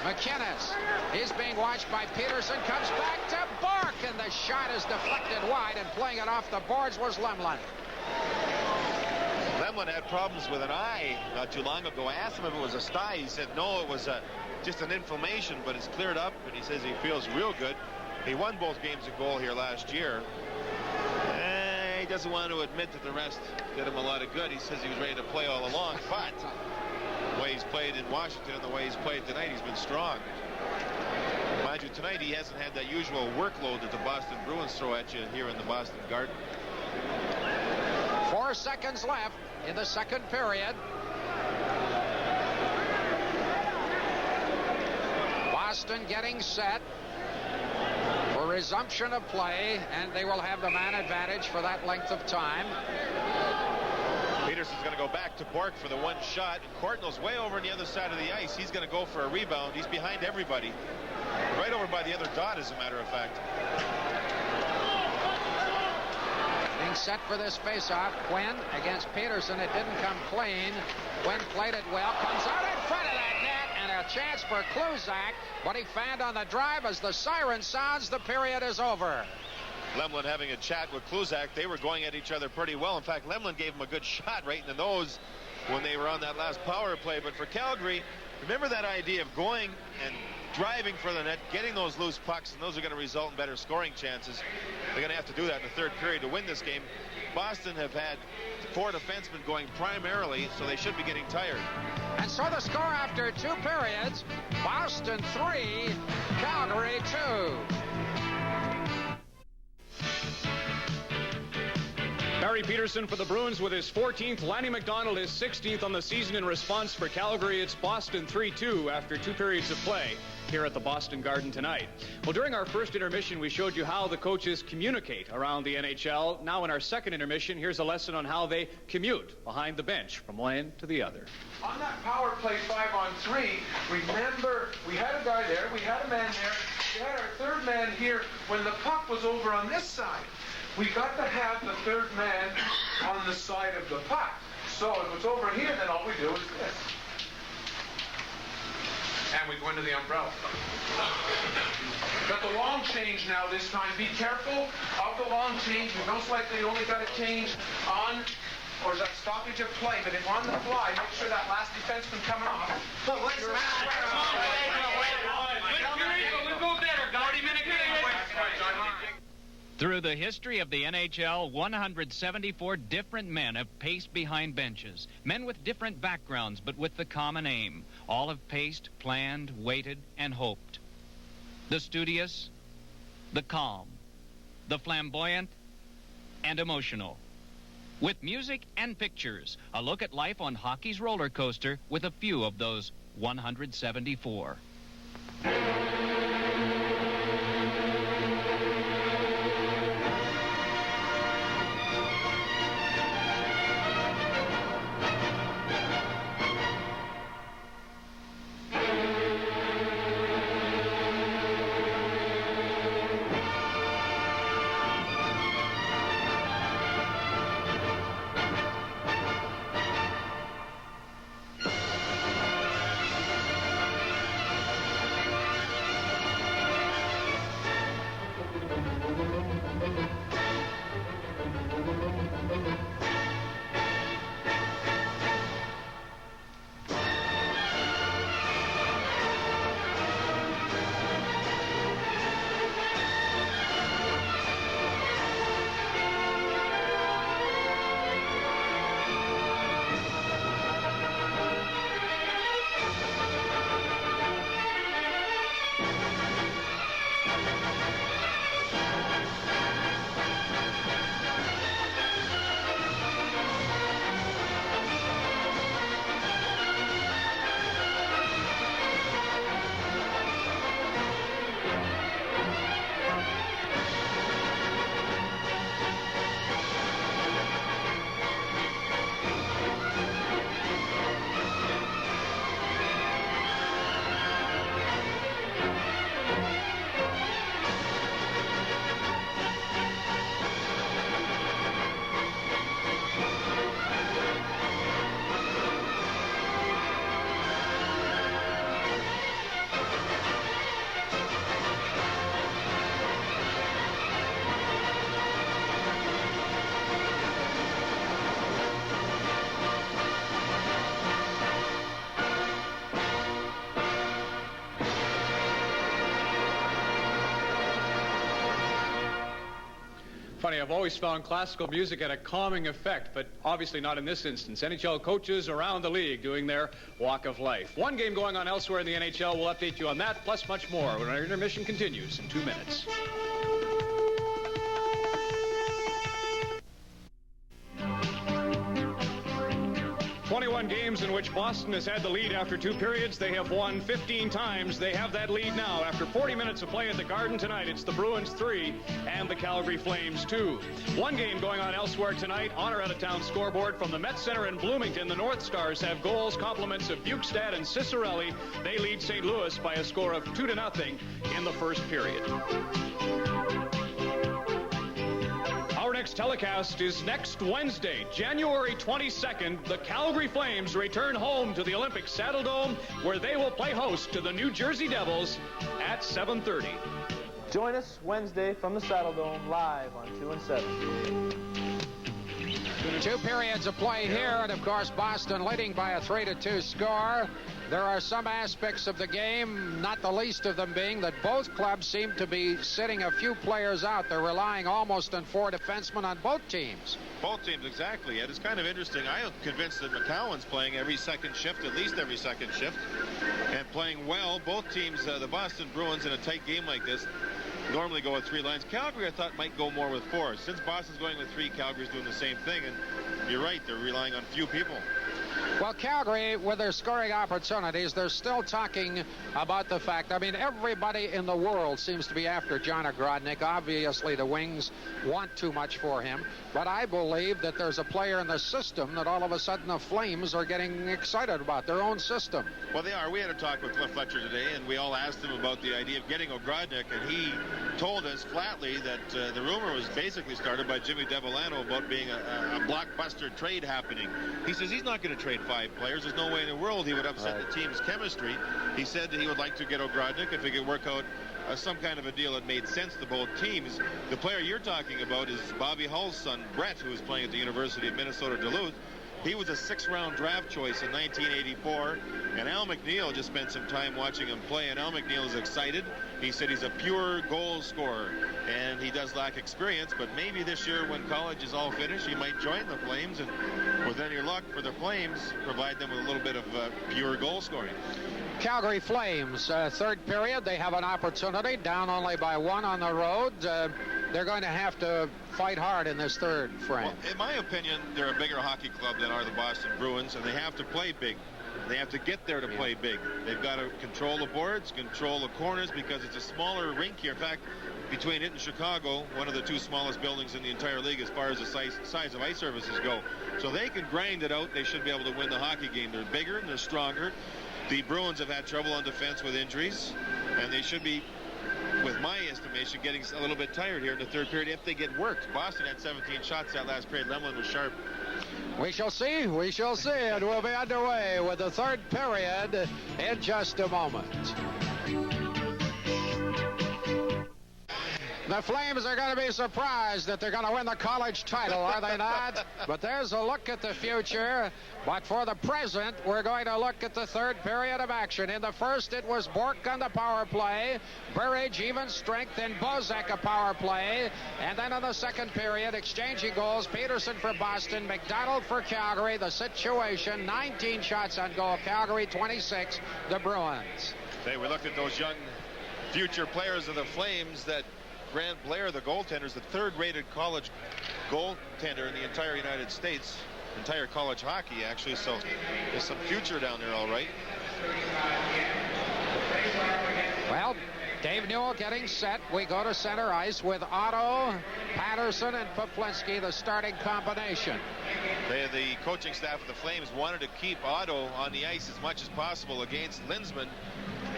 Speaker 8: McInnes, he's being watched by Peterson, comes back to Bork, and the shot is deflected wide, and playing it off the boards was Lemlin.
Speaker 9: Lemlin had problems with an eye not too long ago. I asked him if it was a sty. He said no, it was just an inflammation, but it's cleared up, and he says he feels real good. He won both games of goal here last year. He doesn't want to admit that the rest did him a lot of good. He says he was ready to play all along, but the way he's played in Washington and the way he's played tonight, he's been strong. Mind you, tonight he hasn't had that usual workload that the Boston Bruins throw at you here in the Boston Garden.
Speaker 8: 4 seconds left in the second period. Boston getting set for resumption of play, and they will have the man advantage for that length of time.
Speaker 9: Peterson's going to go back to Bork for the one shot. And Courtnall's way over on the other side of the ice. He's going to go for a rebound. He's behind everybody. Right over by the other dot, as a matter of fact.
Speaker 8: Being set for this faceoff. Quinn against Peterson. It didn't come clean. Quinn played it well. Comes out in front of that net. And a chance for Kluzak. But he fanned on the drive as the siren sounds. The period is over.
Speaker 9: Lemlin having a chat with Kluzak. They were going at each other pretty well. In fact, Lemlin gave him a good shot right in the nose when they were on that last power play. But for Calgary, remember that idea of going and driving for the net, getting those loose pucks, and those are going to result in better scoring chances. They're going to have to do that in the third period to win this game. Boston have had 4 defensemen going primarily, so they should be getting tired.
Speaker 8: And so the score after 2 periods, Boston 3, Calgary 2.
Speaker 1: Barry Peterson for the Bruins with his 14th. Lanny McDonald is 16th on the season. In response for Calgary, it's Boston 3-2 after 2 periods of play here at the Boston Garden tonight. Well, during our first intermission, we showed you how the coaches communicate around the NHL. Now in our second intermission, here's a lesson on how they commute behind the bench from one end to the other.
Speaker 16: On that power play 5-on-3, remember, we had a guy there, we had a man there, we had our third man here when the puck was over on this side. We got to have the third man on the side of the puck. So if it's over here, then all we do is this. And we go into the umbrella. Got the long change now this time. Be careful of the long change. We most likely only got a change on, or is that stoppage of play, but if on the fly, make sure that last defenseman coming off.
Speaker 15: But what's the matter? We'll go better, Gordy.
Speaker 17: Through the history of the NHL, 174 different men have paced behind benches. Men with different backgrounds, but with the common aim. All have paced, planned, waited, and hoped. The studious, the calm, the flamboyant, and emotional. With music and pictures, a look at life on hockey's roller coaster with a few of those 174.
Speaker 1: Funny, I've always found classical music had a calming effect, but obviously not in this instance. NHL coaches around the league doing their walk of life. One game going on elsewhere in the NHL. We'll update you on that, plus much more when our intermission continues in 2 minutes. Games in which Boston has had the lead after 2 periods. They have won 15 times. They have that lead now. After 40 minutes of play at the Garden tonight, it's the Bruins 3 and the Calgary Flames 2. One game going on elsewhere tonight on our out-of-town scoreboard from the Met Center in Bloomington. The North Stars have goals, compliments of Bukestad and Cicerelli. They lead St. Louis by a score of 2-0 in the first period. Our next telecast is next Wednesday, January 22nd. The Calgary Flames return home to the Olympic Saddle Dome, where they will play host to the New Jersey Devils at 7:30.
Speaker 2: Join us Wednesday from the Saddle Dome live on 2 and 7.
Speaker 8: 2 periods of play here, and of course Boston leading by a 3-2 score. There are some aspects of the game, not the least of them being that both clubs seem to be sitting a few players out. They're relying almost on 4 defensemen on both teams.
Speaker 9: Both teams, exactly. It is kind of interesting. I am convinced that McCowan's playing every second shift, at least every second shift, and playing well. Both teams, the Boston Bruins in a tight game like this, normally go with 3 lines. Calgary, I thought, might go more with 4. Since Boston's going with 3, Calgary's doing the same thing, and you're right, they're relying on few people.
Speaker 8: Well, Calgary, with their scoring opportunities, they're still talking about the fact, I mean, everybody in the world seems to be after John Ogrodnik. Obviously, the Wings want too much for him, but I believe that there's a player in the system that all of a sudden the Flames are getting excited about, their own system.
Speaker 9: Well, they are. We had a talk with Cliff Fletcher today, and we all asked him about the idea of getting Ogrodnik, and he told us flatly that the rumor was basically started by Jimmy Devellano about being a blockbuster trade happening. He says he's not going to trade 5 players. There's no way in the world he would upset the team's chemistry. He said that he would like to get Ogrodnik if he could work out some kind of a deal that made sense to both teams. The player you're talking about is Bobby Hull's son, Brett, who is playing at the University of Minnesota Duluth. He was a 6th-round draft choice in 1984, and Al McNeil just spent some time watching him play, and Al McNeil is excited. He said he's a pure goal scorer, and he does lack experience, but maybe this year when college is all finished, he might join the Flames, and with any luck for the Flames, provide them with a little bit of pure goal scoring.
Speaker 8: Calgary Flames, 3rd period, they have an opportunity, down only by 1 on the road. They're going to have to fight hard in this 3rd frame.
Speaker 9: Well, in my opinion, they're a bigger hockey club than are the Boston Bruins, and they have to play big. They have to get there to play big. They've got to control the boards, control the corners, because it's a smaller rink here. In fact, between it and Chicago, one of the 2 smallest buildings in the entire league as far as the size of ice surfaces go. So they can grind it out. They should be able to win the hockey game. They're bigger and they're stronger. The Bruins have had trouble on defense with injuries, and they should be, with my estimation, getting a little bit tired here in the 3rd period if they get worked. Boston had 17 shots that last period. Lemlin was sharp.
Speaker 8: We shall see, and we'll be underway with the 3rd period in just a moment. The Flames are going to be surprised that they're going to win the college title, are they not? But there's a look at the future. But for the present, we're going to look at the 3rd period of action. In the first, it was Bork on the power play, Burridge even strength, and Bozak a power play. And then in the 2nd period, exchanging goals, Peterson for Boston, McDonald for Calgary. The situation, 19 shots on goal, Calgary 26, the Bruins.
Speaker 9: Hey, we looked at those young future players of the Flames. That Grant Blair, the goaltender, is the 3rd-rated college goaltender in the entire United States, entire college hockey, actually. So there's some future down there, all right.
Speaker 8: Well, Dave Newell getting set. We go to center ice with Otto, Patterson, and Poplinski, the starting combination.
Speaker 9: The coaching staff of the Flames wanted to keep Otto on the ice as much as possible against Linsman,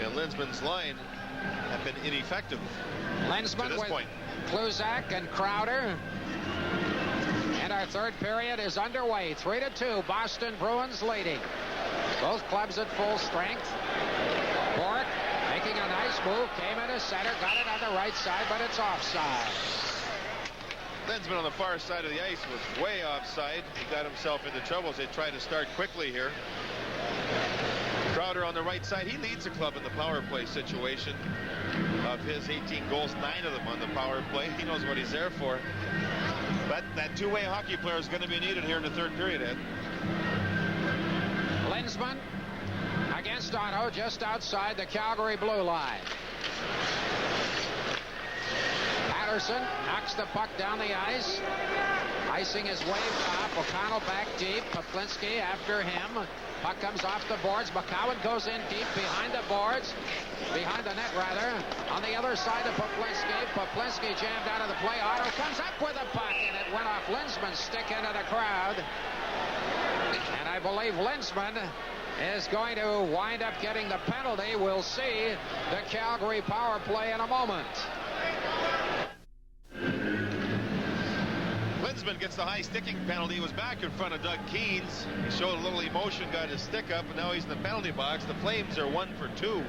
Speaker 9: and Linsman's line have been ineffective
Speaker 8: Linsman
Speaker 9: to this
Speaker 8: with
Speaker 9: point.
Speaker 8: Kluzak and Crowder. And our 3rd period is underway. 3-2, Boston Bruins leading. Both clubs at full strength. Bork making a nice move, came into center, got it on the right side, but it's offside.
Speaker 9: Linsman on the far side of the ice was way offside. He got himself into trouble as they tried to start quickly here. Crowder on the right side. He leads the club in the power play situation. Of his 18 goals, 9 of them on the power play. He knows what he's there for. But that two-way hockey player is going to be needed here in the third period, Ed.
Speaker 8: Lindsman against Otto just outside the Calgary blue line. Patterson knocks the puck down the ice. Icing is waved off. O'Connell back deep. Poplinski after him. Puck comes off the boards. McCowan goes in deep behind the boards. Behind the net, rather. On the other side of Poplinski. Poplinski jammed out of the play. Otto comes up with the puck, and it went off Lindsman's stick into the crowd. And I believe Lindsman is going to wind up getting the penalty. We'll see the Calgary power play in a moment.
Speaker 9: Lindsman gets the high sticking penalty. He was back in front of Doug Keynes. He showed a little emotion, got his stick up, and now he's in the penalty box. The Flames are 1 for 2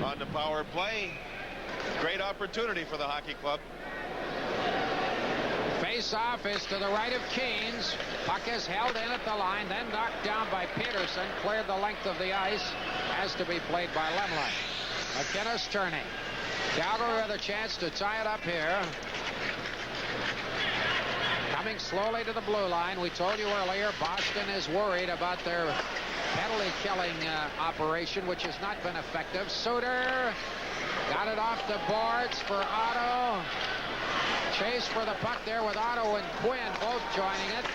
Speaker 9: on the power play. Great opportunity for the hockey club.
Speaker 8: Face-off is to the right of Keynes. Puck is held in at the line, then knocked down by Peterson. Cleared the length of the ice. Has to be played by Lemlin. McKinnis turning. Calgary with a chance to tie it up here. Coming slowly to the blue line. We told you earlier, Boston is worried about their penalty-killing operation, which has not been effective. Suter got it off the boards for Otto. Chase for the puck there with Otto and Quinn both joining it.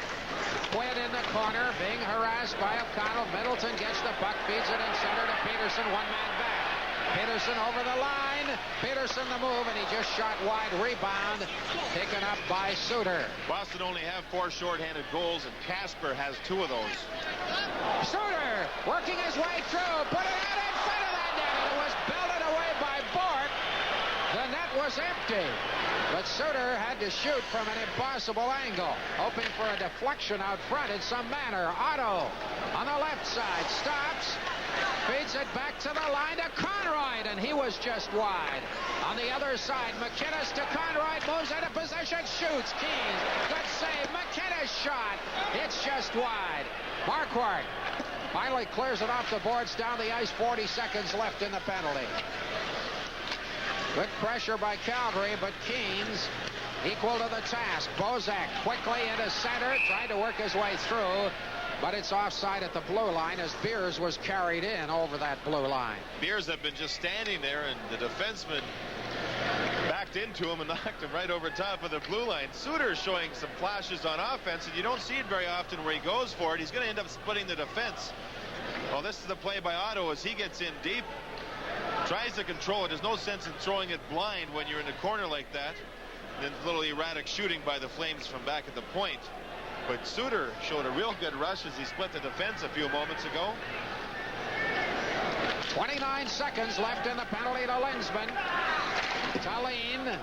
Speaker 8: Quinn in the corner, being harassed by O'Connell. Middleton gets the puck, feeds it in center to Peterson, one man back. Peterson over the line. Peterson the move, and he just shot wide. Rebound taken up by Suter.
Speaker 9: Boston only have 4 shorthanded goals, and Casper has 2 of those.
Speaker 8: Suter working his way through, put it out in front of that net, and it was belted away by Bork. The net was empty, but Suter had to shoot from an impossible angle, hoping for a deflection out front in some manner. Otto on the left side stops. Feeds it back to the line to Conroyd, and he was just wide. On the other side, McKinnis to Conroyd, moves into possession, shoots. Keynes, good save. McKinnis shot. It's just wide. Marquardt finally clears it off the boards, down the ice, 40 seconds left in the penalty. Good pressure by Calgary, but Keynes equal to the task. Bozak quickly into center, trying to work his way through. But it's offside at the blue line as Beers was carried in over that blue line.
Speaker 9: Beers have been just standing there, and the defenseman backed into him and knocked him right over top of the blue line. Suter showing some flashes on offense, and you don't see it very often where he goes for it. He's going to end up splitting the defense. Well, this is the play by Otto as he gets in deep. Tries to control it. There's no sense in throwing it blind when you're in a corner like that. And then a little erratic shooting by the Flames from back at the point. But Suter showed a real good rush as he split the defense a few moments ago.
Speaker 8: 29 seconds left in the penalty to Lindsman. Tallene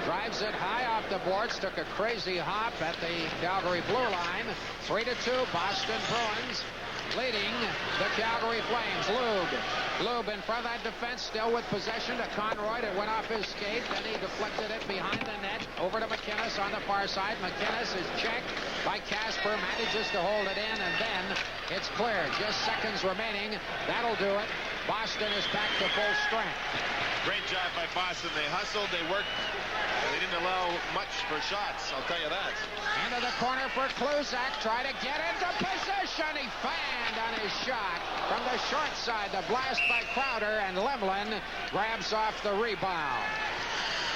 Speaker 8: drives it high off the boards, took a crazy hop at the Calgary blue line. 3-2, Boston Bruins leading the Calgary Flames. Lube in front of that defense, still with possession to Conroyd. It went off his skate, then he deflected it behind the net. Over to McKinnis on the far side. McKinnis is checked by Casper, manages to hold it in, and then it's cleared. Just seconds remaining. That'll do it. Boston is back to full strength.
Speaker 9: Great job by Boston. They hustled, they worked, and they didn't allow much for shots, I'll tell you that.
Speaker 8: Into the corner for Kluzak, try to get into position. He fanned on his shot from the short side. The blast by Crowder, and Lemlin grabs off the rebound.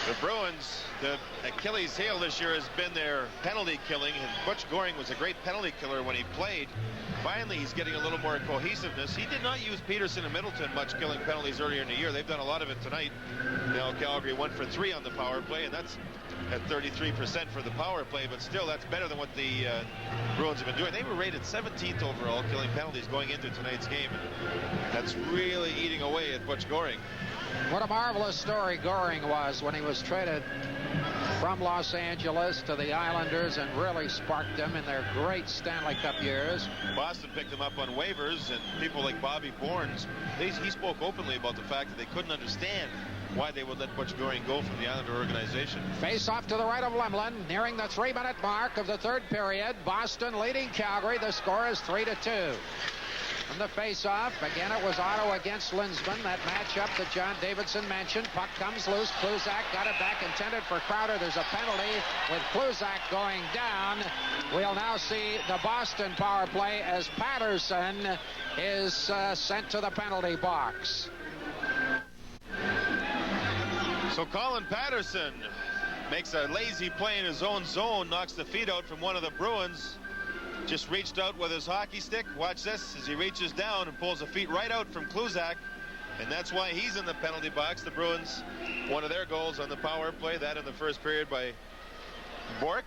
Speaker 9: The Bruins, the Achilles heel this year has been their penalty killing, and Butch Goring was a great penalty killer when he played. Finally, he's getting a little more cohesiveness. He did not use Peterson and Middleton much killing penalties earlier in the year. They've done a lot of it tonight. Now Calgary 1 for 3 on the power play, and that's at 33% for the power play, but still that's better than what the Bruins have been doing. They were rated 17th overall killing penalties going into tonight's game, and that's really eating away at Butch Goring.
Speaker 8: What a marvelous story Goring was when he was traded from Los Angeles to the Islanders and really sparked them in their great Stanley Cup years.
Speaker 9: Boston picked him up on waivers, and people like Bobby Bournes, he spoke openly about the fact that they couldn't understand why they would let Butch Goring go from the Islander organization.
Speaker 8: Face off to the right of Lemlin, nearing the 3-minute mark of the third period. Boston leading Calgary. The score is 3-2. From the face-off, again it was Otto against Linsman, that matchup that John Davidson mentioned. Puck comes loose. Kluzak got it back, intended for Crowder. There's a penalty with Kluzak going down. We'll now see the Boston power play as Patterson is sent to the penalty box.
Speaker 9: So Colin Patterson makes a lazy play in his own zone, knocks the feet out from one of the Bruins. Just reached out with his hockey stick. Watch this as he reaches down and pulls the feet right out from Kluzak. And that's why he's in the penalty box. The Bruins, one of their goals on the power play, that in the first period by Bork.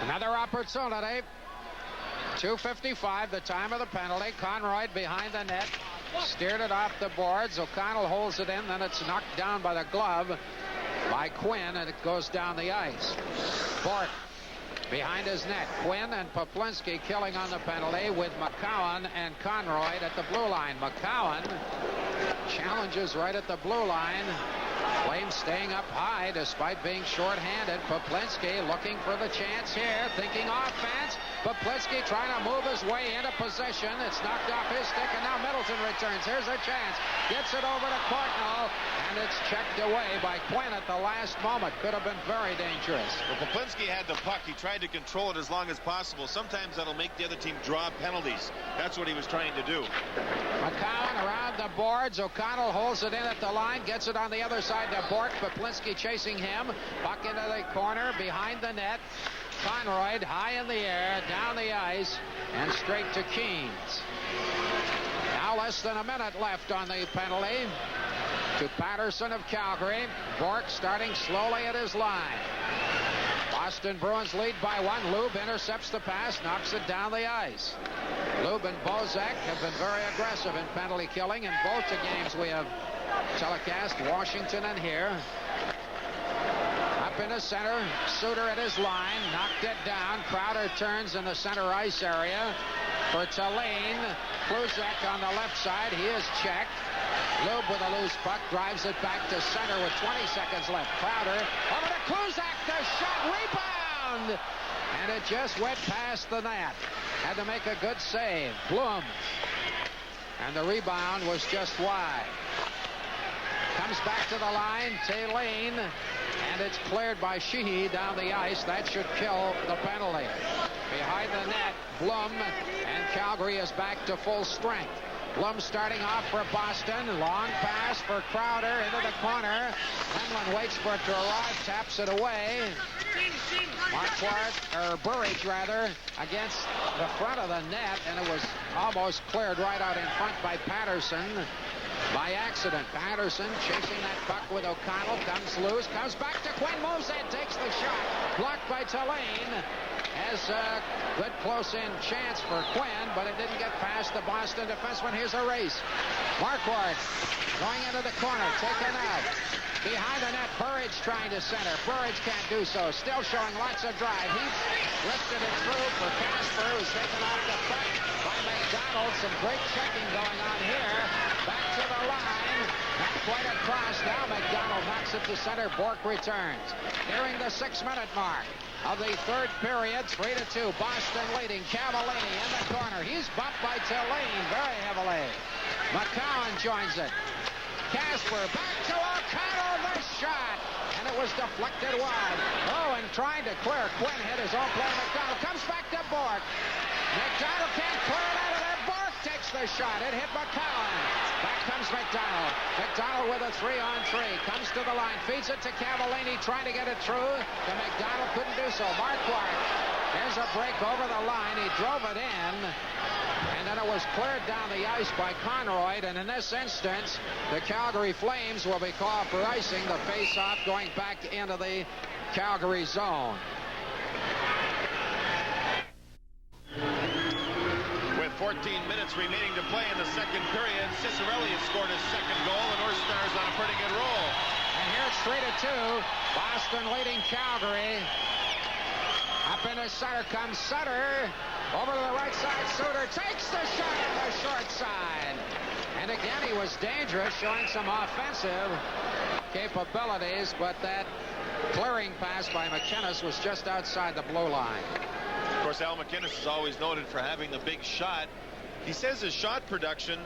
Speaker 8: Another opportunity. 2:55, the time of the penalty. Conroy behind the net. Steered it off the boards. O'Connell holds it in. Then it's knocked down by the glove by Quinn, and it goes down the ice. Bork behind his net. Quinn and Poplinski killing on the penalty with McCowan and Conroy at the blue line. McCowan challenges right at the blue line. Flames staying up high despite being short-handed. Poplinski looking for the chance here, thinking offense. Poplinski trying to move his way into possession. It's knocked off his stick, and now Middleton returns. Here's a chance. Gets it over to Courtnall, and it's checked away by Quinn at the last moment. Could have been very dangerous.
Speaker 9: Well, Poplinski had the puck. He tried to control it as long as possible. Sometimes that'll make the other team draw penalties. That's what he was trying to do.
Speaker 8: McCowan around the boards. O'Connell holds it in at the line, gets it on the other side to Bork. Poplinski chasing him. Puck into the corner behind the net. Conroy high in the air, down the ice, and straight to Keynes. Now less than a minute left on the penalty to Patterson of Calgary. Bork starting slowly at his line. Boston Bruins lead by 1. Lube intercepts the pass, knocks it down the ice. Lube and Bozak have been very aggressive in penalty killing in both the games we have telecast, Washington and here. Up in the center, Suter at his line, knocked it down. Crowder turns in the center ice area for Tallane. Kluzak on the left side, he is checked. Lube with a loose puck, drives it back to center with 20 seconds left. Crowder over to Kluzak, the shot, rebound! And it just went past the net. Had to make a good save. Blum. And the rebound was just wide. Comes back to the line, Tallane, and it's cleared by Sheehy down the ice. That should kill the penalty. Behind the net, Blum, and Calgary is back to full strength. Blum starting off for Boston. Long pass for Crowder into the corner. Hemlin waits for it to arrive, taps it away. Burridge against the front of the net, and it was almost cleared right out in front by Patterson. By accident, Patterson chasing that puck with O'Connell, comes loose, comes back to Quinn, moves in, takes the shot, blocked by Tallane. Has a good close-in chance for Quinn, but it didn't get past the Boston defenseman. Here's a race. Marquardt going into the corner, taken out. Behind the net, Burridge trying to center. Burridge can't do so, still showing lots of drive. He lifted it through for Casper, who's taken off the puck by McDonald. Some great checking going on here. Back to the line, not quite across. Now McDonald knocks it to center. Bork returns. Nearing the 6-minute mark of the third period, 3-2. Boston leading. Cavallini in the corner. He's bumped by Tallane very heavily. McCowan joins it. Casper back to O'Connell, the shot, and it was deflected wide. Oh, and trying to clear. Quinn hit his own play. McDonald comes back to Bork. McDonald can't clear it out of there. Bork takes the shot. It hit McCowan. Back comes McDonald. McDonald with a 3-on-3. Comes to the line. Feeds it to Cavallini. Trying to get it through. To McDonald. Couldn't do so. Marquardt. There's a break over the line. He drove it in. And then it was cleared down the ice by Conroy. And in this instance, the Calgary Flames will be called for icing. The face-off going back into the Calgary zone.
Speaker 9: With 14 minutes remaining to play in the second period, Cicerelli has scored his second goal, and North Stars on a pretty good roll.
Speaker 8: And here it's 3-2. Boston leading Calgary. Up in the center comes Sutter. Over to the right side, Suter takes the shot on the short side. And again, he was dangerous, showing some offensive capabilities, but that clearing pass by McInnes was just outside the blue line.
Speaker 9: Of course, Al McInnes is always noted for having the big shot. He says his shot production,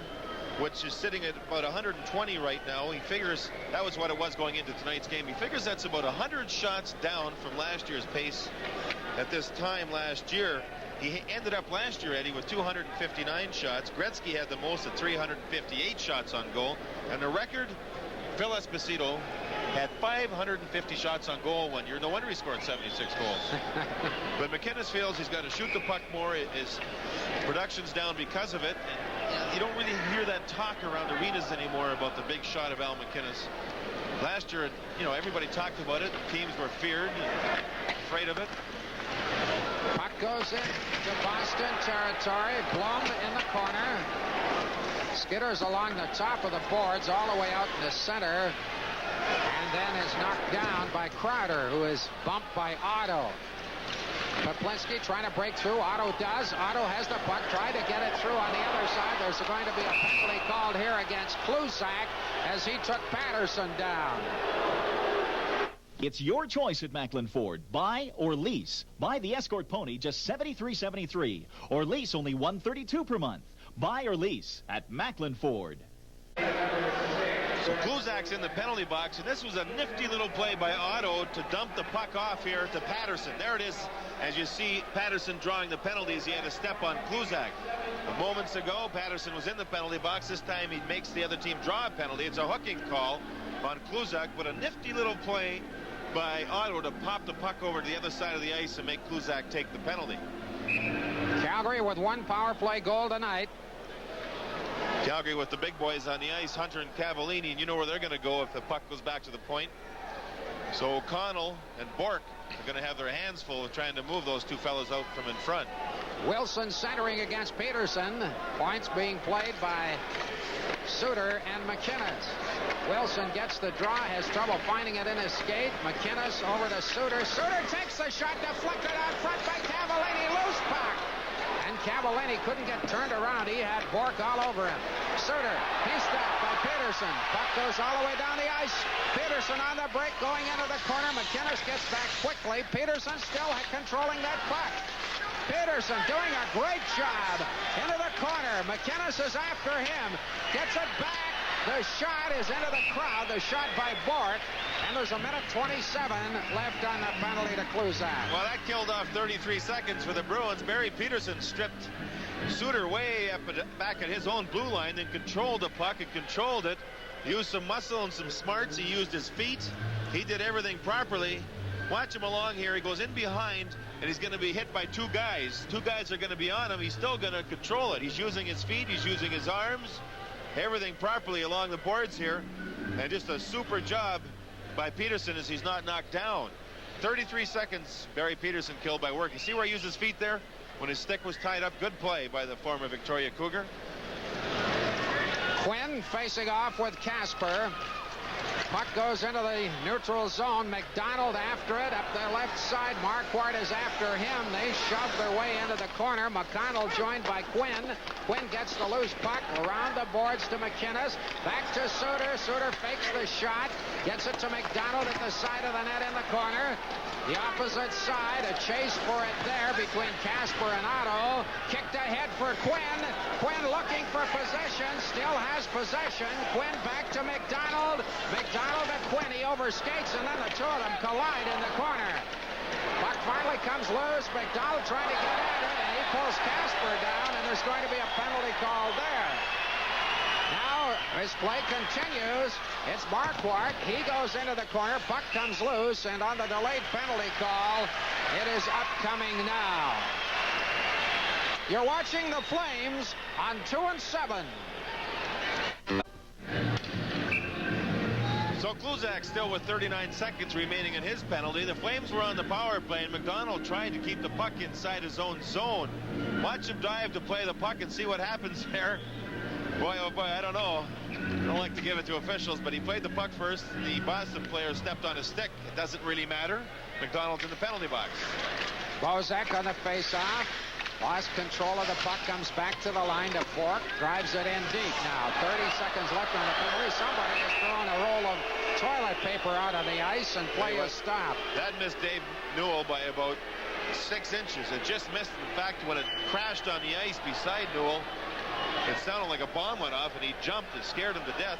Speaker 9: which is sitting at about 120 right now, he figures that was what it was going into tonight's game. He figures that's about 100 shots down from last year's pace at this time last year. He ended up last year, Eddie, with 259 shots. Gretzky had the most at 358 shots on goal. And the record, Phil Esposito had 550 shots on goal one year. No wonder he scored 76 goals. But McInnes feels he's got to shoot the puck more. His production's down because of it. And you don't really hear that talk around arenas anymore about the big shot of Al McInnes. Last year, everybody talked about it. Teams were feared, afraid of it.
Speaker 8: Puck goes into Boston territory. Blum in the corner. Skitters along the top of the boards all the way out in the center. And then is knocked down by Crowder, who is bumped by Otto. Poplinski trying to break through. Otto does. Otto has the puck. Tried to get it through on the other side. There's going to be a penalty called here against Klusak as he took Patterson down.
Speaker 19: It's your choice at Macklin Ford. Buy or lease. Buy the Escort Pony, just $73.73. Or lease only $132 per month. Buy or lease at Macklin Ford.
Speaker 9: So Kluzak's in the penalty box, and this was a nifty little play by Otto to dump the puck off here to Patterson. There it is. As you see Patterson drawing the penalties, he had a step on Kluzak. Moments ago, Patterson was in the penalty box. This time he makes the other team draw a penalty. It's a hooking call on Kluzak, but a nifty little play by Otto to pop the puck over to the other side of the ice and make Kluzak take the penalty.
Speaker 8: Calgary with one power play goal tonight.
Speaker 9: Calgary with the big boys on the ice, Hunter and Cavallini, and you know where they're going to go if the puck goes back to the point. So O'Connell and Bork are going to have their hands full of trying to move those two fellas out from in front.
Speaker 8: Wilson centering against Peterson. Points being played by Suter and McInnes. Wilson gets the draw, has trouble finding it in his skate. McInnes over to Suter. Suter takes the shot, deflected out front by Cavallini. Loose puck. And Cavallini couldn't get turned around. He had Bork all over him. Suter, he's stopped by Peterson. Puck goes all the way down the ice. Peterson on the break, going into the corner. McInnes gets back quickly. Peterson still controlling that puck. Peterson doing a great job into the corner. McInnes is after him. Gets it back. The shot is into the crowd. The shot by Bork. And there's a minute 27 left on the penalty to Kluzak.
Speaker 9: Well, that killed off 33 seconds for the Bruins. Barry Peterson stripped Suter way up back at his own blue line, then controlled the puck and controlled it. Used some muscle and some smarts. He used his feet. He did everything properly. Watch him along here. He goes in behind, and he's going to be hit by two guys. Two guys are going to be on him. He's still going to control it. He's using his feet. He's using his arms. Everything properly along the boards here. And just a super job by Peterson as he's not knocked down. 33 seconds, Barry Peterson killed by work. You see where he used his feet there? When his stick was tied up. Good play by the former Victoria Cougar.
Speaker 8: Quinn facing off with Casper. Puck goes into the neutral zone. McDonald after it up the left side. Marquardt is after him. They shove their way into the corner. McConnell joined by Quinn. Quinn gets the loose puck around the boards to McInnes. Back to Suter. Suter fakes the shot. Gets it to McDonald at the side of the net in the corner. The opposite side, a chase for it there between Casper and Otto. Kicked ahead for Quinn. Quinn looking for possession. Still has possession. Quinn back to McDonald. McDonald to Quinn. He overskates, and then the two of them collide in the corner. Puck finally comes loose. McDonald trying to get at it, and he pulls Casper down, and there's going to be a penalty called there. Now, his play continues. It's Marquardt. He goes into the corner. Puck comes loose, and on the delayed penalty call, it is upcoming now. You're watching the Flames on 2 and 7.
Speaker 9: So Kluzak still with 39 seconds remaining in his penalty. The Flames were on the power play, and McDonald trying to keep the puck inside his own zone. Watch him dive to play the puck and see what happens there. Boy, oh boy, I don't know. I don't like to give it to officials, but he played the puck first. The Boston player stepped on his stick. It doesn't really matter. McDonald's in the penalty box.
Speaker 8: Bozak on the face-off. Lost control of the puck, comes back to the line to Fork, drives it in deep now. 30 seconds left on the penalty. Somebody has thrown a roll of toilet paper out on the ice, and play is stopped.
Speaker 9: That missed Dave Newell by about 6 inches. It just missed. In fact, when it crashed on the ice beside Newell, It sounded like a bomb went off, and he jumped. It scared him to death.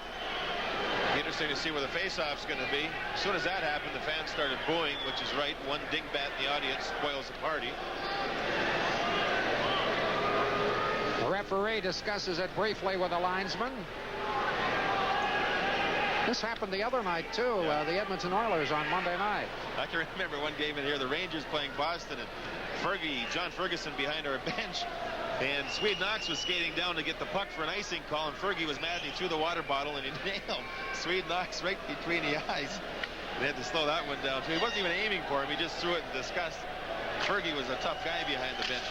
Speaker 9: Interesting to see where the face-off's going to be. As soon as that happened, the fans started booing, which is right. One dingbat in the audience spoils the party.
Speaker 8: The referee discusses it briefly with the linesman. This happened the other night, too, the Edmonton Oilers on Monday night.
Speaker 9: I can remember one game in here, the Rangers playing Boston, and John Ferguson behind our bench, and Swede Knox was skating down to get the puck for an icing call, and Fergie was mad, and he threw the water bottle, and he nailed Swede Knox right between the eyes. They had to slow that one down, too. He wasn't even aiming for him. He just threw it in disgust. Fergie was a tough guy behind the bench.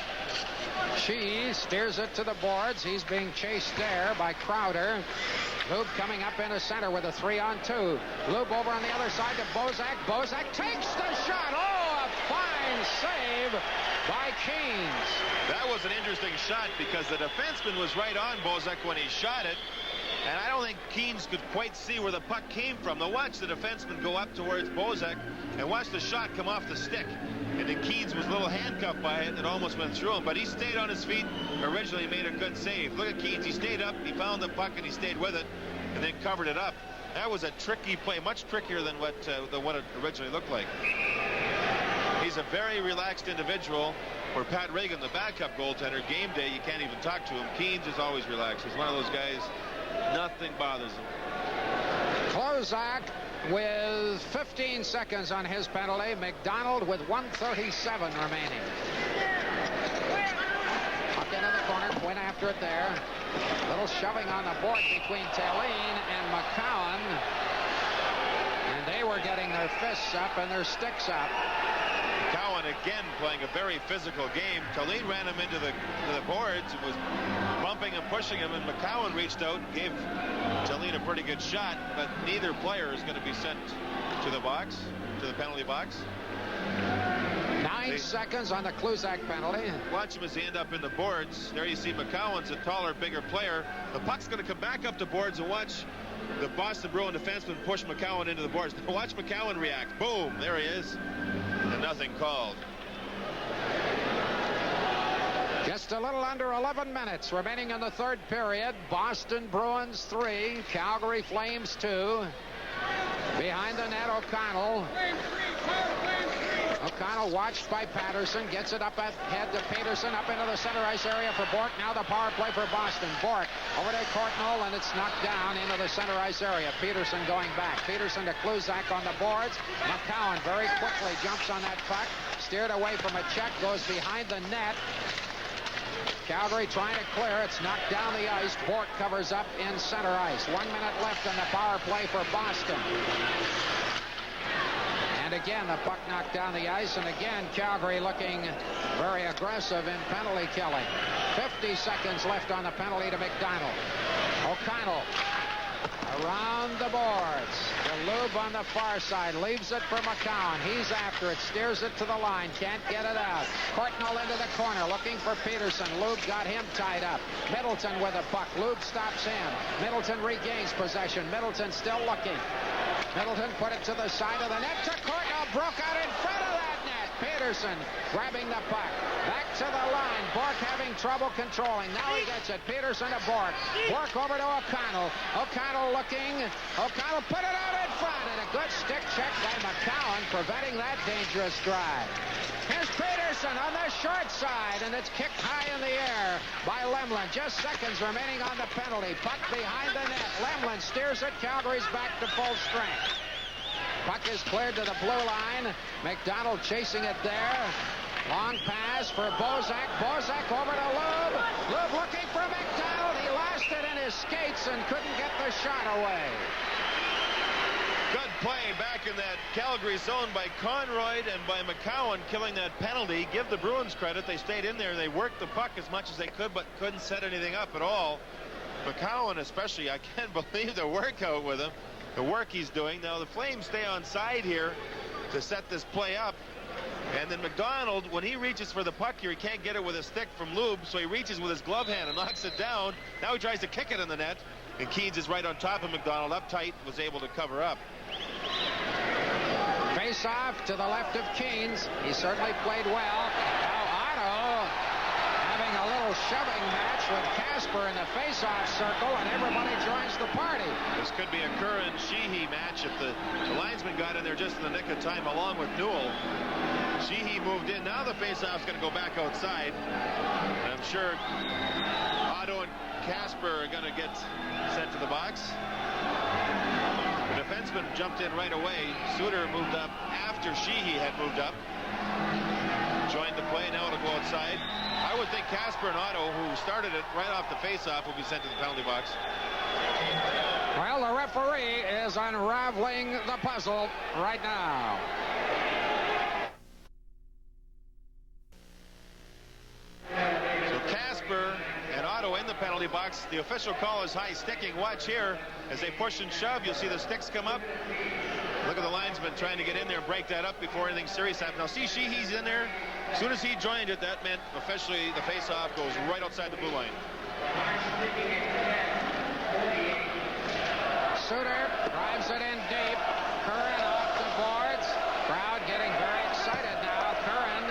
Speaker 8: She steers it to the boards. He's being chased there by Crowder. Lube coming up into center with a 3-on-2. Lube over on the other side to Bozak. Bozak takes the shot. Oh, a fine save by Keynes.
Speaker 9: That was an interesting shot because the defenseman was right on Bozak when he shot it. And I don't think Keynes could quite see where the puck came from. Now watch the defenseman go up towards Bozak and watch the shot come off the stick. And then Keynes was a little handcuffed by it. It almost went through him. But he stayed on his feet. Originally made a good save. Look at Keynes. He stayed up. He found the puck and he stayed with it and then covered it up. That was a tricky play. Much trickier than what it originally looked like. He's a very relaxed individual. For Pat Reagan, the backup goaltender, game day, you can't even talk to him. Keynes is always relaxed. He's one of those guys, nothing bothers him.
Speaker 8: Klozak with 15 seconds on his penalty. McDonald with 1:37 remaining. Puck into the corner. Quinn after it there. Little shoving on the board between Tallene and McCowan. And they were getting their fists up and their sticks up.
Speaker 9: McCowan again playing a very physical game. Tallene ran him into the boards and was bumping and pushing him, and McCowan reached out and gave Tallene a pretty good shot, but neither player is going to be sent to the box, to the penalty box.
Speaker 8: 9 seconds on the Klozak penalty.
Speaker 9: Watch him as he end up in the boards. There you see McCowan's a taller, bigger player. The puck's going to come back up the boards, and watch the Boston Bruin defenseman push McCowan into the boards. Now watch McCowan react. Boom, there he is. And nothing called.
Speaker 8: Just a little under 11 minutes remaining in the third period. Boston Bruins 3, Calgary Flames 2. Behind the net, O'Connell. O'Connell watched by Patterson, gets it up ahead to Peterson, up into the center ice area for Bork. Now the power play for Boston. Bork over to Courtnall, and it's knocked down into the center ice area. Peterson going back. Peterson to Klozak on the boards. McCowan very quickly jumps on that puck. Steered away from a check, goes behind the net. Calgary trying to clear. It's knocked down the ice. Bork covers up in center ice. 1 minute left on the power play for Boston. And again, the puck knocked down the ice. And again, Calgary looking very aggressive in penalty killing. 50 seconds left on the penalty to McDonald. O'Connell around the boards. The Lube on the far side leaves it for McCowan. He's after it, steers it to the line, can't get it out. Courtnall into the corner, looking for Peterson. Lube got him tied up. Middleton with the puck. Lube stops him. Middleton regains possession. Middleton still looking. Middleton put it to the side of the net to Courtnall. Broke out in front of that net. Peterson grabbing the puck. Back to the line. Bork having trouble controlling. Now he gets it. Peterson to Bork. Bork over to O'Connell. O'Connell looking. O'Connell put it out in front. And a good stick check by McCowan, preventing that dangerous drive. Here's Peterson on the short side, and it's kicked high in the air by Lemlin. Just seconds remaining on the penalty. Puck behind the net. Lemlin steers it. Calgary's back to full strength. Puck is cleared to the blue line. McDonald chasing it there. Long pass for Bozak. Bozak over to Lube. Lube looking for McDonald. He lost it in his skates and couldn't get the shot away.
Speaker 9: Good play back in that Calgary zone by Conroy and by McCowan, killing that penalty. Give the Bruins credit. They stayed in there. They worked the puck as much as they could, but couldn't set anything up at all. McCowan especially, I can't believe the workout with him. The work he's doing. Now the Flames stay on side here to set this play up. And then McDonald, when he reaches for the puck here, he can't get it with a stick from Lube, so he reaches with his glove hand and knocks it down. Now he tries to kick it in the net, and Keynes is right on top of McDonald, up tight, was able to cover up.
Speaker 8: Face off to the left of Keynes. He certainly played well. Now Otto having a little little shoving match with Casper in the face-off circle, and everybody joins the party.
Speaker 9: This could be a Curran-Sheehy match if the linesman got in there just in the nick of time along with Newell. Sheehy moved in. Now the face-off's going to go back outside. And I'm sure Otto and Casper are going to get sent to the box. The defenseman jumped in right away. Suter moved up after Sheehy had moved up. Joined the play. Now it'll go outside. I would think Casper and Otto, who started it right off the face-off, will be sent to the penalty box.
Speaker 8: Well, the referee is unraveling the puzzle right now.
Speaker 9: So Casper and Otto in the penalty box. The official call is high sticking. Watch here as they push and shove. You'll see the sticks come up. Look at the linesman trying to get in there and break that up before anything serious happens. Now see Sheehy's in there. As soon as he joined it, that meant officially the face-off goes right outside the blue line.
Speaker 8: Suter drives it in deep. Curran off the boards. Crowd getting very excited now. Curran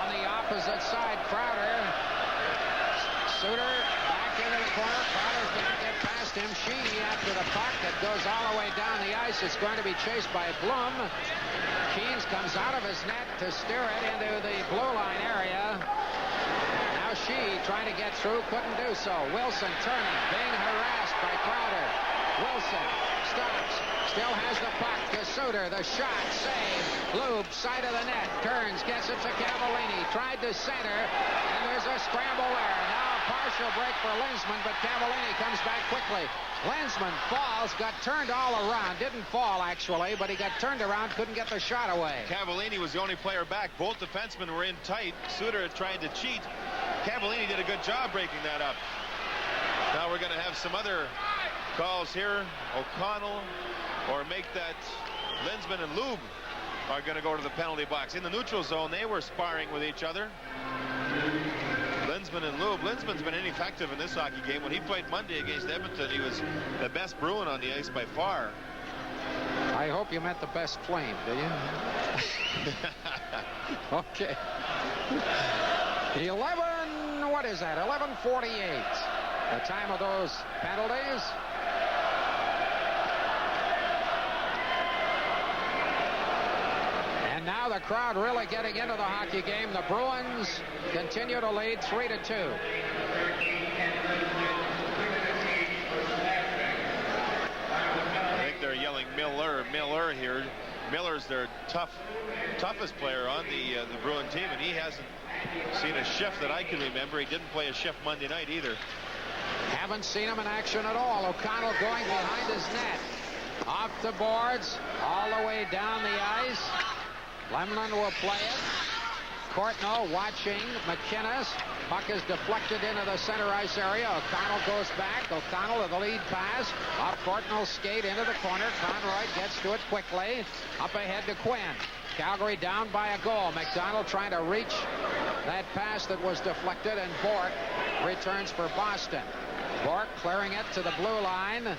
Speaker 8: on the opposite side. Crowder. Suter back into the corner. Crowder can't get past him. Sheehy after the puck. It goes all the way down the ice. It's going to be chased by Blum. Keens comes out of his net to steer it into the blue line area. Now Sheehy trying to get through. Couldn't do so. Wilson turning. Being harassed by Crowder. Wilson stops. Still has the puck to Suter. The shot. Save. Lube. Side of the net. Turns. Gets it to Cavallini. Tried to center. And there's a scramble there. Now a partial break for Linsman, but Cavallini comes back quickly. Linsman falls. Got turned all around. Didn't fall, actually, but he got turned around. Couldn't get the shot away.
Speaker 9: Cavallini was the only player back. Both defensemen were in tight. Suter had tried to cheat. Cavallini did a good job breaking that up. Now we're going to have some other calls here. O'Connell or make that Linsman and Lube are going to go to the penalty box. In the neutral zone, they were sparring with each other. Linsman and Lube. Linsman's been ineffective in this hockey game. When he played Monday against Edmonton, he was the best Bruin on the ice by far.
Speaker 8: I hope you meant the best Flame, do you? Okay. 11, what is that? 11:48. The time of those penalties. And now the crowd really getting into the hockey game. The Bruins continue to lead 3-2.
Speaker 9: I think they're yelling Miller here. Miller's their toughest player on the Bruin team, and he hasn't seen a shift that I can remember. He didn't play a shift Monday night either.
Speaker 8: Haven't seen him in action at all. O'Connell going behind his net. Off the boards, all the way down the ice. Lemlin will play it. Courtnall watching McInnes. Puck is deflected into the center ice area. O'Connell goes back. O'Connell with the lead pass. Off Courtnall's skate into the corner. Conroy gets to it quickly. Up ahead to Quinn. Calgary down by a goal. McDonald trying to reach that pass that was deflected, and Bork returns for Boston. Bork clearing it to the blue line.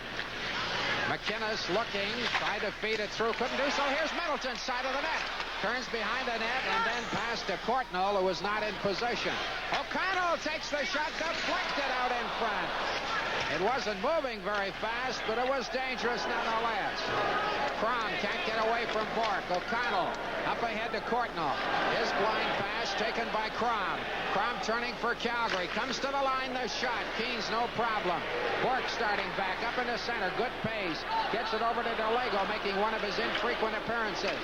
Speaker 8: McInnes looking, tried to feed it through, couldn't do so. Here's Middleton, side of the net. Turns behind the net and then pass to Courtnall, who was not in possession. O'Connell takes the shot, deflected out in front. It wasn't moving very fast, but it was dangerous nonetheless. Crom can't get away from Bork. O'Connell up ahead to Courtnall. His blind pass taken by Crom. Crom turning for Calgary. Comes to the line, the shot. Keens, no problem. Bork starting back up in the center. Good pace. Gets it over to DeLego, making one of his infrequent appearances.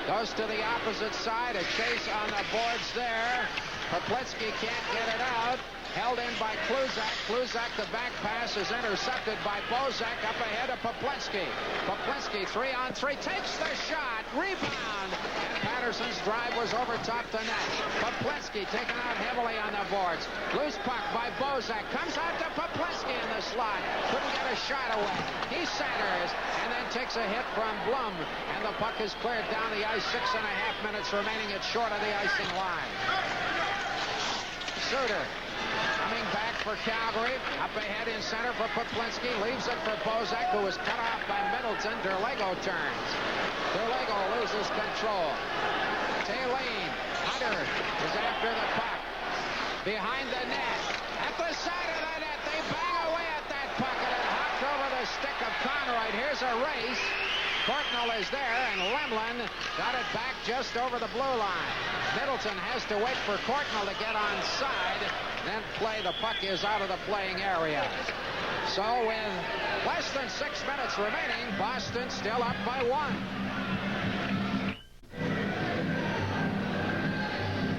Speaker 8: Goes to the opposite side. A chase on the boards there. Poplitsky can't get it out. Held in by Kluzak. Kluzak, the back pass is intercepted by Bozak up ahead of Poplitsky. Poplitsky 3-on-3 takes the shot. Rebound. And Patterson's drive was over top the net. Poplitsky taken out heavily on the boards. Loose puck by Bozak. Comes out to Poplitsky in the slot. Couldn't get a shot away. He centers and then takes a hit from Blum. And the puck is cleared down the ice. 6.5 minutes remaining. It's short of the icing line. Suter coming back for Calgary. Up ahead in center for Poplitsky. Leaves it for Bozak, who was cut off by Middleton. Derlego turns. Derlego loses control. Taylene. Hunter is after the puck. behind the net. At the side of the net, they bang away at that puck, and it hopped over the stick of Conroy. Here's a race. Courtnall is there, and Lemlin got it back just over the blue line. Middleton has to wait for Courtnall to get onside, then play. The puck is out of the playing area. So with less than 6 minutes remaining, Boston still up by 1.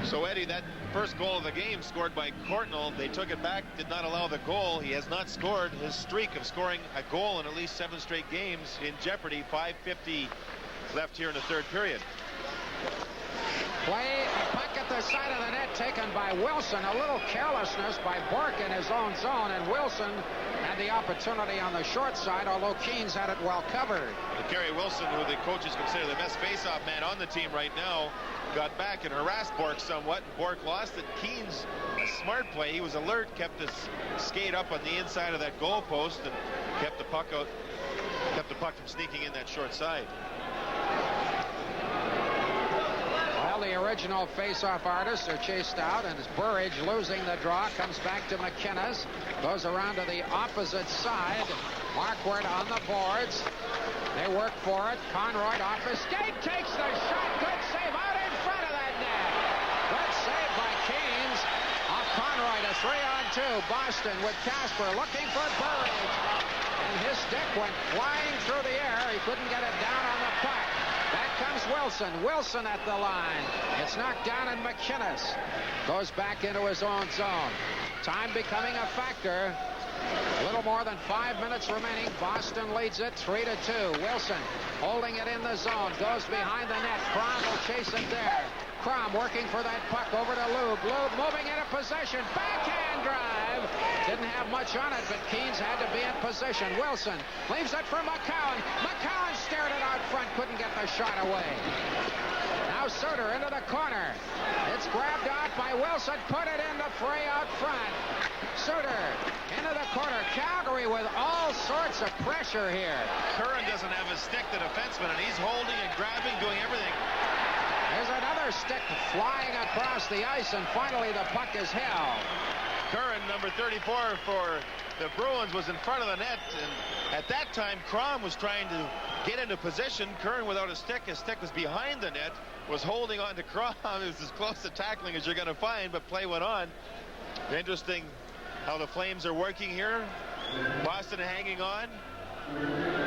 Speaker 9: So, Eddie, that first goal of the game scored by Courtnall, they took it back, did not allow the goal. He has not scored. His streak of scoring a goal in at least 7 straight games in jeopardy. 5:50 left here in the third period.
Speaker 8: Play, a puck at the side of the net taken by Wilson. A little carelessness by Bork in his own zone, and Wilson had the opportunity on the short side, although Keynes had it well covered.
Speaker 9: Kerry Wilson, who the coaches consider the best face-off man on the team right now, got back and harassed Bork somewhat. Bork lost it. Keynes, a smart play. He was alert, kept his skate up on the inside of that goal post and kept the puck out, kept the puck from sneaking in that short side.
Speaker 8: Well, the original face-off artists are chased out, and it's Burridge losing the draw. Comes back to McKinnis. Goes around to the opposite side. Marquardt on the boards. They work for it. Conroy off his skate. Takes the shot. Good save out in front of that net. Good save by Keynes. Off Conroy to 3-on-2. Boston with Casper looking for Burridge. And his stick went flying through the air. He couldn't get it down on the puck. Back comes Wilson. Wilson at the line. It's knocked down, and McKinnis goes back into his own zone. Time becoming a factor. A little more than 5 minutes remaining. Boston leads it 3-2. Wilson holding it in the zone. Goes behind the net. Crom will chase it there. Crom working for that puck over to Lube. Lube moving into possession. Backhand drive. Didn't have much on it, but Keynes had to be in position. Wilson leaves it for McCowan. McCowan stared it out front. Couldn't get the shot away. Now Suter into the corner. It's grabbed out by Wilson. Put it in the fray out front. Suter into the corner. Calgary with all sorts of pressure here.
Speaker 9: Curran doesn't have a stick, the defenseman, and he's holding and grabbing, doing everything.
Speaker 8: There's another stick flying across the ice, and finally the puck is held.
Speaker 9: Curran, number 34 for the Bruins, was in front of the net, and at that time Crom was trying to get into position. Curran without a stick. His stick was behind the net, was holding on to Crom. It was as close to tackling as you're going to find, but play went on. Interesting how the Flames are working here. Boston hanging on.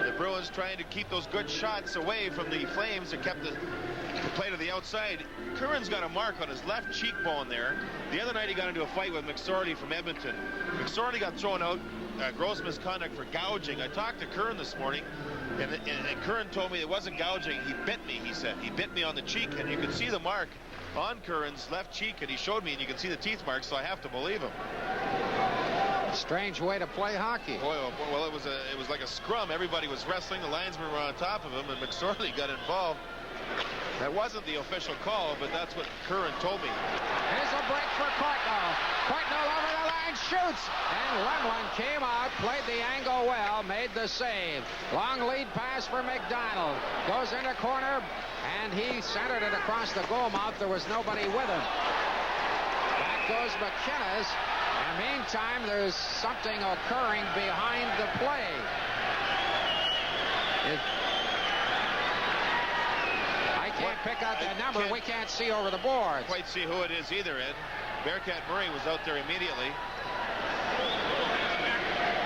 Speaker 9: The Bruins trying to keep those good shots away from the Flames that kept the play to the outside. Curran's got a mark on his left cheekbone there. The other night he got into a fight with McSorley from Edmonton. McSorley got thrown out, gross misconduct for gouging. I talked to Curran this morning, and Curran told me it wasn't gouging. He bit me, he said. He bit me on the cheek, and you could see the mark on Curran's left cheek, and he showed me, and you can see the teeth marks, so I have to believe him.
Speaker 8: Strange way to play hockey.
Speaker 9: Well, it was like a scrum. Everybody was wrestling. The linesmen were on top of him, and McSorley got involved. That wasn't the official call, but that's what Curran told me.
Speaker 8: Here's a break for Courtnall. Courtnall over the line, shoots, and Lemlin came out, played the angle well, made the save. Long lead pass for McDonald. Goes into corner, and he centered it across the goal mouth. There was nobody with him. Back goes McKinnis. In the meantime, there's something occurring behind the play. I can't pick out that number. We can't see over the boards.
Speaker 9: Quite see who it is either, Ed. Bearcat Murray was out there immediately.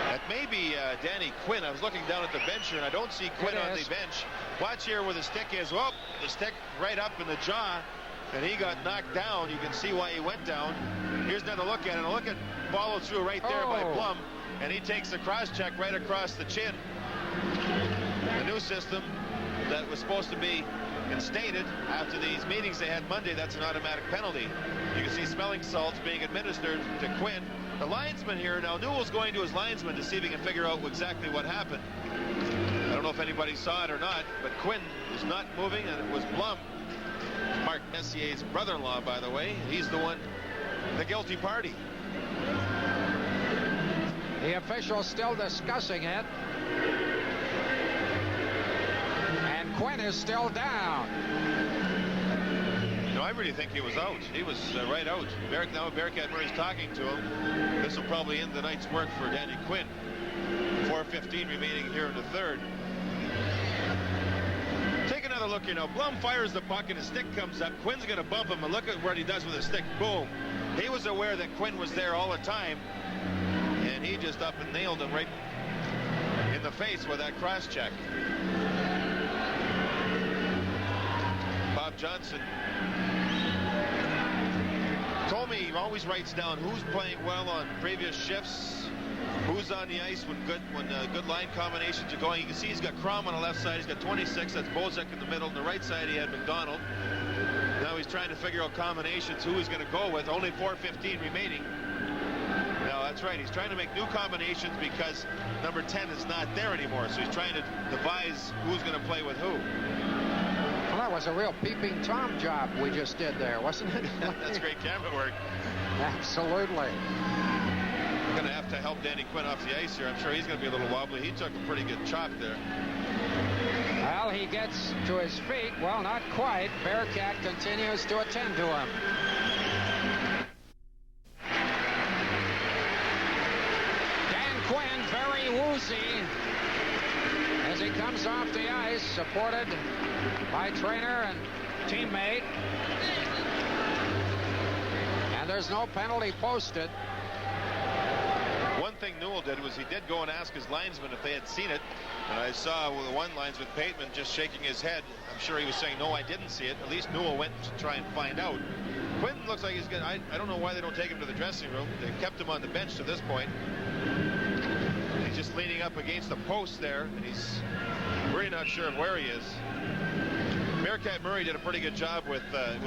Speaker 9: That may be Danny Quinn. I was looking down at the bench here, and I don't see Quinn on the bench. Watch here where the stick is. Whoop, the stick right up in the jaw, and he got knocked down. You can see why he went down. Here's another look at it. A look at follow through right there by Blum, and he takes the cross check right across the chin. The new system that was supposed to be instated after these meetings they had Monday, that's an automatic penalty. You can see smelling salts being administered to Quinn. The linesman here, now Newell's going to his linesman to see if he can figure out exactly what happened. I don't know if anybody saw it or not, but Quinn is not moving, and it was Blum, Mark Messier's brother-in-law, by the way. He's the one, the guilty party.
Speaker 8: The officials still discussing it. And Quinn is still down.
Speaker 9: I really think he was out. He was right out. Now Bearcat Murray's talking to him. This will probably end the night's work for Danny Quinn. 4:15 remaining here in the third. Take another look here now. Blum fires the puck and his stick comes up. Quinn's going to bump him, and look at what he does with his stick. Boom. He was aware that Quinn was there all the time, and he just up and nailed him right in the face with that cross check. Bob Johnson told me he always writes down who's playing well on previous shifts, who's on the ice when good line combinations are going. You can see he's got Crom on the left side. He's got 26. That's Bozak in the middle. On the right side, he had McDonald. Now he's trying to figure out combinations, who he's going to go with. Only 4:15 remaining. No, that's right. He's trying to make new combinations because number 10 is not there anymore. So he's trying to devise who's going to play with who.
Speaker 8: Well, that was a real peeping Tom job we just did there, wasn't it?
Speaker 9: That's great camera work.
Speaker 8: Absolutely.
Speaker 9: We're going to have to help Danny Quinn off the ice here. I'm sure he's going to be a little wobbly. He took a pretty good chop there.
Speaker 8: Well, he gets to his feet. Well, not quite. Bearcat continues to attend to him. Dan Quinn, very woozy as he comes off the ice, supported by trainer and teammate. And there's no penalty posted.
Speaker 9: One thing Newell did was he did go and ask his linesmen if they had seen it. And I saw the one linesman, Bateman, just shaking his head. I'm sure he was saying, no, I didn't see it. At least Newell went to try and find out. Quinn looks like he's good. I don't know why they don't take him to the dressing room. They've kept him on the bench to this point. He's just leaning up against the post there, and he's really not sure of where he is. Bearcat Murray did a pretty good job with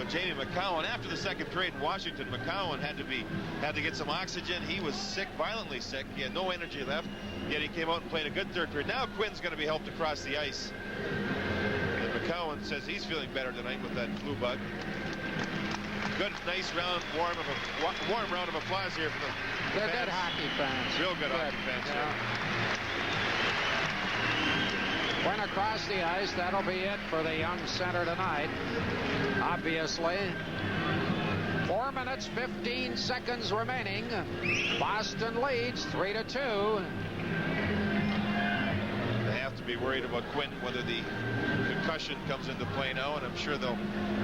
Speaker 9: Jamie McCowan. After the second period in Washington, McCowan had to get some oxygen. He was sick, violently sick. He had no energy left, yet he came out and played a good third period. Now Quinn's going to be helped across the ice. And McCowan says he's feeling better tonight with that flu bug. Good, nice round, warm round of applause here from the
Speaker 8: They're
Speaker 9: fans.
Speaker 8: good hockey fans.
Speaker 9: Real good hockey fans here.
Speaker 8: Went across the ice. That'll be it for the young center tonight. Obviously. 4 minutes, 15 seconds remaining. Boston leads 3-2.
Speaker 9: They have to be worried about Quinn, whether the concussion comes into play now, and I'm sure they'll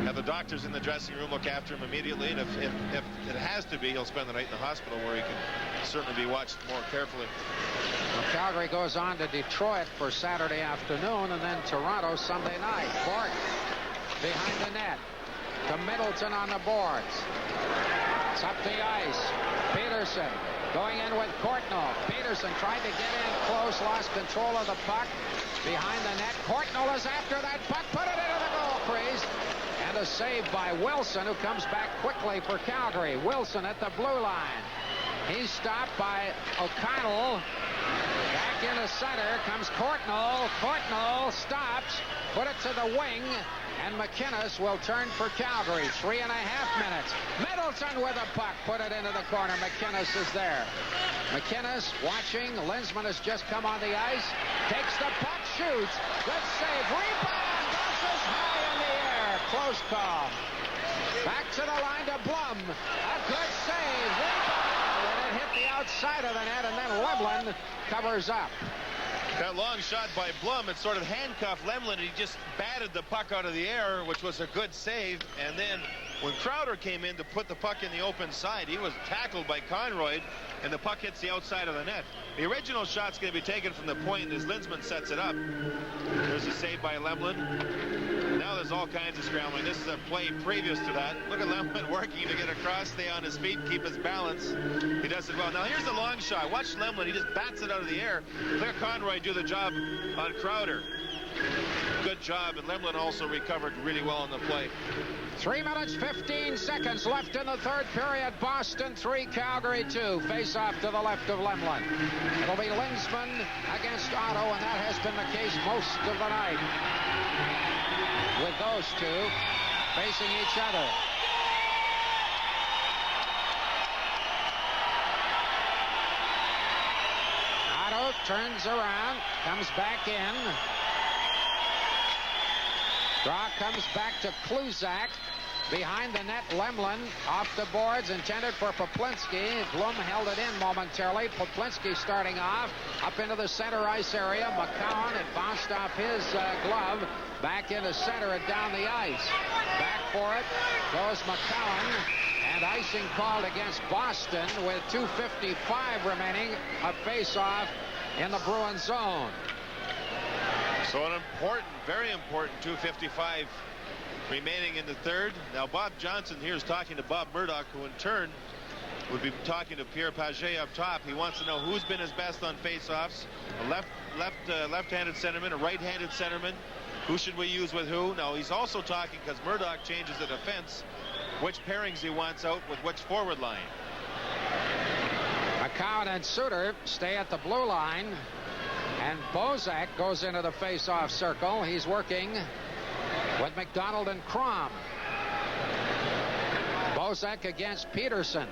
Speaker 9: have the doctors in the dressing room look after him immediately, and if it has to be, he'll spend the night in the hospital where he can certainly be watched more carefully.
Speaker 8: Well, Calgary goes on to Detroit for Saturday afternoon, and then Toronto Sunday night. Bork behind the net to Middleton on the boards. It's up the ice. Peterson going in with Courtnall. Peterson tried to get in close, lost control of the puck behind the net. Courtnall is after that puck, put it into the goal crease. And a save by Wilson, who comes back quickly for Calgary. Wilson at the blue line. He's stopped by O'Connell. Back into center comes Courtnall. Courtnall stops, put it to the wing, and McInnes will turn for Calgary. 3.5 minutes. Middleton with a puck, put it into the corner. McInnes is there. McInnes watching. Linsman has just come on the ice. Takes the puck, shoots. Good save. Rebound. Bounces high in the air. Close call. Back to the line to Blum. A good save. Rebound. And it hit the outside of the net, and then Lemlin covers up.
Speaker 9: That long shot by Blum, it sort of handcuffed Lemlin, and he just batted the puck out of the air, which was a good save. And then when Crowder came in to put the puck in the open side, he was tackled by Conroy, and the puck hits the outside of the net. The original shot's going to be taken from the point as Linsman sets it up. There's a save by Lemlin. Now there's all kinds of scrambling. This is a play previous to that. Look at Lemlin working to get across, stay on his feet, keep his balance. He does it well. Now here's the long shot. Watch Lemlin. He just bats it out of the air. Look at Conroy do the job on Crowder. Good job, and Lemlin also recovered really well on the play.
Speaker 8: 3 minutes, 15 seconds left in the third period. Boston 3, Calgary 2. Face off to the left of Lemlin. It'll be Linsman against Otto, and that has been the case most of the night, with those two facing each other. Otto turns around, comes back in. Draw comes back to Kluzak. Behind the net, Lemlin off the boards, intended for Poplinski. Blum held it in momentarily. Poplinski starting off, up into the center ice area. McCowan, it bounced off his glove, back into center and down the ice. Back for it goes McCowan, and icing called against Boston with 2:55 remaining. A face-off in the Bruins zone.
Speaker 9: So an important, very important 2:55 remaining in the third. Now Bob Johnson here is talking to Bob Murdoch, who in turn would be talking to Pierre Paget up top. He wants to know who's been his best on face-offs. A left-handed centerman, a right-handed centerman. Who should we use with who? Now he's also talking, because Murdoch changes the defense, which pairings he wants out with which forward line.
Speaker 8: McCowan and Suter stay at the blue line, and Bozak goes into the face-off circle. He's working with McDonald and Crom. Bozak against Peterson.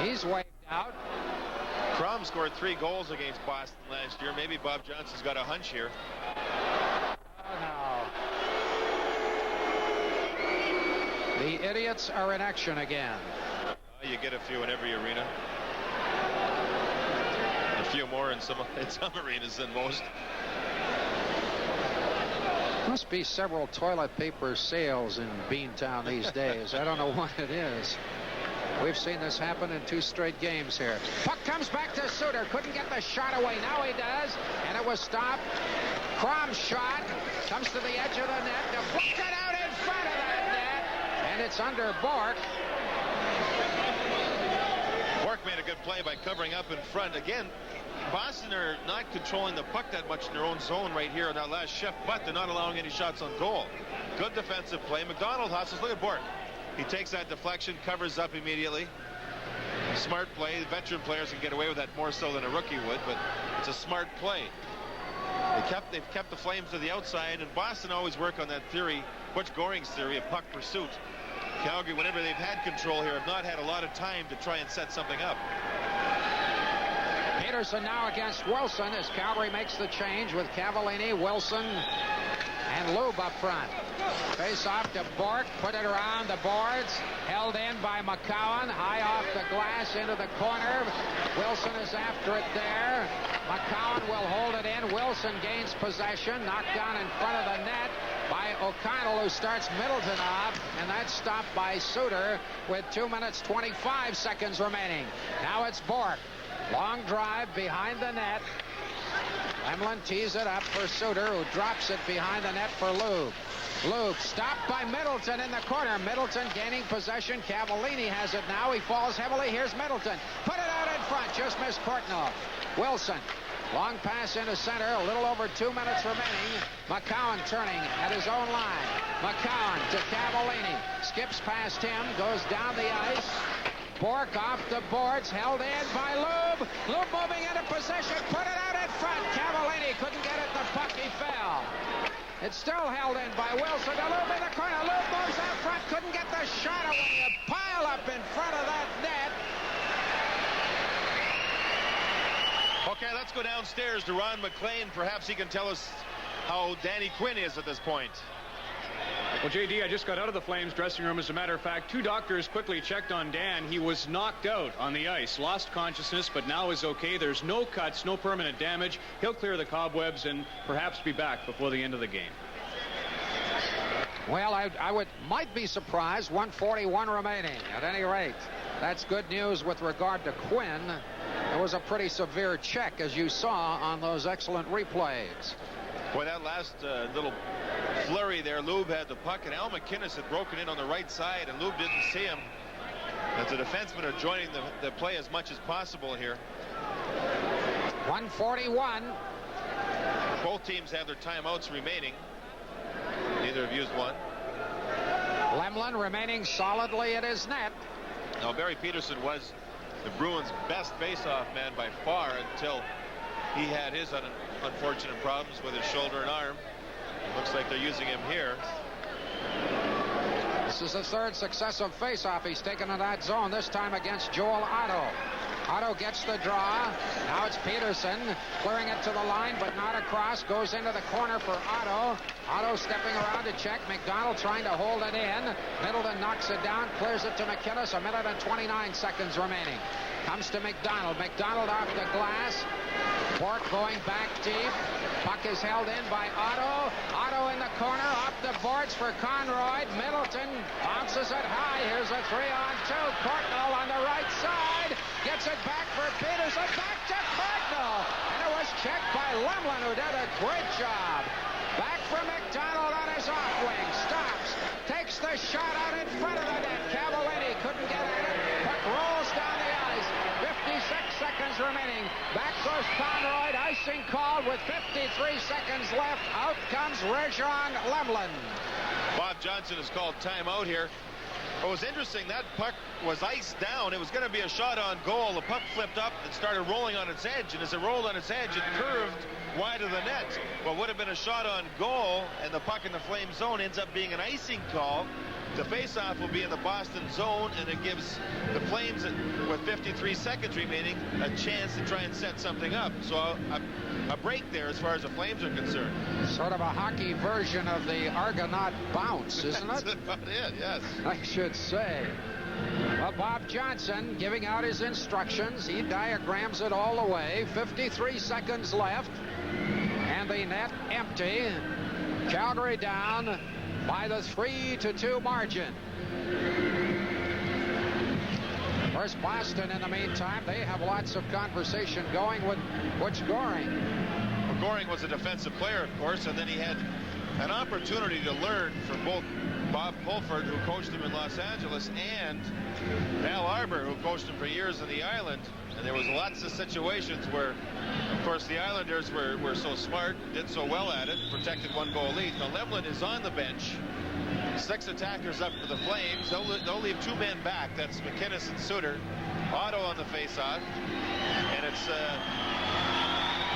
Speaker 8: He's waved out.
Speaker 9: Crom scored 3 goals against Boston last year. Maybe Bob Johnson's got a hunch here.
Speaker 8: Oh, no. The idiots are in action again.
Speaker 9: You get a few in every arena. A few more in some arenas than most.
Speaker 8: Must be several toilet paper sales in Beantown these days. I don't know what it is. We've seen this happen in 2 straight games here. Puck comes back to Suter. Couldn't get the shot away. Now he does. And it was stopped. Crom's shot comes to the edge of the net. Deflected out in front of that net. And it's under Bork.
Speaker 9: Bork made a good play by covering up in front. Again, Boston are not controlling the puck that much in their own zone right here on that last shift, but they're not allowing any shots on goal. Good defensive play. McDonald hustles. Look at Bork. He takes that deflection, covers up immediately. Smart play. The veteran players can get away with that more so than a rookie would, but it's a smart play. They've kept the Flames to the outside, and Boston always work on that theory, Butch Goring's theory of puck pursuit. Calgary, whenever they've had control here, have not had a lot of time to try and set something up.
Speaker 8: Peterson now against Wilson as Calgary makes the change with Cavallini, Wilson, and Lube up front. Face off to Bork, put it around the boards, held in by McCowan, high off the glass into the corner. Wilson is after it there. McCowan will hold it in. Wilson gains possession, knocked down in front of the net by O'Connell, who starts Middleton off, and that's stopped by Suter with 2 minutes 25 seconds remaining. Now it's Bork. Long drive behind the net. Lemlin tees it up for Suter, who drops it behind the net for Lube. Lube stopped by Middleton in the corner. Middleton gaining possession. Cavallini has it now. He falls heavily. Here's Middleton. Put it out in front. Just missed Courtnall. Wilson. Long pass into center. A little over 2 minutes remaining. McCowan turning at his own line. McCowan to Cavallini. Skips past him. Goes down the ice. Bork off the boards, held in by Lube. Lube moving into possession, put it out in front. Cavallini couldn't get it, the puck, he fell. It's still held in by Wilson to Lube in the corner. Lube moves out front, couldn't get the shot away. A pile up in front of that net.
Speaker 9: Okay, let's go downstairs to Ron McLean. Perhaps he can tell us how Danny Quinn is at this point.
Speaker 1: Well, J.D., I just got out of the Flames dressing room. As a matter of fact, 2 doctors quickly checked on Dan. He was knocked out on the ice, lost consciousness, but now is okay. There's no cuts, no permanent damage. He'll clear the cobwebs and perhaps be back before the end of the game.
Speaker 8: Well, I might be surprised. 1:41 remaining. At any rate, that's good news with regard to Quinn. It was a pretty severe check, as you saw on those excellent replays.
Speaker 9: Boy, that last little flurry there, Lube had the puck, and Al McInnes had broken in on the right side, and Lube didn't see him. As the defensemen are joining the play as much as possible here.
Speaker 8: 1:41.
Speaker 9: Both teams have their timeouts remaining. Neither have used one.
Speaker 8: Lemlin remaining solidly at his net.
Speaker 9: Now, Barry Peterson was the Bruins' best face-off man by far until he had his unfortunate problems with his shoulder and arm. It looks like they're using him here.
Speaker 8: This is the 3rd successive face-off he's taken in that zone, this time against Joel Otto. Otto gets the draw. Now it's Peterson clearing it to the line, but not across. Goes into the corner for Otto. Otto stepping around to check. McDonald trying to hold it in. Middleton knocks it down, clears it to McInnes. 1 minute and 29 seconds remaining. Comes to McDonald. McDonald off the glass. Bork going back deep. Puck is held in by Otto. Otto in the corner, off the boards for Conroy. Middleton bounces it high. Here's a 3-on-2. Courtnall on the right side. Gets it back for Peterson. Back to Courtnall. And it was checked by Lemlin, who did a great job. Back for McDonald on his off wing. Stops. Takes the shot out in front of the net. Cavallini couldn't get at it. Puck rolls down the ice. 56 seconds remaining. Back goes Conroy. Icing called with 53 seconds left. Out comes Rejon Lemlin.
Speaker 9: Bob Johnson has called timeout here. It was interesting. That puck was iced down. It was going to be a shot on goal. The puck flipped up and started rolling on its edge. And as it rolled on its edge, it curved wide of the net. What would have been a shot on goal, and the puck in the Flame zone ends up being an icing call. The faceoff will be in the Boston zone, and it gives the Flames, with 53 seconds remaining, a chance to try and set something up. So a break there as far as the Flames are concerned.
Speaker 8: Sort of a hockey version of the Argonaut bounce, isn't it?
Speaker 9: That's about it, yes.
Speaker 8: I should say. Well, Bob Johnson giving out his instructions. He diagrams it all the way. 53 seconds left, and the net empty. Calgary down by the 3-2 margin. Where's Boston in the meantime? They have lots of conversation going with Butch Goring.
Speaker 9: Well, Goring was a defensive player, of course, and then he had an opportunity to learn from both Bob Pulford, who coached him in Los Angeles, and Al Arbor, who coached him for years in the island. And there was lots of situations where, of course, the Islanders were so smart, did so well at it, protected 1-goal lead. Now, Lemlin is on the bench. 6 attackers up for the Flames. They'll leave 2 men back. That's McInnes and Suter. Otto on the faceoff. And it's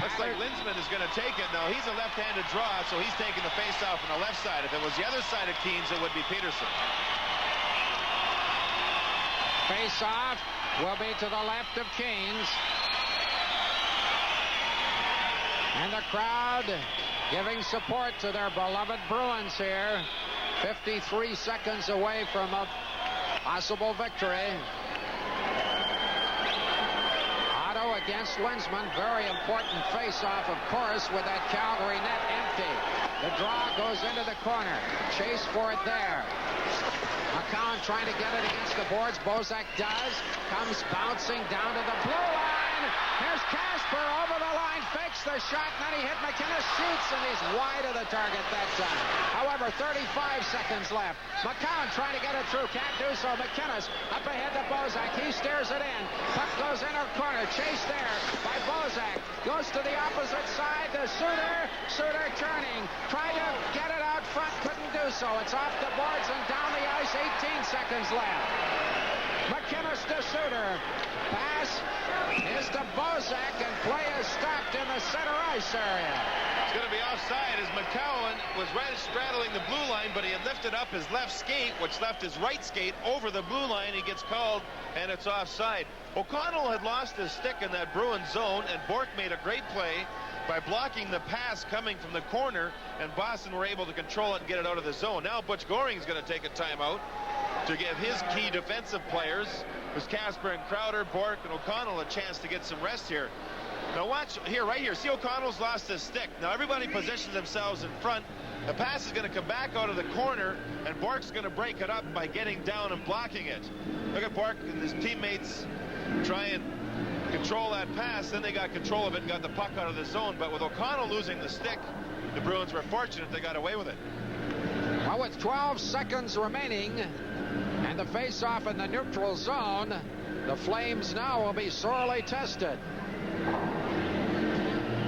Speaker 9: looks like Linsman is going to take it. Now, he's a left-handed draw, so he's taking the faceoff on the left side. If it was the other side of Keens, it would be Peterson.
Speaker 8: Face-off will be to the left of Keens. And the crowd giving support to their beloved Bruins here. 53 seconds away from a possible victory. Otto against Linsman. Very important face-off, of course, with that Calgary net empty. The draw goes into the corner. Chase for it there. McCown trying to get it against the boards. Bozak does. Comes bouncing down to the blue line. Here's Casper over the line. Fakes the shot. And then he hit McInnes. Shoots, and he's wide of the target that time. However, 35 seconds left. McCown trying to get it through. Can't do so. McInnes up ahead to Bozak. He steers it in. Puck goes in our corner. Chase there by Bozak. Goes to the opposite side to Suter. Suter turning. Tried to get it out front. Couldn't do so. It's off the boards and down the ice. 18 seconds left. McInnes to Suter. Pass is to Bozak, and play is stopped in the center ice area.
Speaker 9: It's going to be offside as McCowan was right straddling the blue line, but he had lifted up his left skate, which left his right skate over the blue line. He gets called, and it's offside. O'Connell had lost his stick in that Bruins zone, and Bork made a great play by blocking the pass coming from the corner, and Boston were able to control it and get it out of the zone. Now Butch Goring is going to take a timeout to give his key defensive players, who's Casper and Crowder, Bork, and O'Connell, a chance to get some rest here. Now watch here, right here. See, O'Connell's lost his stick. Now everybody positions themselves in front. The pass is going to come back out of the corner, and Bork's going to break it up by getting down and blocking it. Look at Bork and his teammates try and control that pass. Then they got control of it and got the puck out of the zone. But with O'Connell losing the stick, the Bruins were fortunate they got away with it.
Speaker 8: Well, with 12 seconds remaining and the face-off in the neutral zone, the Flames now will be sorely tested.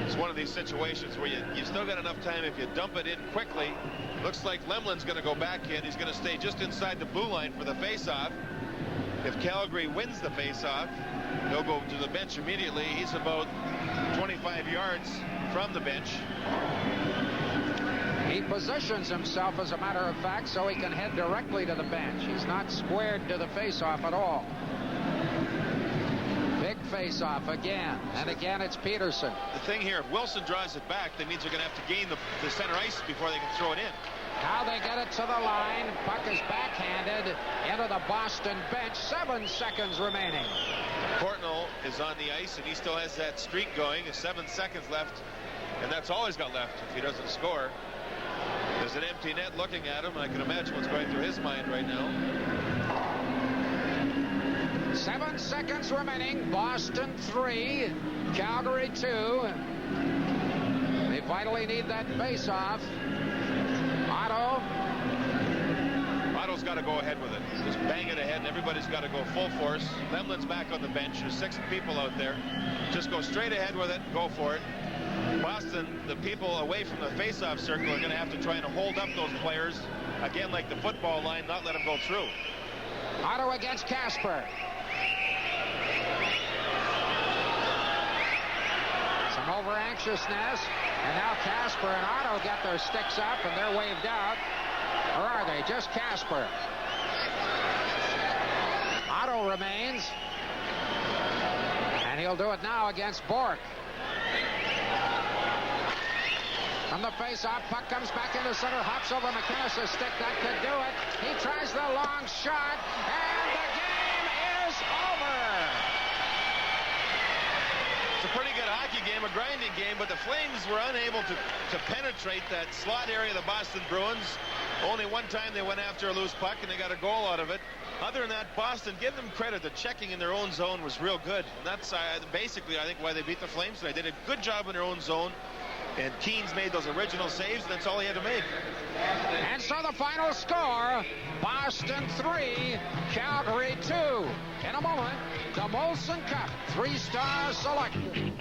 Speaker 9: It's one of these situations where you still got enough time if you dump it in quickly. Looks like Lemlin's going to go back in. He's going to stay just inside the blue line for the face-off. If Calgary wins the face-off, they'll go to the bench immediately. He's about 25 yards from the bench.
Speaker 8: He positions himself, as a matter of fact, so he can head directly to the bench. He's not squared to the face-off at all. Big face-off again. And again, it's Peterson.
Speaker 9: The thing here, if Wilson draws it back, that means they're going to have to gain the center ice before they can throw it in.
Speaker 8: Now they get it to the line. Puck is backhanded into the Boston bench. 7 seconds remaining.
Speaker 9: Courtnall is on the ice, and he still has that streak going. 7 seconds left, and that's all he's got left if he doesn't score. There's an empty net looking at him, and I can imagine what's going through his mind right now.
Speaker 8: 7 seconds remaining. Boston 3, Calgary 2. They vitally need that face-off.
Speaker 9: Otto's got to go ahead with it. Just bang it ahead, and everybody's got to go full force. Lemlin's back on the bench. There's 6 people out there. Just go straight ahead with it. Go for it. Boston, the people away from the face-off circle are going to have to try and hold up those players. Again, like the football line, not let them go through.
Speaker 8: Otto against Casper. Some over-anxiousness. And now Casper and Otto get their sticks up, and they're waved out. Or are they? Just Casper. Otto remains. And he'll do it now against Bork. From the face-off, puck comes back into center, hops over McInnes' stick. That could do it. He tries the long shot, and the game is over.
Speaker 9: It's a pretty good hockey game, a grinding game, but the Flames were unable to penetrate that slot area of the Boston Bruins. Only one time they went after a loose puck, and they got a goal out of it. Other than that, Boston, give them credit. The checking in their own zone was real good. And that's basically, I think, why they beat the Flames. They did a good job in their own zone. And Keen's made those original saves, and that's all he had to make.
Speaker 8: And so the final score, Boston 3, Calgary 2. In a moment, the Molson Cup 3-star selected.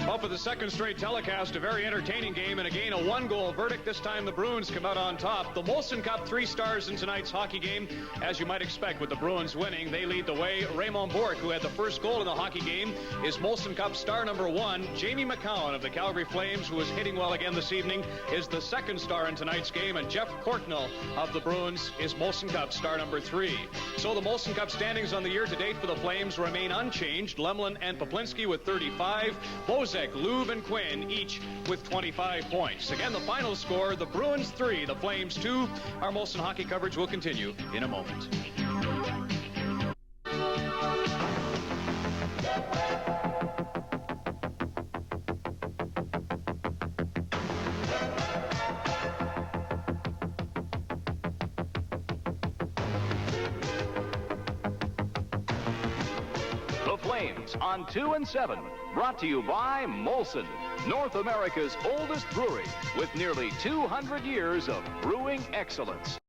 Speaker 1: Well, for the second straight telecast, a very entertaining game, and again, a 1-goal verdict. This time the Bruins come out on top. The Molson Cup 3 stars in tonight's hockey game. As you might expect, with the Bruins winning, they lead the way. Raymond Bourque, who had the first goal in the hockey game, is Molson Cup star number 1. Jamie McCowan of the Calgary Flames, who is hitting well again this evening, is the second star in tonight's game, and Jeff Courtnall of the Bruins is Molson Cup star number 3. So the Molson Cup standings on the year to date for the Flames remain unchanged. Lemlin and Poplinski with 35. Bozek, Louvre, and Quinn each with 25 points. Again, the final score, the Bruins 3, the Flames 2. Our Molson hockey coverage will continue in a moment.
Speaker 11: Flames on 2 and 7, brought to you by Molson, North America's oldest brewery with nearly 200 years of brewing excellence.